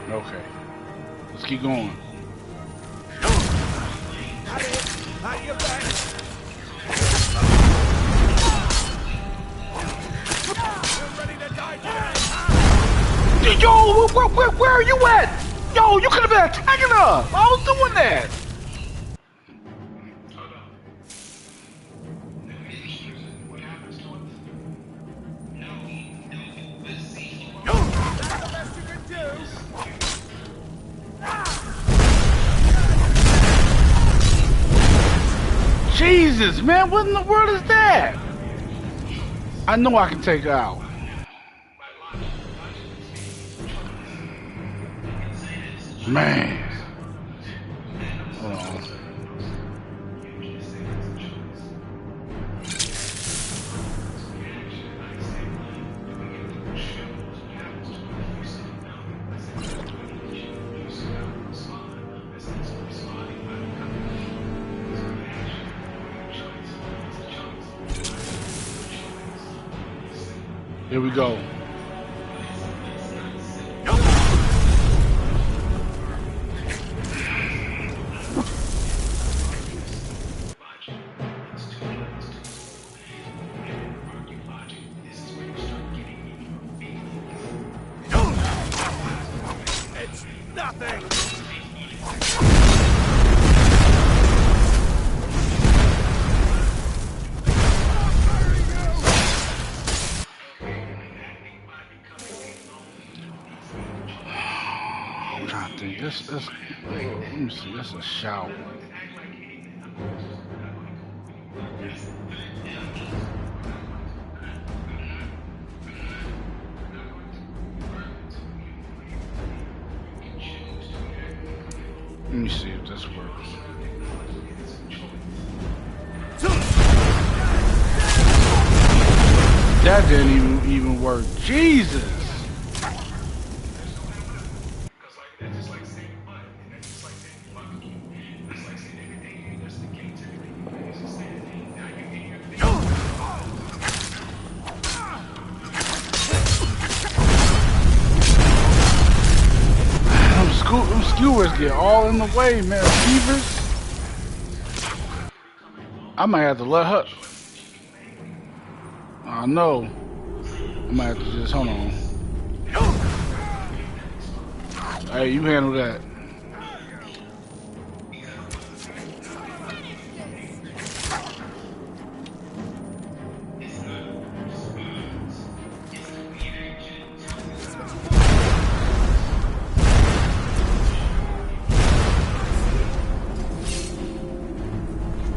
Okay. Let's keep going. Yo, where are you at? Yo, you could have been attacking her. I was doing that. Jesus, man, what in the world is that? I know I can take her out. Man. Hold on. Here we go. It's nothing. I'm trying to think. This let me see. This is a shout. Let me see if this works. That didn't even work. Jesus. Them skewers get all in the way, man. Beavers. I might have to let her. I know. I might have to just hold on. Hey, you handle that.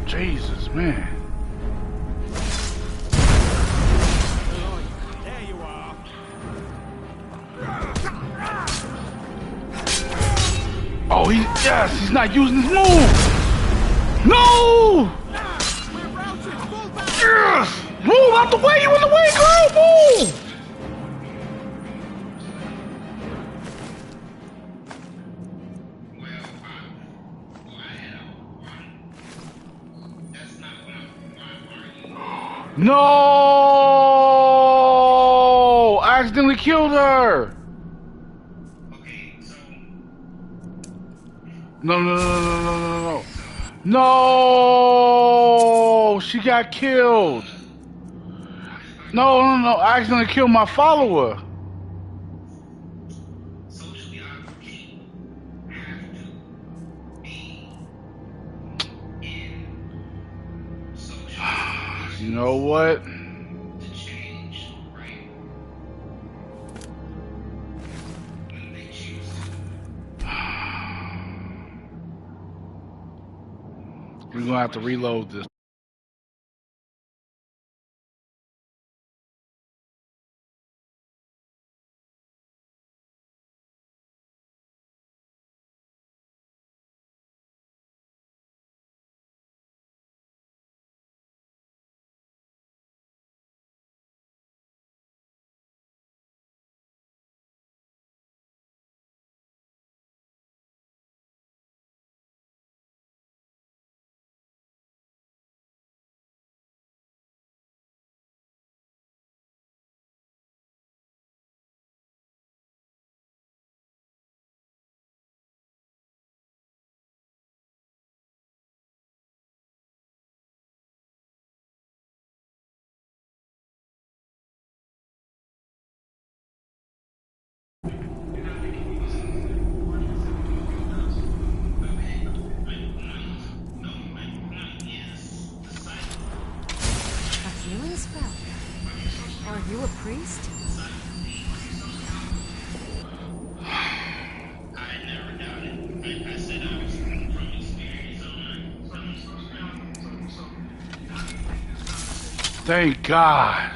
Jesus, man. There you are. Oh, he's not using his move. No! Yes! Move out the way, you in the way, girl, move! No! I accidentally killed her! No. No! She got killed! No. I accidentally killed my follower. You know what? We're gonna have to reload this. Healing spell? Are you a priest? Thank God.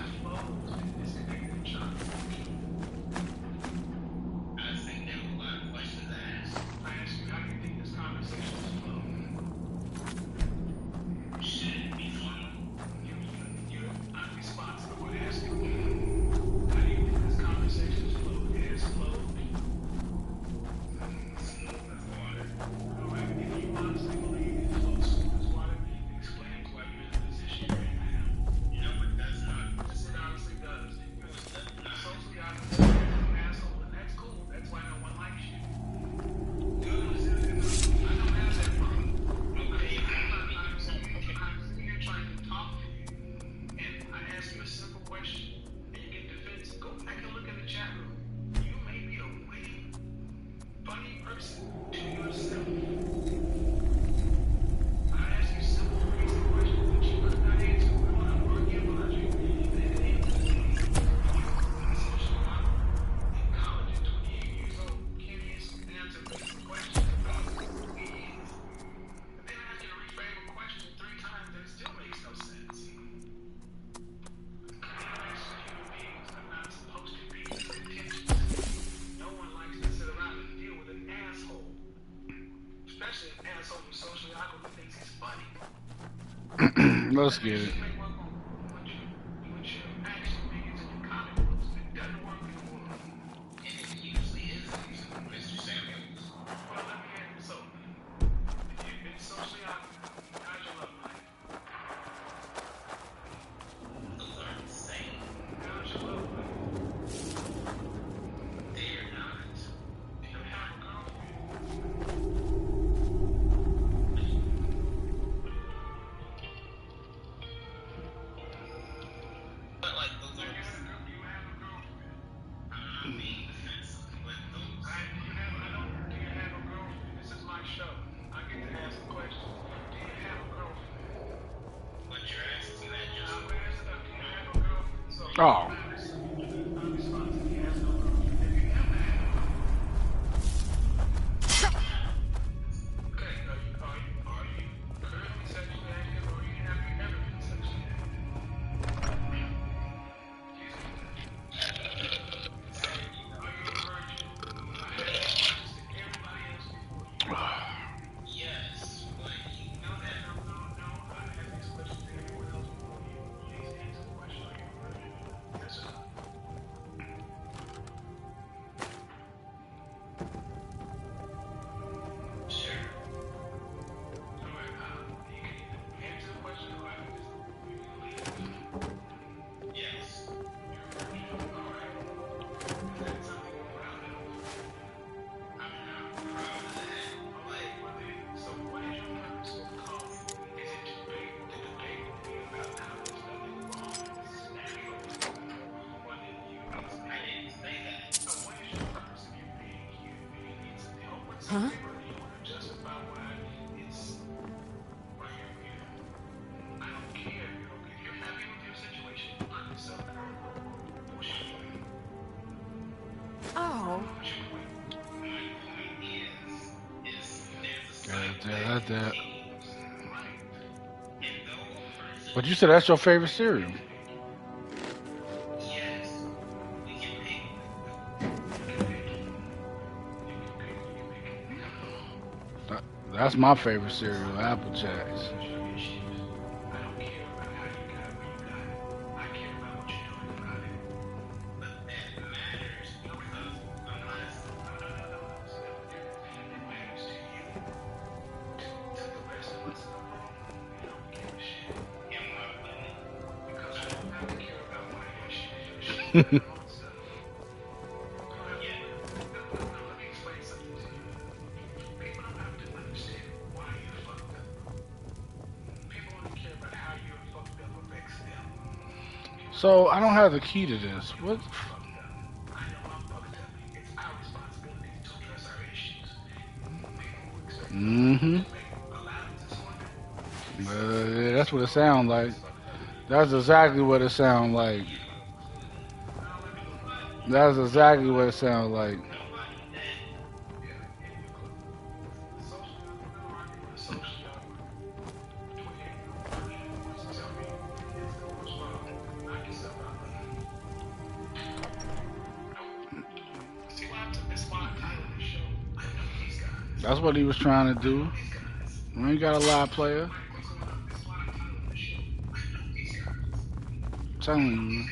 Let's get it. Oh. Huh? Oh. That's that. But you said that's your favorite cereal. That's my favorite cereal, Apple Jacks. So I don't have the key to this. What? Mm-hmm. Yeah, that's what it sounds like. That's exactly what it sounds like. That's exactly what it sounds like. That's what he was trying to do. We ain't got a live player. I'm telling you, man.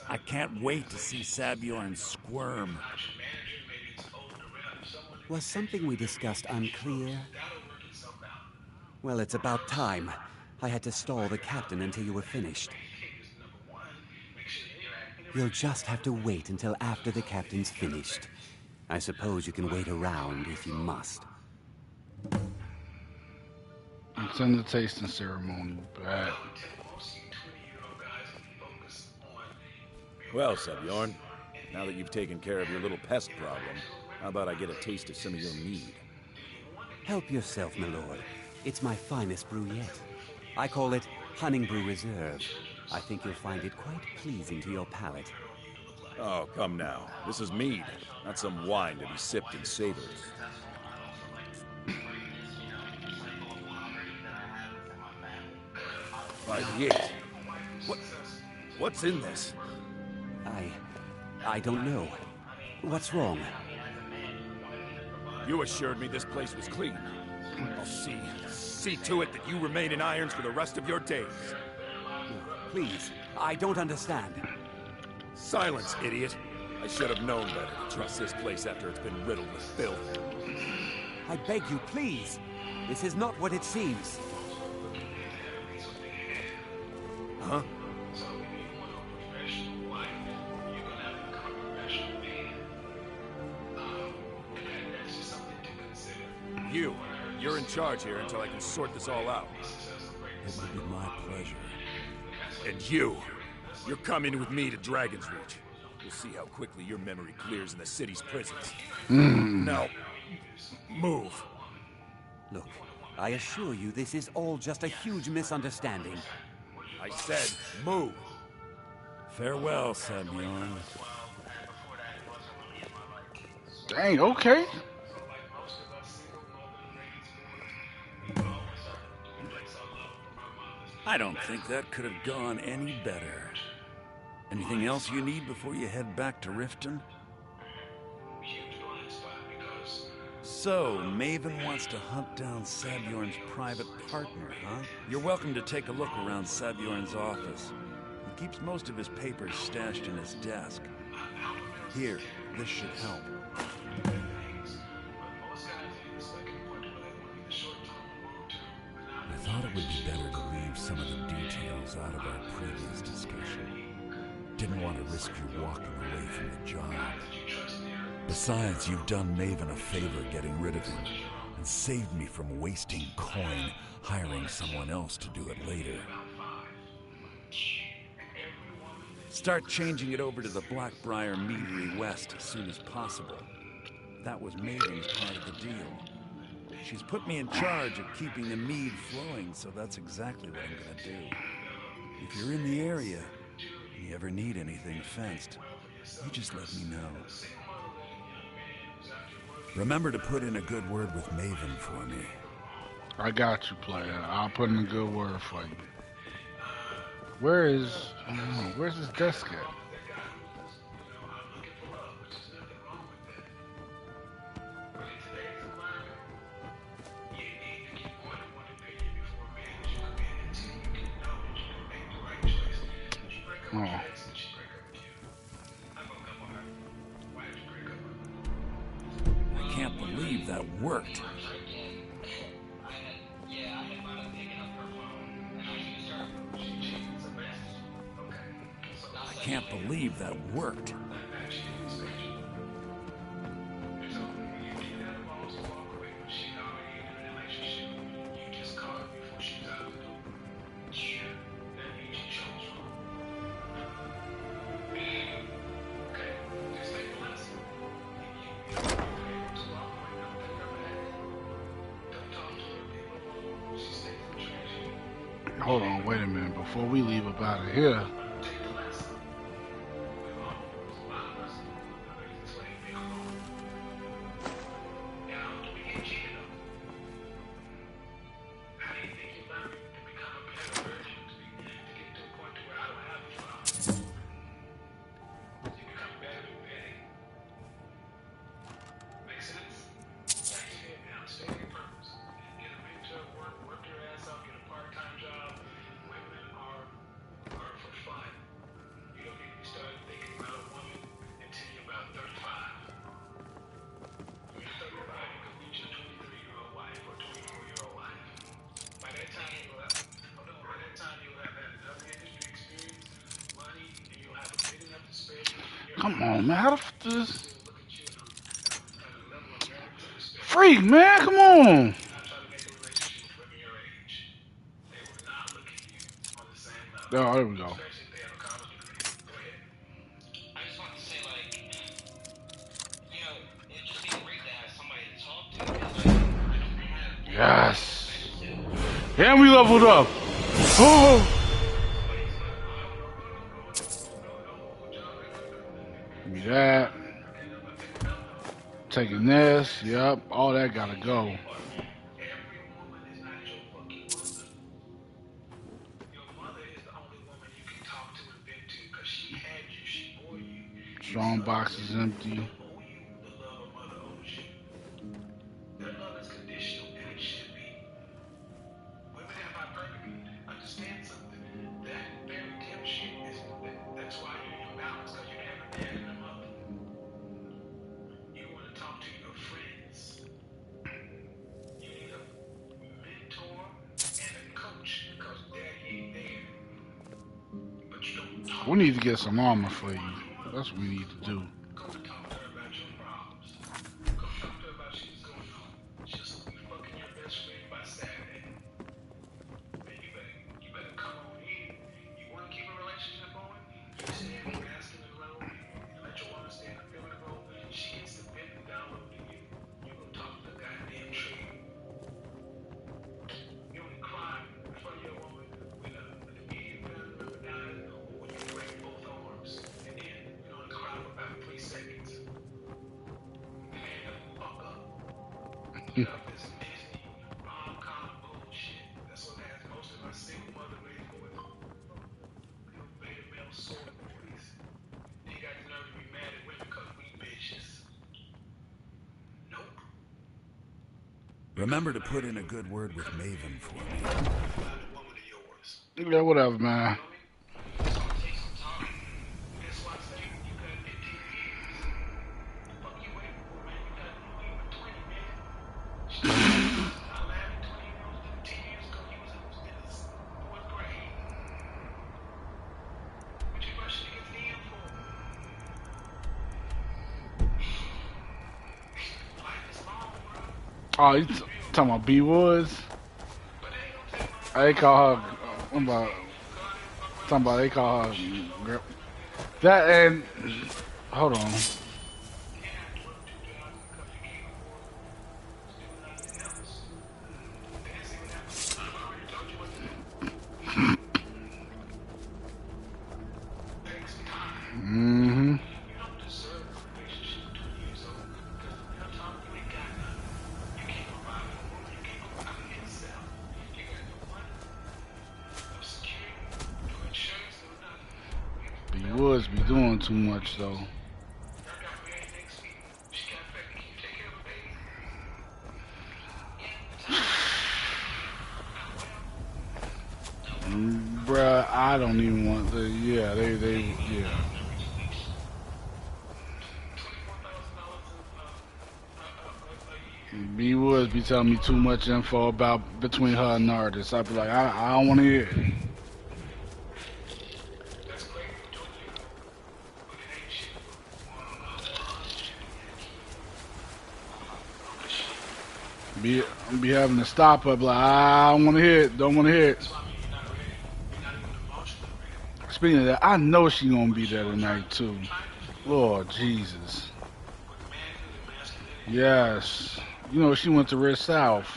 I can't wait to see Sabjorn squirm. Was something we discussed unclear? Well, it's about time. I had to stall the captain until you were finished. You'll just have to wait until after the captain's finished. I suppose you can wait around if you must. It's in the tasting ceremony, but... Well, Sebjorn, now that you've taken care of your little pest problem, how about I get a taste of some of your mead? Help yourself, my lord. It's my finest brew yet. I call it Honningbrew Reserve. I think you'll find it quite pleasing to your palate. Oh, come now. This is mead, not some wine to be sipped and savored. By the 8. What's in this? I don't know. What's wrong? You assured me this place was clean. I'll see to it that you remain in irons for the rest of your days. Please, I don't understand. Silence, idiot. I should have known better to trust this place after it's been riddled with filth. I beg you, please. This is not what it seems. Huh? You're in charge here until I can sort this all out. It would be my pleasure. And you're coming with me to Dragon's Reach. We'll see how quickly your memory clears in the city's prisons. Now, move. Look, I assure you this is all just a huge misunderstanding. I said, move. Farewell, Sebjorn. Dang, okay. I don't think that could have gone any better. Anything else you need before you head back to Riften? So, Maven wants to hunt down Sebjorn's private partner, huh? You're welcome to take a look around Sebjorn's office. He keeps most of his papers stashed in his desk. Here, this should help. I thought it would be better to leave some of the details out of our previous discussion. Didn't want to risk you walking away from the job. Besides, you've done Maven a favor getting rid of him, and saved me from wasting coin hiring someone else to do it later. Start changing it over to the Blackbriar Meadery West as soon as possible. That was Maven's part of the deal. She's put me in charge of keeping the mead flowing, so that's exactly what I'm gonna do. If you're in the area, and you ever need anything fenced, you just let me know. Remember to put in a good word with Maven for me. I got you, player. I'll put in a good word for you. Where's his desk at? Oh. I can't believe that worked. I can't believe that worked. Hold on, wait a minute. Before we leave up out of here. Come on, man. How the f this? Freak, man. Come on. Oh, there we go. Yes. And we leveled up. Oh. Give me that. Taking this. Yep. All that gotta go. Strong box is empty. We need to get some armor for you. That's what we need to do. Remember to put in a good word with Maven for me. Yeah, whatever, man. Oh, you talking about B Woods? They call her. I'm about talking about. They call her. That and hold on. Mm-hmm. B Woods be doing too much though. Bruh, I don't even want the, yeah, yeah. B Woods be telling me too much info about between her and Nardis. I'd be like, I don't want to hear it. Be having to stop her, like, I don't want to hear it, don't want to hear it. Speaking of that, I know she gonna be there tonight too. Lord Jesus. Yes. You know she went to Red South.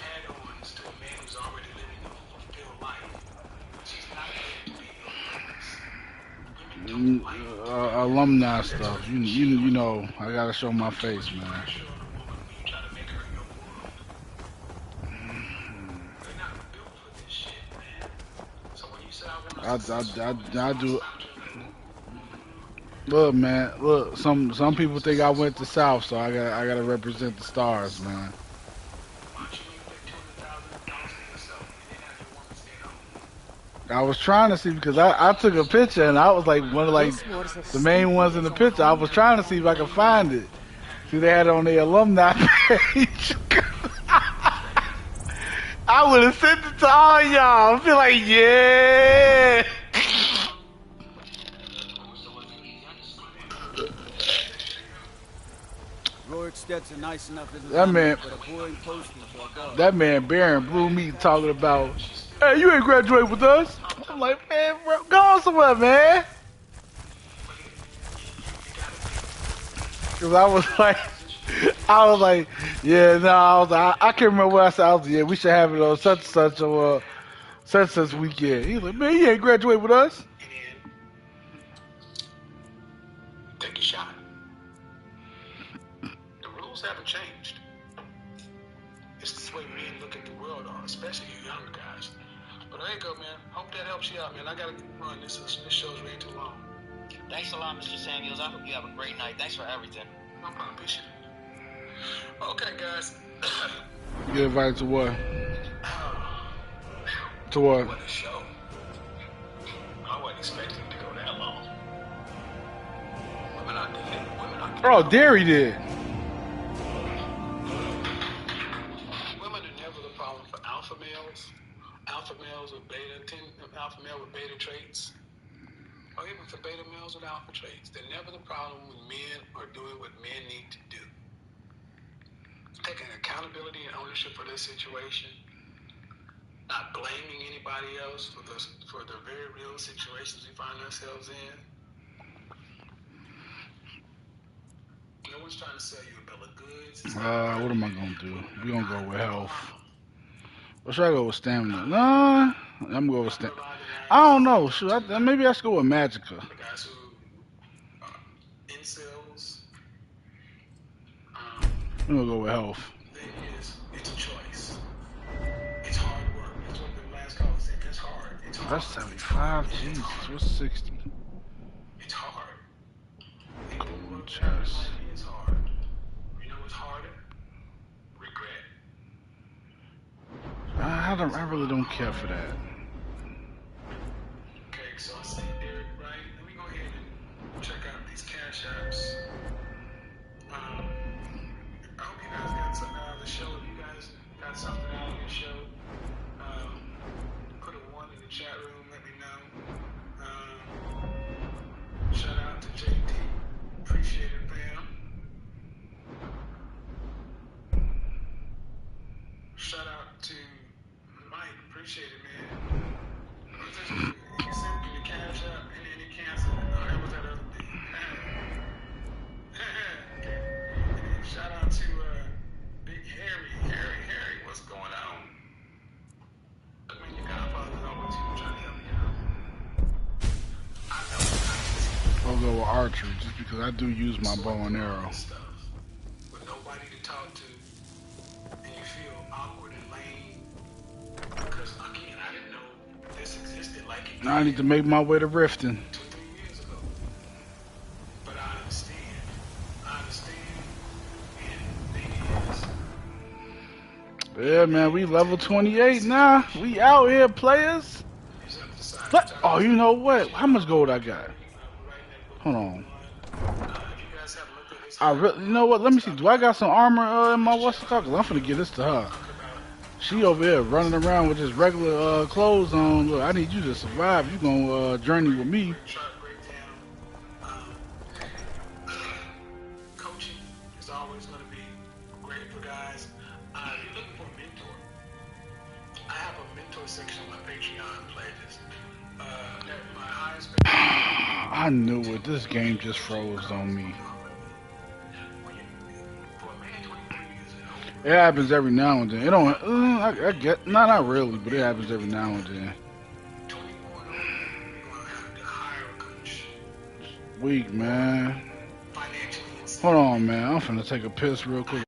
Alumni stuff. You know, I gotta show my face, man. I do. Look, man. Look, some people think I went to South, so I gotta represent the stars, man. I was trying to see because I took a picture and I was like one of like the main ones in the picture. I was trying to see if I could find it. See, they had it on the alumni page. I would have sent it to all y'all. I'd be like, yeah. Rorikstedt's a nice enough little That man, but a boring postie for a guard. that man Baron blew me talking about, hey, you ain't graduate with us. I'm like, man, bro, go on somewhere, man. Cause I was like, yeah, no, I can't remember what I said. I was like, yeah, we should have it on such and such or such and such weekend. He was like, man, you ain't graduate with us. Take a shot. The rules haven't changed. It's the way men look at the world on, especially you younger guys. But there you go, man. Hope that helps you out, man. I gotta run. This show's way too long. Thanks a lot, Mr. Samuels. I hope you have a great night. Thanks for everything. No problem, Bishop. Okay, guys. You get invited to what? To what? What a show. I wasn't expecting it to go that long. Women out there. Oh, Derry did. Women are never the problem for alpha males. Alpha males with alpha male with beta traits. Or even for beta males with alpha traits. They're never the problem when men are doing what men need to do. Taking accountability and ownership for their situation. Not blaming anybody else for the very real situations we find ourselves in. No one's trying to sell you a bill of goods. What am I gonna do? We're gonna go with health. Or should I go with stamina? Nah, I'm gonna go with stamina. I don't know. Maybe I should go with Magica. The guys who incels. I'm gonna go with health. It's a choice. It's hard work. That's what the last caller said. It's hard. It's hard. That's 75. Jesus, what's 60? It's hard. Chess. It's hard. You know what's harder? Regret. I really don't care for that. Okay, so I see Derek, right? Let me go ahead and check out these cash apps. I hope you guys got something out of the show. If you guys got something out of your show, put a 1 in the chat room. Let me know. Shout out to JT. Appreciate it, fam. Shout out to Mike. Appreciate it, man. He sent me the cash up and then he canceled it. Oh, that was that other thing. Okay. Shout out to Big Harry. Harry, what's going on? I mean, your godfather's always here trying to help me out. I know. I'll go with archery just because I do use my bow and arrow. With nobody to talk to, and you feel awkward and lame because again, I didn't know this existed like it did. Now I need to make my way to Riften. 2-3 years ago. But I understand. And the thing is, Yeah, man, we level 28 now. We out here, players. What? Oh, you know what? How much gold I got? Hold on. You know what? Let me see. Do I got some armor in my what's it called? 'Cause I'm finna give this to her. She over here running around with just regular clothes on. Look, I need you to survive. You gonna journey with me. coaching is always going to be great for guys. If you're looking for a mentor, I have a mentor section on my Patreon pledges. My highest I knew it. This game just froze on me. It happens every now and then. It don't. I get not really, but it happens every now and then. Weak, man. Hold on, man. I'm finna take a piss real quick.